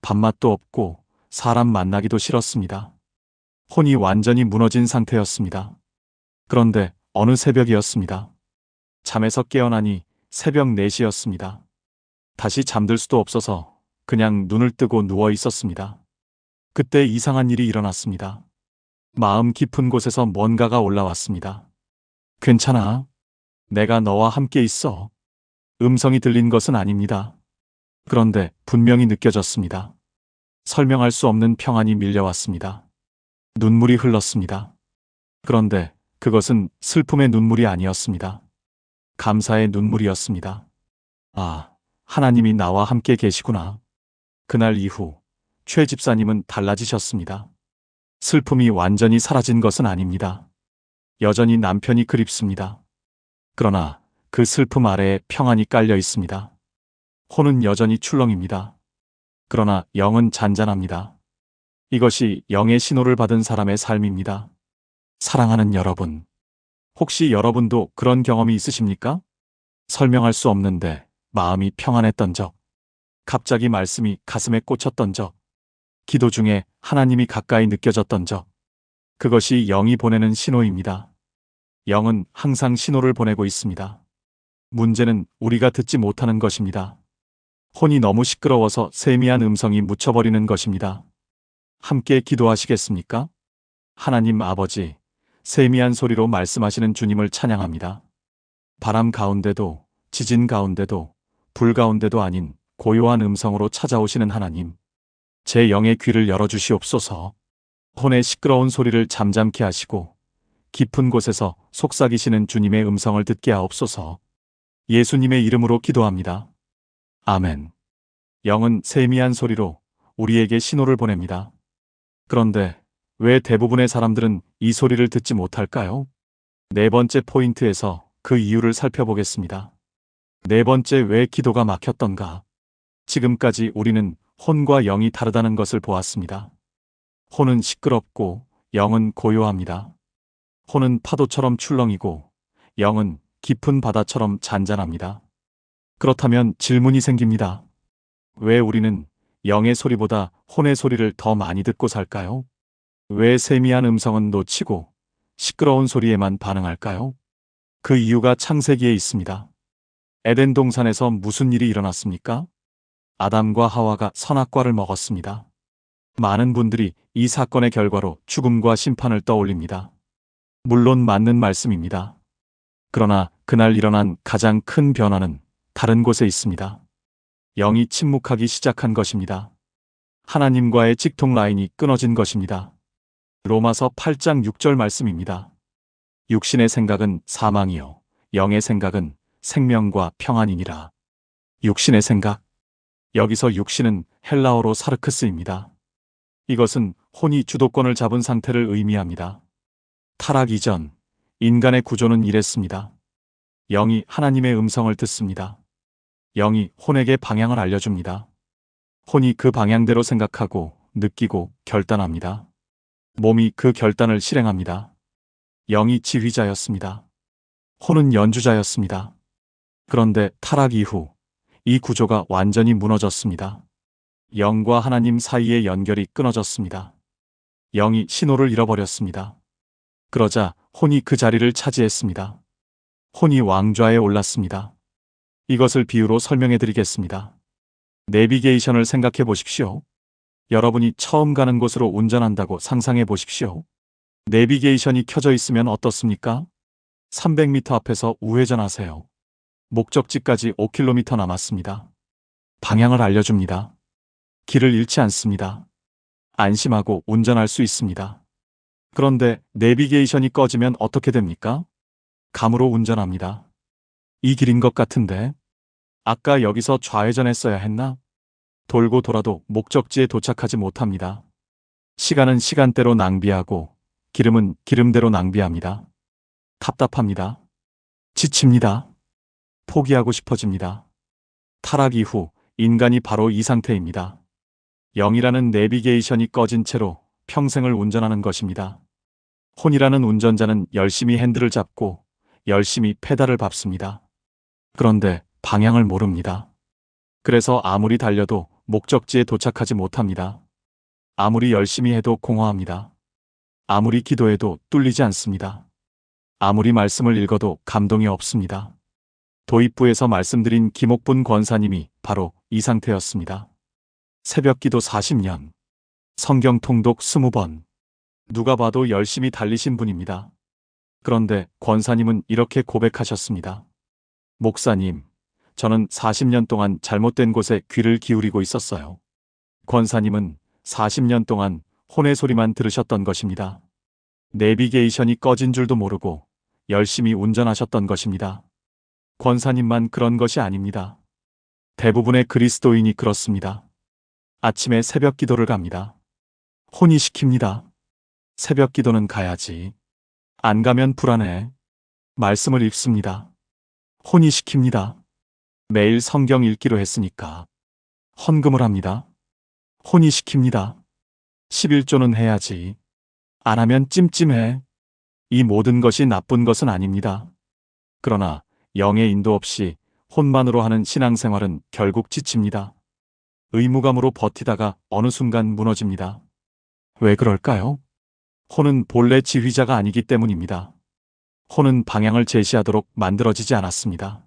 밥맛도 없고 사람 만나기도 싫었습니다. 혼이 완전히 무너진 상태였습니다. 그런데 어느 새벽이었습니다. 잠에서 깨어나니 새벽 4시였습니다. 다시 잠들 수도 없어서 그냥 눈을 뜨고 누워 있었습니다. 그때 이상한 일이 일어났습니다. 마음 깊은 곳에서 뭔가가 올라왔습니다. 괜찮아. 내가 너와 함께 있어. 음성이 들린 것은 아닙니다. 그런데 분명히 느껴졌습니다. 설명할 수 없는 평안이 밀려왔습니다. 눈물이 흘렀습니다. 그런데 그것은 슬픔의 눈물이 아니었습니다. 감사의 눈물이었습니다. 아, 하나님이 나와 함께 계시구나. 그날 이후 최 집사님은 달라지셨습니다. 슬픔이 완전히 사라진 것은 아닙니다. 여전히 남편이 그립습니다. 그러나 그 슬픔 아래에 평안이 깔려 있습니다. 혼은 여전히 출렁입니다. 그러나 영은 잔잔합니다. 이것이 영의 신호를 받은 사람의 삶입니다. 사랑하는 여러분, 혹시 여러분도 그런 경험이 있으십니까? 설명할 수 없는데 마음이 평안했던 적, 갑자기 말씀이 가슴에 꽂혔던 적, 기도 중에 하나님이 가까이 느껴졌던 적, 그것이 영이 보내는 신호입니다. 영은 항상 신호를 보내고 있습니다. 문제는 우리가 듣지 못하는 것입니다. 혼이 너무 시끄러워서 세미한 음성이 묻혀버리는 것입니다. 함께 기도하시겠습니까? 하나님 아버지, 세미한 소리로 말씀하시는 주님을 찬양합니다. 바람 가운데도, 지진 가운데도, 불 가운데도 아닌 고요한 음성으로 찾아오시는 하나님. 제 영의 귀를 열어주시옵소서. 혼의 시끄러운 소리를 잠잠케 하시고 깊은 곳에서 속삭이시는 주님의 음성을 듣게 하옵소서. 예수님의 이름으로 기도합니다. 아멘. 영은 세미한 소리로 우리에게 신호를 보냅니다. 그런데 왜 대부분의 사람들은 이 소리를 듣지 못할까요? 네 번째 포인트에서 그 이유를 살펴보겠습니다. 네 번째, 왜 기도가 막혔던가? 지금까지 우리는 혼과 영이 다르다는 것을 보았습니다. 혼은 시끄럽고 영은 고요합니다. 혼은 파도처럼 출렁이고 영은 깊은 바다처럼 잔잔합니다. 그렇다면 질문이 생깁니다. 왜 우리는 영의 소리보다 혼의 소리를 더 많이 듣고 살까요? 왜 세미한 음성은 놓치고 시끄러운 소리에만 반응할까요? 그 이유가 창세기에 있습니다. 에덴 동산에서 무슨 일이 일어났습니까? 아담과 하와가 선악과를 먹었습니다. 많은 분들이 이 사건의 결과로 죽음과 심판을 떠올립니다. 물론 맞는 말씀입니다. 그러나 그날 일어난 가장 큰 변화는 다른 곳에 있습니다. 영이 침묵하기 시작한 것입니다. 하나님과의 직통 라인이 끊어진 것입니다. 로마서 8장 6절 말씀입니다. 육신의 생각은 사망이요 영의 생각은 생명과 평안이니라. 육신의 생각. 여기서 육신은 헬라어로 사르크스입니다. 이것은 혼이 주도권을 잡은 상태를 의미합니다. 타락 이전, 인간의 구조는 이랬습니다. 영이 하나님의 음성을 듣습니다. 영이 혼에게 방향을 알려줍니다. 혼이 그 방향대로 생각하고 느끼고 결단합니다. 몸이 그 결단을 실행합니다. 영이 지휘자였습니다. 혼은 연주자였습니다. 그런데 타락 이후 이 구조가 완전히 무너졌습니다. 영과 하나님 사이의 연결이 끊어졌습니다. 영이 신호를 잃어버렸습니다. 그러자 혼이 그 자리를 차지했습니다. 혼이 왕좌에 올랐습니다. 이것을 비유로 설명해 드리겠습니다. 내비게이션을 생각해 보십시오. 여러분이 처음 가는 곳으로 운전한다고 상상해 보십시오. 내비게이션이 켜져 있으면 어떻습니까? 300m 앞에서 우회전하세요. 목적지까지 5km 남았습니다. 방향을 알려줍니다. 길을 잃지 않습니다. 안심하고 운전할 수 있습니다. 그런데 내비게이션이 꺼지면 어떻게 됩니까? 감으로 운전합니다. 이 길인 것 같은데? 아까 여기서 좌회전했어야 했나? 돌고 돌아도 목적지에 도착하지 못합니다. 시간은 시간대로 낭비하고 기름은 기름대로 낭비합니다. 답답합니다. 지칩니다. 포기하고 싶어집니다. 타락 이후 인간이 바로 이 상태입니다. 영이라는 내비게이션이 꺼진 채로 평생을 운전하는 것입니다. 혼이라는 운전자는 열심히 핸들을 잡고 열심히 페달을 밟습니다. 그런데 방향을 모릅니다. 그래서 아무리 달려도 목적지에 도착하지 못합니다. 아무리 열심히 해도 공허합니다. 아무리 기도해도 뚫리지 않습니다. 아무리 말씀을 읽어도 감동이 없습니다. 도입부에서 말씀드린 김옥분 권사님이 바로 이 상태였습니다. 새벽기도 40년, 성경 통독 20번, 누가 봐도 열심히 달리신 분입니다. 그런데 권사님은 이렇게 고백하셨습니다. 목사님, 저는 40년 동안 잘못된 곳에 귀를 기울이고 있었어요. 권사님은 40년 동안 혼의 소리만 들으셨던 것입니다. 내비게이션이 꺼진 줄도 모르고 열심히 운전하셨던 것입니다. 권사님만 그런 것이 아닙니다. 대부분의 그리스도인이 그렇습니다. 아침에 새벽 기도를 갑니다. 혼이 시킵니다. 새벽 기도는 가야지. 안 가면 불안해. 말씀을 읽습니다. 혼이 시킵니다. 매일 성경 읽기로 했으니까. 헌금을 합니다. 혼이 시킵니다. 11조는 해야지. 안 하면 찜찜해. 이 모든 것이 나쁜 것은 아닙니다. 그러나 영의 인도 없이 혼만으로 하는 신앙생활은 결국 지칩니다. 의무감으로 버티다가 어느 순간 무너집니다. 왜 그럴까요? 혼은 본래 지휘자가 아니기 때문입니다. 혼은 방향을 제시하도록 만들어지지 않았습니다.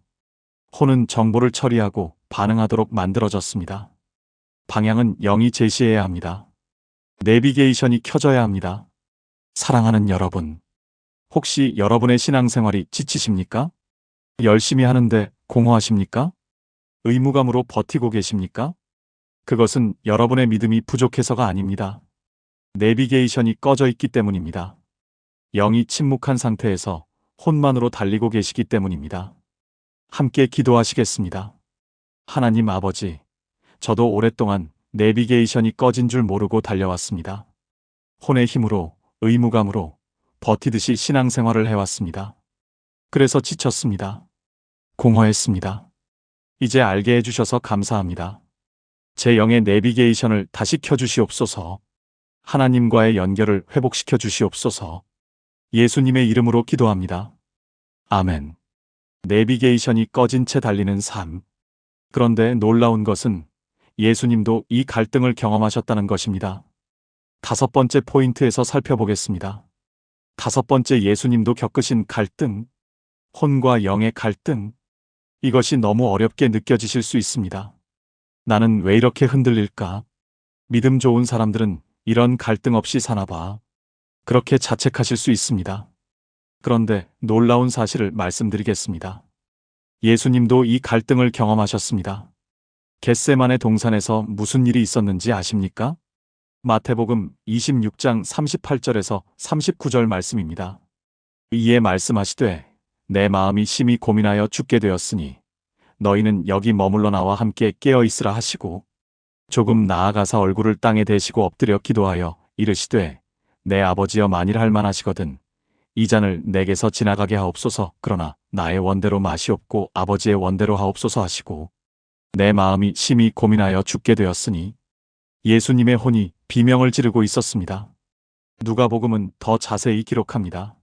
혼은 정보를 처리하고 반응하도록 만들어졌습니다. 방향은 영이 제시해야 합니다. 내비게이션이 켜져야 합니다. 사랑하는 여러분, 혹시 여러분의 신앙생활이 지치십니까? 열심히 하는데 공허하십니까? 의무감으로 버티고 계십니까? 그것은 여러분의 믿음이 부족해서가 아닙니다. 내비게이션이 꺼져 있기 때문입니다. 영이 침묵한 상태에서 혼만으로 달리고 계시기 때문입니다. 함께 기도하시겠습니다. 하나님 아버지, 저도 오랫동안 내비게이션이 꺼진 줄 모르고 달려왔습니다. 혼의 힘으로, 의무감으로 버티듯이 신앙생활을 해왔습니다. 그래서 지쳤습니다. 공허했습니다. 이제 알게 해주셔서 감사합니다. 제 영의 내비게이션을 다시 켜주시옵소서. 하나님과의 연결을 회복시켜 주시옵소서. 예수님의 이름으로 기도합니다. 아멘. 내비게이션이 꺼진 채 달리는 삶. 그런데 놀라운 것은 예수님도 이 갈등을 경험하셨다는 것입니다. 5번째 포인트에서 살펴보겠습니다. 5번째, 예수님도 겪으신 갈등. 혼과 영의 갈등. 이것이 너무 어렵게 느껴지실 수 있습니다. 나는 왜 이렇게 흔들릴까? 믿음 좋은 사람들은 이런 갈등 없이 사나 봐. 그렇게 자책하실 수 있습니다. 그런데 놀라운 사실을 말씀드리겠습니다. 예수님도 이 갈등을 경험하셨습니다. 겟세마네 동산에서 무슨 일이 있었는지 아십니까? 마태복음 26장 38절에서 39절 말씀입니다. 이에 말씀하시되 내 마음이 심히 고민하여 죽게 되었으니 너희는 여기 머물러 나와 함께 깨어 있으라 하시고 조금 나아가사 얼굴을 땅에 대시고 엎드려 기도하여 이르시되 내 아버지여 만일 할만하시거든 이 잔을 내게서 지나가게 하옵소서. 그러나 나의 원대로 마시옵고 아버지의 원대로 하옵소서 하시고 내 마음이 심히 고민하여 죽게 되었으니 예수님의 혼이 비명을 지르고 있었습니다. 누가복음은 더 자세히 기록합니다.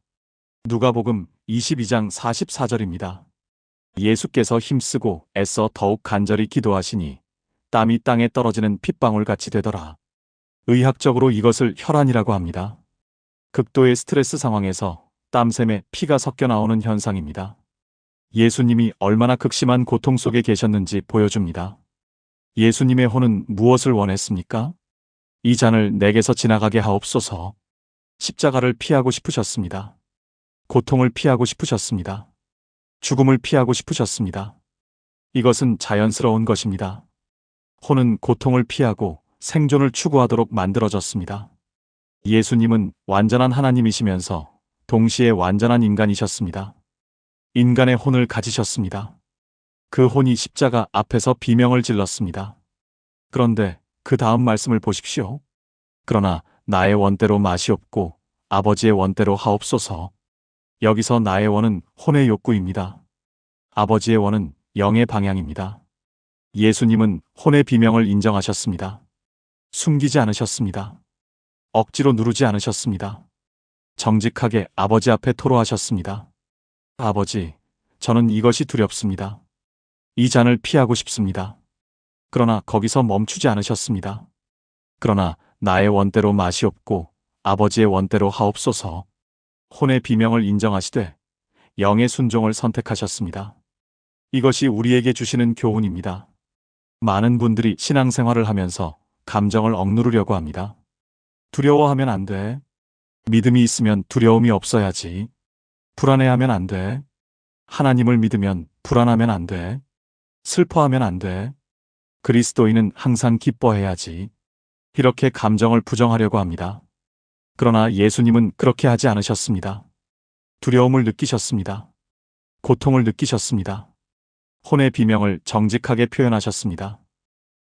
누가복음 22장 44절입니다. 예수께서 힘쓰고 애써 더욱 간절히 기도하시니 땀이 땅에 떨어지는 핏방울같이 되더라. 의학적으로 이것을 혈안이라고 합니다. 극도의 스트레스 상황에서 땀샘에 피가 섞여 나오는 현상입니다. 예수님이 얼마나 극심한 고통 속에 계셨는지 보여줍니다. 예수님의 혼은 무엇을 원했습니까? 이 잔을 내게서 지나가게 하옵소서. 십자가를 피하고 싶으셨습니다. 고통을 피하고 싶으셨습니다. 죽음을 피하고 싶으셨습니다. 이것은 자연스러운 것입니다. 혼은 고통을 피하고 생존을 추구하도록 만들어졌습니다. 예수님은 완전한 하나님이시면서 동시에 완전한 인간이셨습니다. 인간의 혼을 가지셨습니다. 그 혼이 십자가 앞에서 비명을 질렀습니다. 그런데 그 다음 말씀을 보십시오. 그러나 나의 원대로 마시옵고 아버지의 원대로 하옵소서. 여기서 나의 원은 혼의 욕구입니다. 아버지의 원은 영의 방향입니다. 예수님은 혼의 비명을 인정하셨습니다. 숨기지 않으셨습니다. 억지로 누르지 않으셨습니다. 정직하게 아버지 앞에 토로하셨습니다. 아버지, 저는 이것이 두렵습니다. 이 잔을 피하고 싶습니다. 그러나 거기서 멈추지 않으셨습니다. 그러나 나의 원대로 마시옵고 아버지의 원대로 하옵소서. 혼의 비명을 인정하시되 영의 순종을 선택하셨습니다. 이것이 우리에게 주시는 교훈입니다. 많은 분들이 신앙생활을 하면서 감정을 억누르려고 합니다. 두려워하면 안 돼. 믿음이 있으면 두려움이 없어야지. 불안해하면 안 돼. 하나님을 믿으면 불안하면 안 돼. 슬퍼하면 안 돼. 그리스도인은 항상 기뻐해야지. 이렇게 감정을 부정하려고 합니다. 그러나 예수님은 그렇게 하지 않으셨습니다. 두려움을 느끼셨습니다. 고통을 느끼셨습니다. 혼의 비명을 정직하게 표현하셨습니다.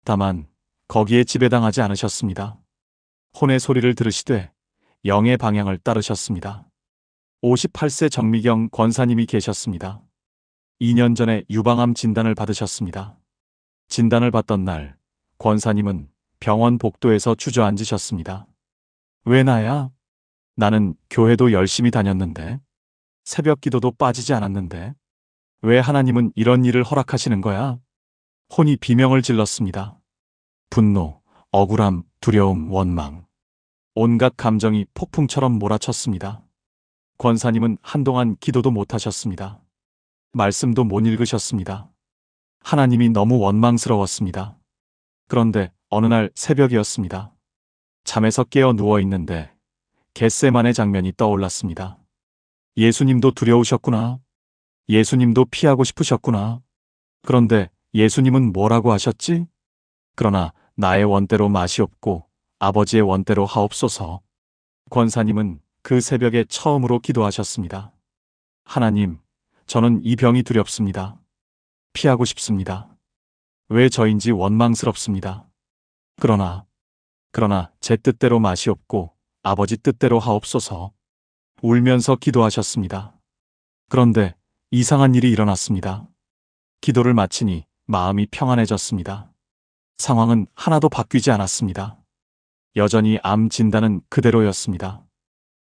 다만 거기에 지배당하지 않으셨습니다. 혼의 소리를 들으시되 영의 방향을 따르셨습니다. 58세 정미경 권사님이 계셨습니다. 2년 전에 유방암 진단을 받으셨습니다. 진단을 받던 날 권사님은 병원 복도에서 주저앉으셨습니다. 왜 나야? 나는 교회도 열심히 다녔는데, 새벽 기도도 빠지지 않았는데, 왜 하나님은 이런 일을 허락하시는 거야? 혼이 비명을 질렀습니다. 분노, 억울함, 두려움, 원망. 온갖 감정이 폭풍처럼 몰아쳤습니다. 권사님은 한동안 기도도 못하셨습니다. 말씀도 못 읽으셨습니다. 하나님이 너무 원망스러웠습니다. 그런데 어느 날 새벽이었습니다. 잠에서 깨어 누워 있는데 겟세마네 장면이 떠올랐습니다. 예수님도 두려우셨구나. 예수님도 피하고 싶으셨구나. 그런데 예수님은 뭐라고 하셨지? 그러나 나의 원대로 마시옵고 아버지의 원대로 하옵소서. 권사님은 그 새벽에 처음으로 기도하셨습니다. 하나님, 저는 이 병이 두렵습니다. 피하고 싶습니다. 왜 저인지 원망스럽습니다. 그러나 제 뜻대로 마시옵고 아버지 뜻대로 하옵소서. 울면서 기도하셨습니다. 그런데 이상한 일이 일어났습니다. 기도를 마치니 마음이 평안해졌습니다. 상황은 하나도 바뀌지 않았습니다. 여전히 암 진단은 그대로였습니다.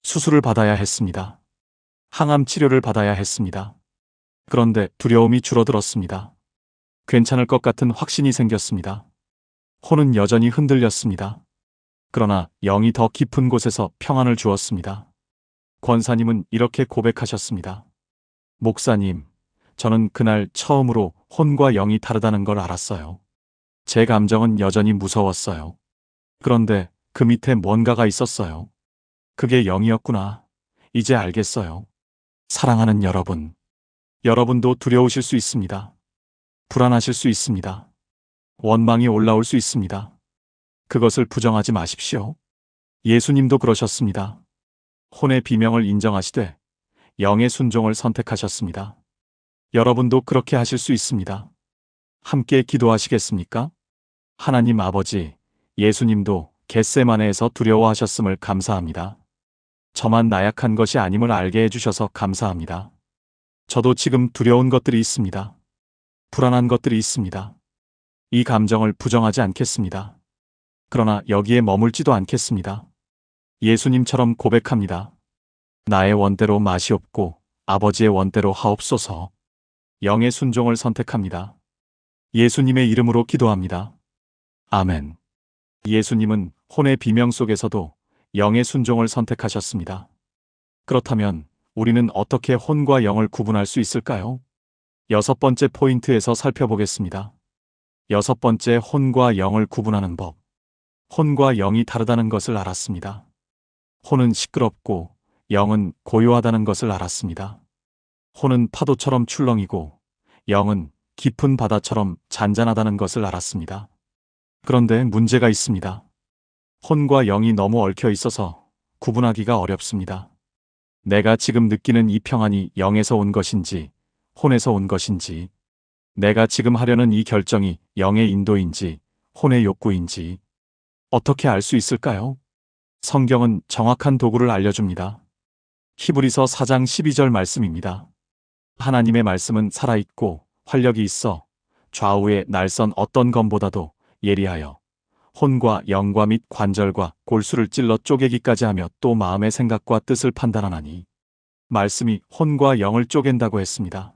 수술을 받아야 했습니다. 항암 치료를 받아야 했습니다. 그런데 두려움이 줄어들었습니다. 괜찮을 것 같은 확신이 생겼습니다. 혼은 여전히 흔들렸습니다. 그러나 영이 더 깊은 곳에서 평안을 주었습니다. 권사님은 이렇게 고백하셨습니다. 목사님, 저는 그날 처음으로 혼과 영이 다르다는 걸 알았어요. 제 감정은 여전히 무서웠어요. 그런데 그 밑에 뭔가가 있었어요. 그게 영이었구나. 이제 알겠어요. 사랑하는 여러분, 여러분도 두려우실 수 있습니다. 불안하실 수 있습니다. 원망이 올라올 수 있습니다. 그것을 부정하지 마십시오. 예수님도 그러셨습니다. 혼의 비명을 인정하시되 영의 순종을 선택하셨습니다. 여러분도 그렇게 하실 수 있습니다. 함께 기도하시겠습니까? 하나님 아버지, 예수님도 겟세마네에서 두려워하셨음을 감사합니다. 저만 나약한 것이 아님을 알게 해주셔서 감사합니다. 저도 지금 두려운 것들이 있습니다. 불안한 것들이 있습니다. 이 감정을 부정하지 않겠습니다. 그러나 여기에 머물지도 않겠습니다. 예수님처럼 고백합니다. 나의 원대로 마시옵고 아버지의 원대로 하옵소서. 영의 순종을 선택합니다. 예수님의 이름으로 기도합니다. 아멘. 예수님은 혼의 비명 속에서도 영의 순종을 선택하셨습니다. 그렇다면 우리는 어떻게 혼과 영을 구분할 수 있을까요? 6번째 포인트에서 살펴보겠습니다. 6번째, 혼과 영을 구분하는 법. 혼과 영이 다르다는 것을 알았습니다. 혼은 시끄럽고 영은 고요하다는 것을 알았습니다. 혼은 파도처럼 출렁이고 영은 깊은 바다처럼 잔잔하다는 것을 알았습니다. 그런데 문제가 있습니다. 혼과 영이 너무 얽혀 있어서 구분하기가 어렵습니다. 내가 지금 느끼는 이 평안이 영에서 온 것인지 혼에서 온 것인지, 내가 지금 하려는 이 결정이 영의 인도인지 혼의 욕구인지 어떻게 알 수 있을까요? 성경은 정확한 도구를 알려줍니다. 히브리서 4장 12절 말씀입니다. 하나님의 말씀은 살아있고 활력이 있어 좌우의 날선 어떤 검보다도 예리하여 혼과 영과 및 관절과 골수를 찔러 쪼개기까지 하며 또 마음의 생각과 뜻을 판단하나니, 말씀이 혼과 영을 쪼갠다고 했습니다.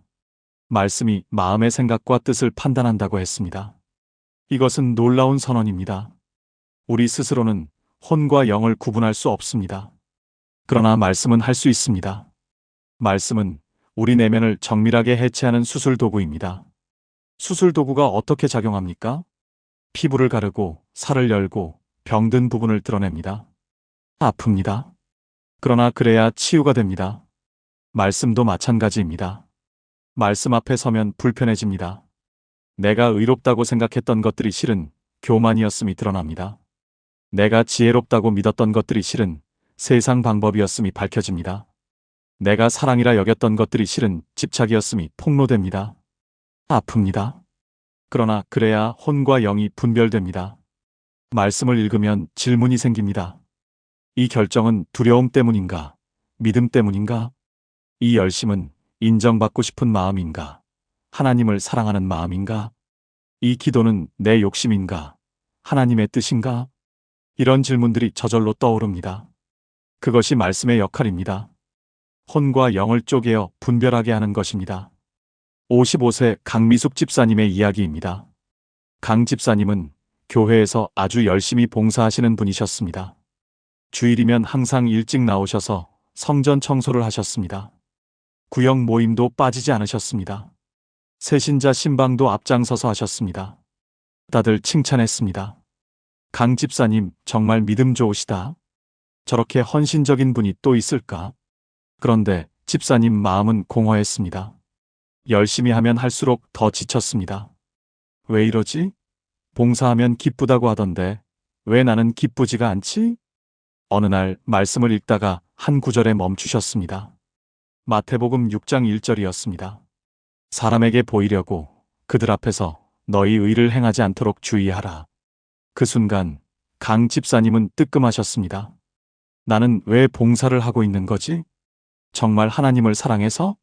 말씀이 마음의 생각과 뜻을 판단한다고 했습니다. 이것은 놀라운 선언입니다. 우리 스스로는 혼과 영을 구분할 수 없습니다. 그러나 말씀은 할 수 있습니다. 말씀은 우리 내면을 정밀하게 해체하는 수술 도구입니다. 수술 도구가 어떻게 작용합니까? 피부를 가르고 살을 열고 병든 부분을 드러냅니다. 아픕니다. 그러나 그래야 치유가 됩니다. 말씀도 마찬가지입니다. 말씀 앞에 서면 불편해집니다. 내가 의롭다고 생각했던 것들이 실은 교만이었음이 드러납니다. 내가 지혜롭다고 믿었던 것들이 실은 세상 방법이었음이 밝혀집니다. 내가 사랑이라 여겼던 것들이 실은 집착이었음이 폭로됩니다. 아픕니다. 그러나 그래야 혼과 영이 분별됩니다. 말씀을 읽으면 질문이 생깁니다. 이 결정은 두려움 때문인가? 믿음 때문인가? 이 열심은 인정받고 싶은 마음인가? 하나님을 사랑하는 마음인가? 이 기도는 내 욕심인가? 하나님의 뜻인가? 이런 질문들이 저절로 떠오릅니다. 그것이 말씀의 역할입니다. 혼과 영을 쪼개어 분별하게 하는 것입니다. 55세 강미숙 집사님의 이야기입니다. 강 집사님은 교회에서 아주 열심히 봉사하시는 분이셨습니다. 주일이면 항상 일찍 나오셔서 성전 청소를 하셨습니다. 구역 모임도 빠지지 않으셨습니다. 새신자 신방도 앞장서서 하셨습니다. 다들 칭찬했습니다. 강 집사님 정말 믿음 좋으시다. 저렇게 헌신적인 분이 또 있을까? 그런데 집사님 마음은 공허했습니다. 열심히 하면 할수록 더 지쳤습니다. 왜 이러지? 봉사하면 기쁘다고 하던데 왜 나는 기쁘지가 않지? 어느 날 말씀을 읽다가 한 구절에 멈추셨습니다. 마태복음 6장 1절이었습니다. 사람에게 보이려고 그들 앞에서 너희 의를 행하지 않도록 주의하라. 그 순간 강 집사님은 뜨끔하셨습니다. 나는 왜 봉사를 하고 있는 거지? 정말 하나님을 사랑해서?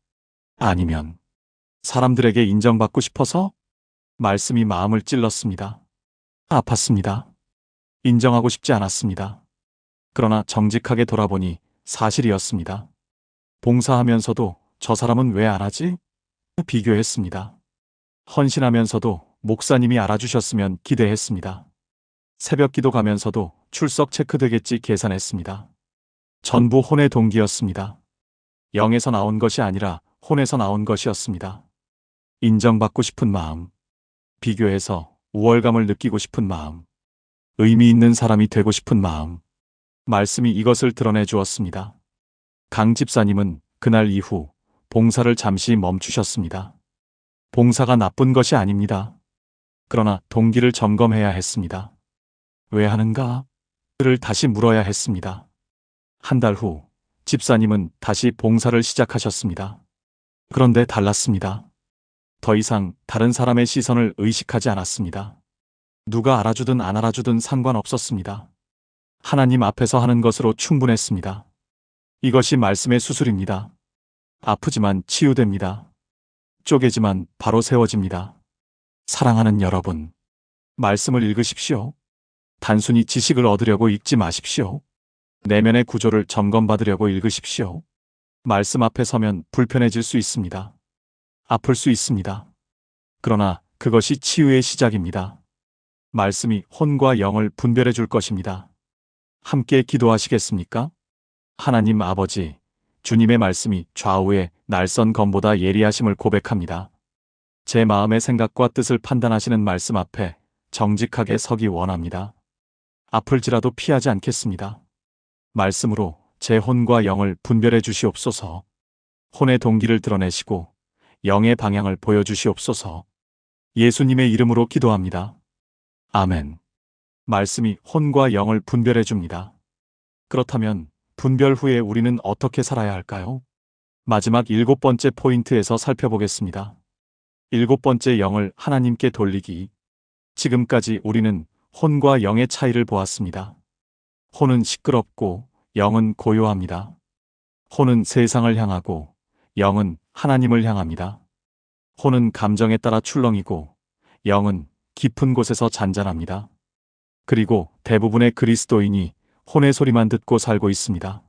아니면 사람들에게 인정받고 싶어서? 말씀이 마음을 찔렀습니다. 아팠습니다. 인정하고 싶지 않았습니다. 그러나 정직하게 돌아보니 사실이었습니다. 봉사하면서도 저 사람은 왜 안 하지? 비교했습니다. 헌신하면서도 목사님이 알아주셨으면 기대했습니다. 새벽 기도 가면서도 출석 체크되겠지 계산했습니다. 전부 혼의 동기였습니다. 영에서 나온 것이 아니라 혼에서 나온 것이었습니다. 인정받고 싶은 마음, 비교해서 우월감을 느끼고 싶은 마음, 의미 있는 사람이 되고 싶은 마음, 말씀이 이것을 드러내 주었습니다. 강 집사님은 그날 이후 봉사를 잠시 멈추셨습니다. 봉사가 나쁜 것이 아닙니다. 그러나 동기를 점검해야 했습니다. 왜 하는가? 를 다시 물어야 했습니다. 한 달 후 집사님은 다시 봉사를 시작하셨습니다. 그런데 달랐습니다. 더 이상 다른 사람의 시선을 의식하지 않았습니다. 누가 알아주든 안 알아주든 상관없었습니다. 하나님 앞에서 하는 것으로 충분했습니다. 이것이 말씀의 수술입니다. 아프지만 치유됩니다. 쪼개지만 바로 세워집니다. 사랑하는 여러분, 말씀을 읽으십시오. 단순히 지식을 얻으려고 읽지 마십시오. 내면의 구조를 점검받으려고 읽으십시오. 말씀 앞에 서면 불편해질 수 있습니다. 아플 수 있습니다. 그러나 그것이 치유의 시작입니다. 말씀이 혼과 영을 분별해 줄 것입니다. 함께 기도하시겠습니까? 하나님 아버지, 주님의 말씀이 좌우의 날선 검보다 예리하심을 고백합니다. 제 마음의 생각과 뜻을 판단하시는 말씀 앞에 정직하게 서기 원합니다. 아플지라도 피하지 않겠습니다. 말씀으로 제 혼과 영을 분별해 주시옵소서. 혼의 동기를 드러내시고 영의 방향을 보여주시옵소서. 예수님의 이름으로 기도합니다. 아멘. 말씀이 혼과 영을 분별해 줍니다. 그렇다면 분별 후에 우리는 어떻게 살아야 할까요? 마지막 7번째 포인트에서 살펴보겠습니다. 7번째, 영을 하나님께 돌리기. 지금까지 우리는 혼과 영의 차이를 보았습니다. 혼은 시끄럽고 영은 고요합니다. 혼은 세상을 향하고 영은 하나님을 향합니다. 혼은 감정에 따라 출렁이고 영은 깊은 곳에서 잔잔합니다. 그리고 대부분의 그리스도인이 혼의 소리만 듣고 살고 있습니다.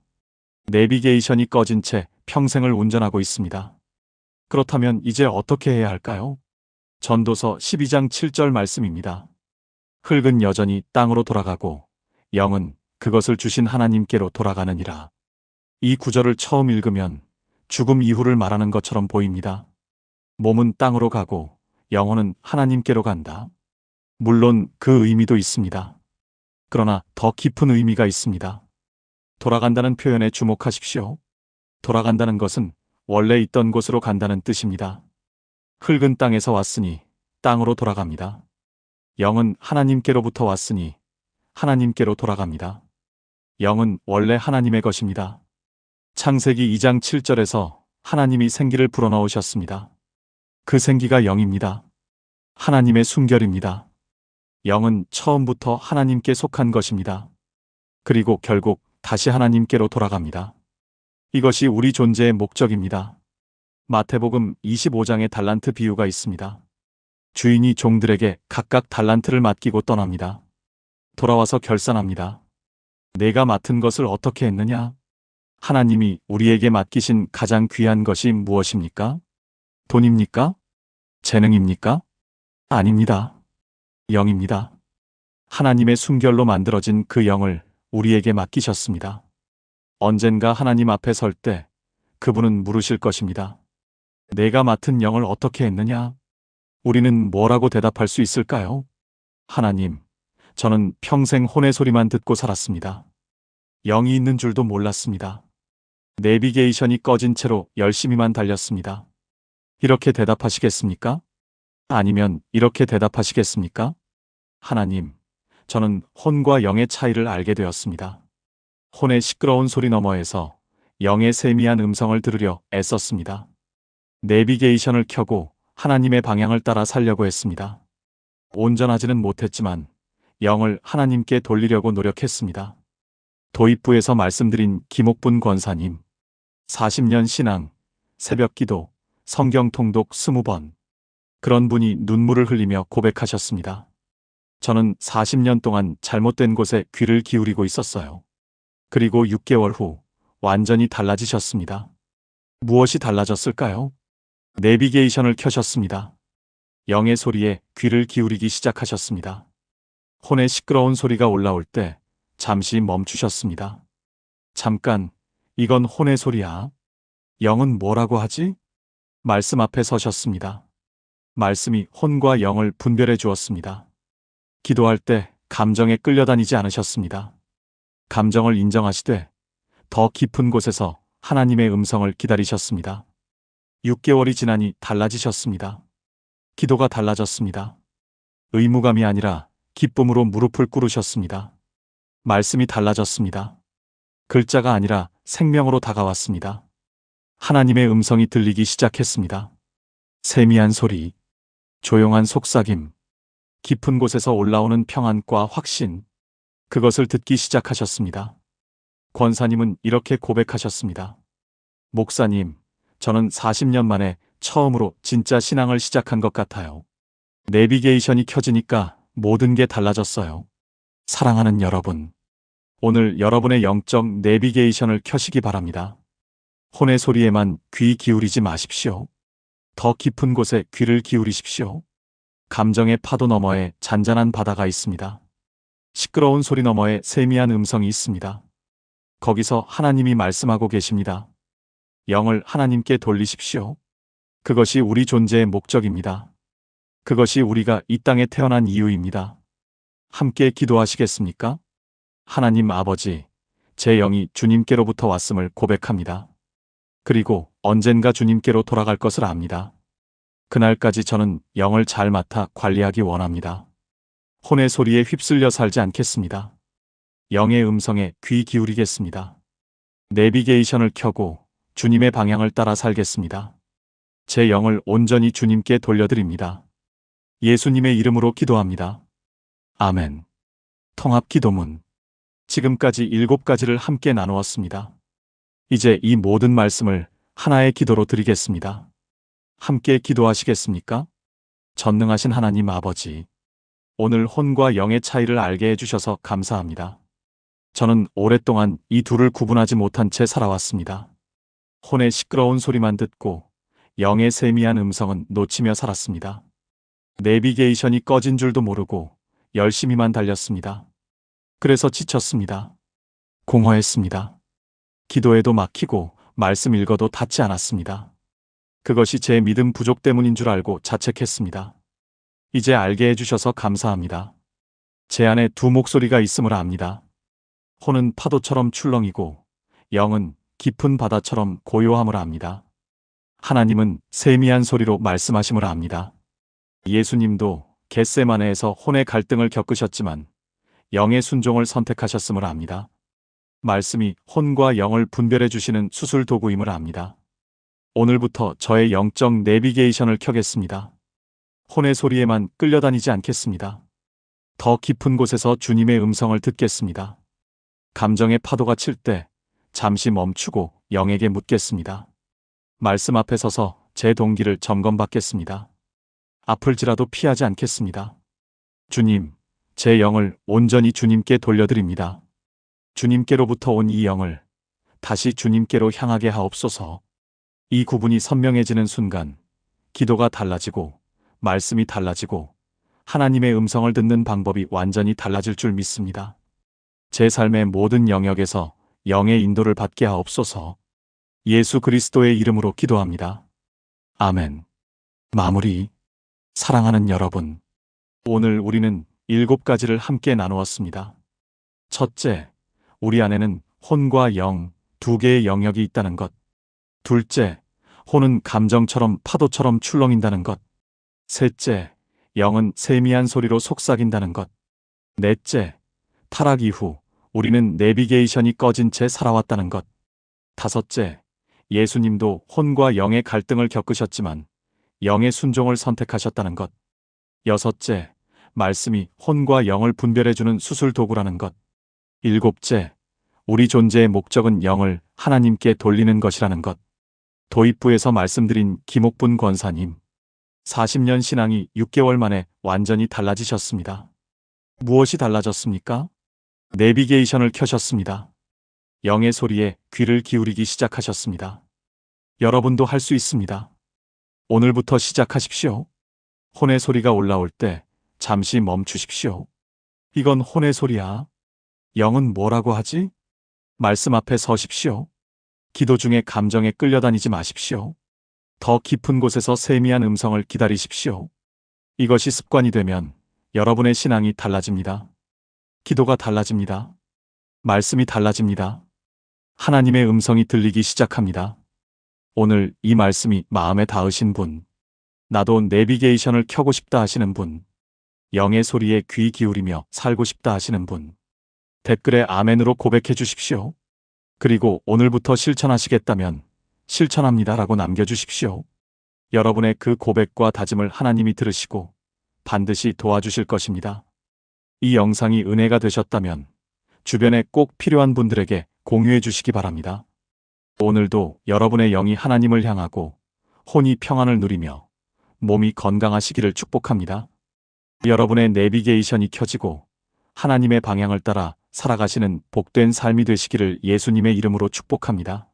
내비게이션이 꺼진 채 평생을 운전하고 있습니다. 그렇다면 이제 어떻게 해야 할까요? 전도서 12장 7절 말씀입니다. 흙은 여전히 땅으로 돌아가고 영은 그것을 주신 하나님께로 돌아가느니라. 이 구절을 처음 읽으면 죽음 이후를 말하는 것처럼 보입니다. 몸은 땅으로 가고 영혼은 하나님께로 간다. 물론 그 의미도 있습니다. 그러나 더 깊은 의미가 있습니다. 돌아간다는 표현에 주목하십시오. 돌아간다는 것은 원래 있던 곳으로 간다는 뜻입니다. 흙은 땅에서 왔으니 땅으로 돌아갑니다. 영은 하나님께로부터 왔으니 하나님께로 돌아갑니다. 영은 원래 하나님의 것입니다. 창세기 2장 7절에서 하나님이 생기를 불어넣으셨습니다. 그 생기가 영입니다. 하나님의 순결입니다. 영은 처음부터 하나님께 속한 것입니다. 그리고 결국 다시 하나님께로 돌아갑니다. 이것이 우리 존재의 목적입니다. 마태복음 25장에 달란트 비유가 있습니다. 주인이 종들에게 각각 달란트를 맡기고 떠납니다. 돌아와서 결산합니다. 내가 맡은 것을 어떻게 했느냐? 하나님이 우리에게 맡기신 가장 귀한 것이 무엇입니까? 돈입니까? 재능입니까? 아닙니다. 영입니다. 하나님의 순결로 만들어진 그 영을 우리에게 맡기셨습니다. 언젠가 하나님 앞에 설 때 그분은 물으실 것입니다. 내가 맡은 영을 어떻게 했느냐? 우리는 뭐라고 대답할 수 있을까요? 하나님, 저는 평생 혼의 소리만 듣고 살았습니다. 영이 있는 줄도 몰랐습니다. 내비게이션이 꺼진 채로 열심히만 달렸습니다. 이렇게 대답하시겠습니까? 아니면 이렇게 대답하시겠습니까? 하나님, 저는 혼과 영의 차이를 알게 되었습니다. 혼의 시끄러운 소리 너머에서 영의 세미한 음성을 들으려 애썼습니다. 내비게이션을 켜고 하나님의 방향을 따라 살려고 했습니다. 온전하지는 못했지만 영을 하나님께 돌리려고 노력했습니다. 도입부에서 말씀드린 김옥분 권사님, 40년 신앙, 새벽기도, 성경 통독 20번. 그런 분이 눈물을 흘리며 고백하셨습니다. 저는 40년 동안 잘못된 곳에 귀를 기울이고 있었어요. 그리고 6개월 후 완전히 달라지셨습니다. 무엇이 달라졌을까요? 내비게이션을 켜셨습니다. 영의 소리에 귀를 기울이기 시작하셨습니다. 혼의 시끄러운 소리가 올라올 때 잠시 멈추셨습니다. 잠깐, 이건 혼의 소리야. 영은 뭐라고 하지? 말씀 앞에 서셨습니다. 말씀이 혼과 영을 분별해 주었습니다. 기도할 때 감정에 끌려다니지 않으셨습니다. 감정을 인정하시되 더 깊은 곳에서 하나님의 음성을 기다리셨습니다. 6개월이 지나니 달라지셨습니다. 기도가 달라졌습니다. 의무감이 아니라 기쁨으로 무릎을 꿇으셨습니다. 말씀이 달라졌습니다. 글자가 아니라 생명으로 다가왔습니다. 하나님의 음성이 들리기 시작했습니다. 세미한 소리, 조용한 속삭임, 깊은 곳에서 올라오는 평안과 확신, 그것을 듣기 시작하셨습니다. 권사님은 이렇게 고백하셨습니다. 목사님, 저는 40년 만에 처음으로 진짜 신앙을 시작한 것 같아요. 내비게이션이 켜지니까 모든 게 달라졌어요. 사랑하는 여러분, 오늘 여러분의 영적 내비게이션을 켜시기 바랍니다. 혼의 소리에만 귀 기울이지 마십시오. 더 깊은 곳에 귀를 기울이십시오. 감정의 파도 너머에 잔잔한 바다가 있습니다. 시끄러운 소리 너머에 세미한 음성이 있습니다. 거기서 하나님이 말씀하고 계십니다. 영을 하나님께 돌리십시오. 그것이 우리 존재의 목적입니다. 그것이 우리가 이 땅에 태어난 이유입니다. 함께 기도하시겠습니까? 하나님 아버지, 제 영이 주님께로부터 왔음을 고백합니다. 그리고 언젠가 주님께로 돌아갈 것을 압니다. 그날까지 저는 영을 잘 맡아 관리하기 원합니다. 혼의 소리에 휩쓸려 살지 않겠습니다. 영의 음성에 귀 기울이겠습니다. 내비게이션을 켜고 주님의 방향을 따라 살겠습니다. 제 영을 온전히 주님께 돌려드립니다. 예수님의 이름으로 기도합니다. 아멘. 통합 기도문. 지금까지 7가지를 함께 나누었습니다. 이제 이 모든 말씀을 하나의 기도로 드리겠습니다. 함께 기도하시겠습니까? 전능하신 하나님 아버지, 오늘 혼과 영의 차이를 알게 해주셔서 감사합니다. 저는 오랫동안 이 둘을 구분하지 못한 채 살아왔습니다. 혼의 시끄러운 소리만 듣고 영의 세미한 음성은 놓치며 살았습니다. 내비게이션이 꺼진 줄도 모르고 열심히만 달렸습니다. 그래서 지쳤습니다. 공허했습니다. 기도에도 막히고 말씀 읽어도 닿지 않았습니다. 그것이 제 믿음 부족 때문인 줄 알고 자책했습니다. 이제 알게 해주셔서 감사합니다. 제 안에 두 목소리가 있음을 압니다. 혼은 파도처럼 출렁이고 영은 깊은 바다처럼 고요함을 압니다. 하나님은 세미한 소리로 말씀하심을 압니다. 예수님도 겟세마네에서 혼의 갈등을 겪으셨지만 영의 순종을 선택하셨음을 압니다. 말씀이 혼과 영을 분별해 주시는 수술 도구임을 압니다. 오늘부터 저의 영적 내비게이션을 켜겠습니다. 혼의 소리에만 끌려다니지 않겠습니다. 더 깊은 곳에서 주님의 음성을 듣겠습니다. 감정의 파도가 칠 때 잠시 멈추고 영에게 묻겠습니다. 말씀 앞에 서서 제 동기를 점검받겠습니다. 아플지라도 피하지 않겠습니다. 주님, 제 영을 온전히 주님께 돌려드립니다. 주님께로부터 온 이 영을 다시 주님께로 향하게 하옵소서. 이 구분이 선명해지는 순간 기도가 달라지고 말씀이 달라지고 하나님의 음성을 듣는 방법이 완전히 달라질 줄 믿습니다. 제 삶의 모든 영역에서 영의 인도를 받게 하옵소서. 예수 그리스도의 이름으로 기도합니다. 아멘. 마무리. 사랑하는 여러분, 오늘 우리는 7가지를 함께 나누었습니다. 첫째, 우리 안에는 혼과 영, 두 개의 영역이 있다는 것. 둘째, 혼은 감정처럼 파도처럼 출렁인다는 것. 셋째, 영은 세미한 소리로 속삭인다는 것. 넷째, 타락 이후 우리는 내비게이션이 꺼진 채 살아왔다는 것. 다섯째, 예수님도 혼과 영의 갈등을 겪으셨지만 영의 순종을 선택하셨다는 것. 여섯째, 말씀이 혼과 영을 분별해주는 수술 도구라는 것. 일곱째, 우리 존재의 목적은 영을 하나님께 돌리는 것이라는 것. 도입부에서 말씀드린 김옥분 권사님, 40년 신앙이 6개월 만에 완전히 달라지셨습니다. 무엇이 달라졌습니까? 내비게이션을 켜셨습니다. 영의 소리에 귀를 기울이기 시작하셨습니다. 여러분도 할 수 있습니다. 오늘부터 시작하십시오. 혼의 소리가 올라올 때 잠시 멈추십시오. 이건 혼의 소리야. 영은 뭐라고 하지? 말씀 앞에 서십시오. 기도 중에 감정에 끌려다니지 마십시오. 더 깊은 곳에서 세미한 음성을 기다리십시오. 이것이 습관이 되면 여러분의 신앙이 달라집니다. 기도가 달라집니다. 말씀이 달라집니다. 하나님의 음성이 들리기 시작합니다. 오늘 이 말씀이 마음에 닿으신 분, 나도 내비게이션을 켜고 싶다 하시는 분, 영의 소리에 귀 기울이며 살고 싶다 하시는 분, 댓글에 아멘으로 고백해 주십시오. 그리고 오늘부터 실천하시겠다면 실천합니다라고 남겨주십시오. 여러분의 그 고백과 다짐을 하나님이 들으시고 반드시 도와주실 것입니다. 이 영상이 은혜가 되셨다면 주변에 꼭 필요한 분들에게 공유해 주시기 바랍니다. 오늘도 여러분의 영이 하나님을 향하고 혼이 평안을 누리며 몸이 건강하시기를 축복합니다. 여러분의 내비게이션이 켜지고 하나님의 방향을 따라 살아가시는 복된 삶이 되시기를 예수님의 이름으로 축복합니다.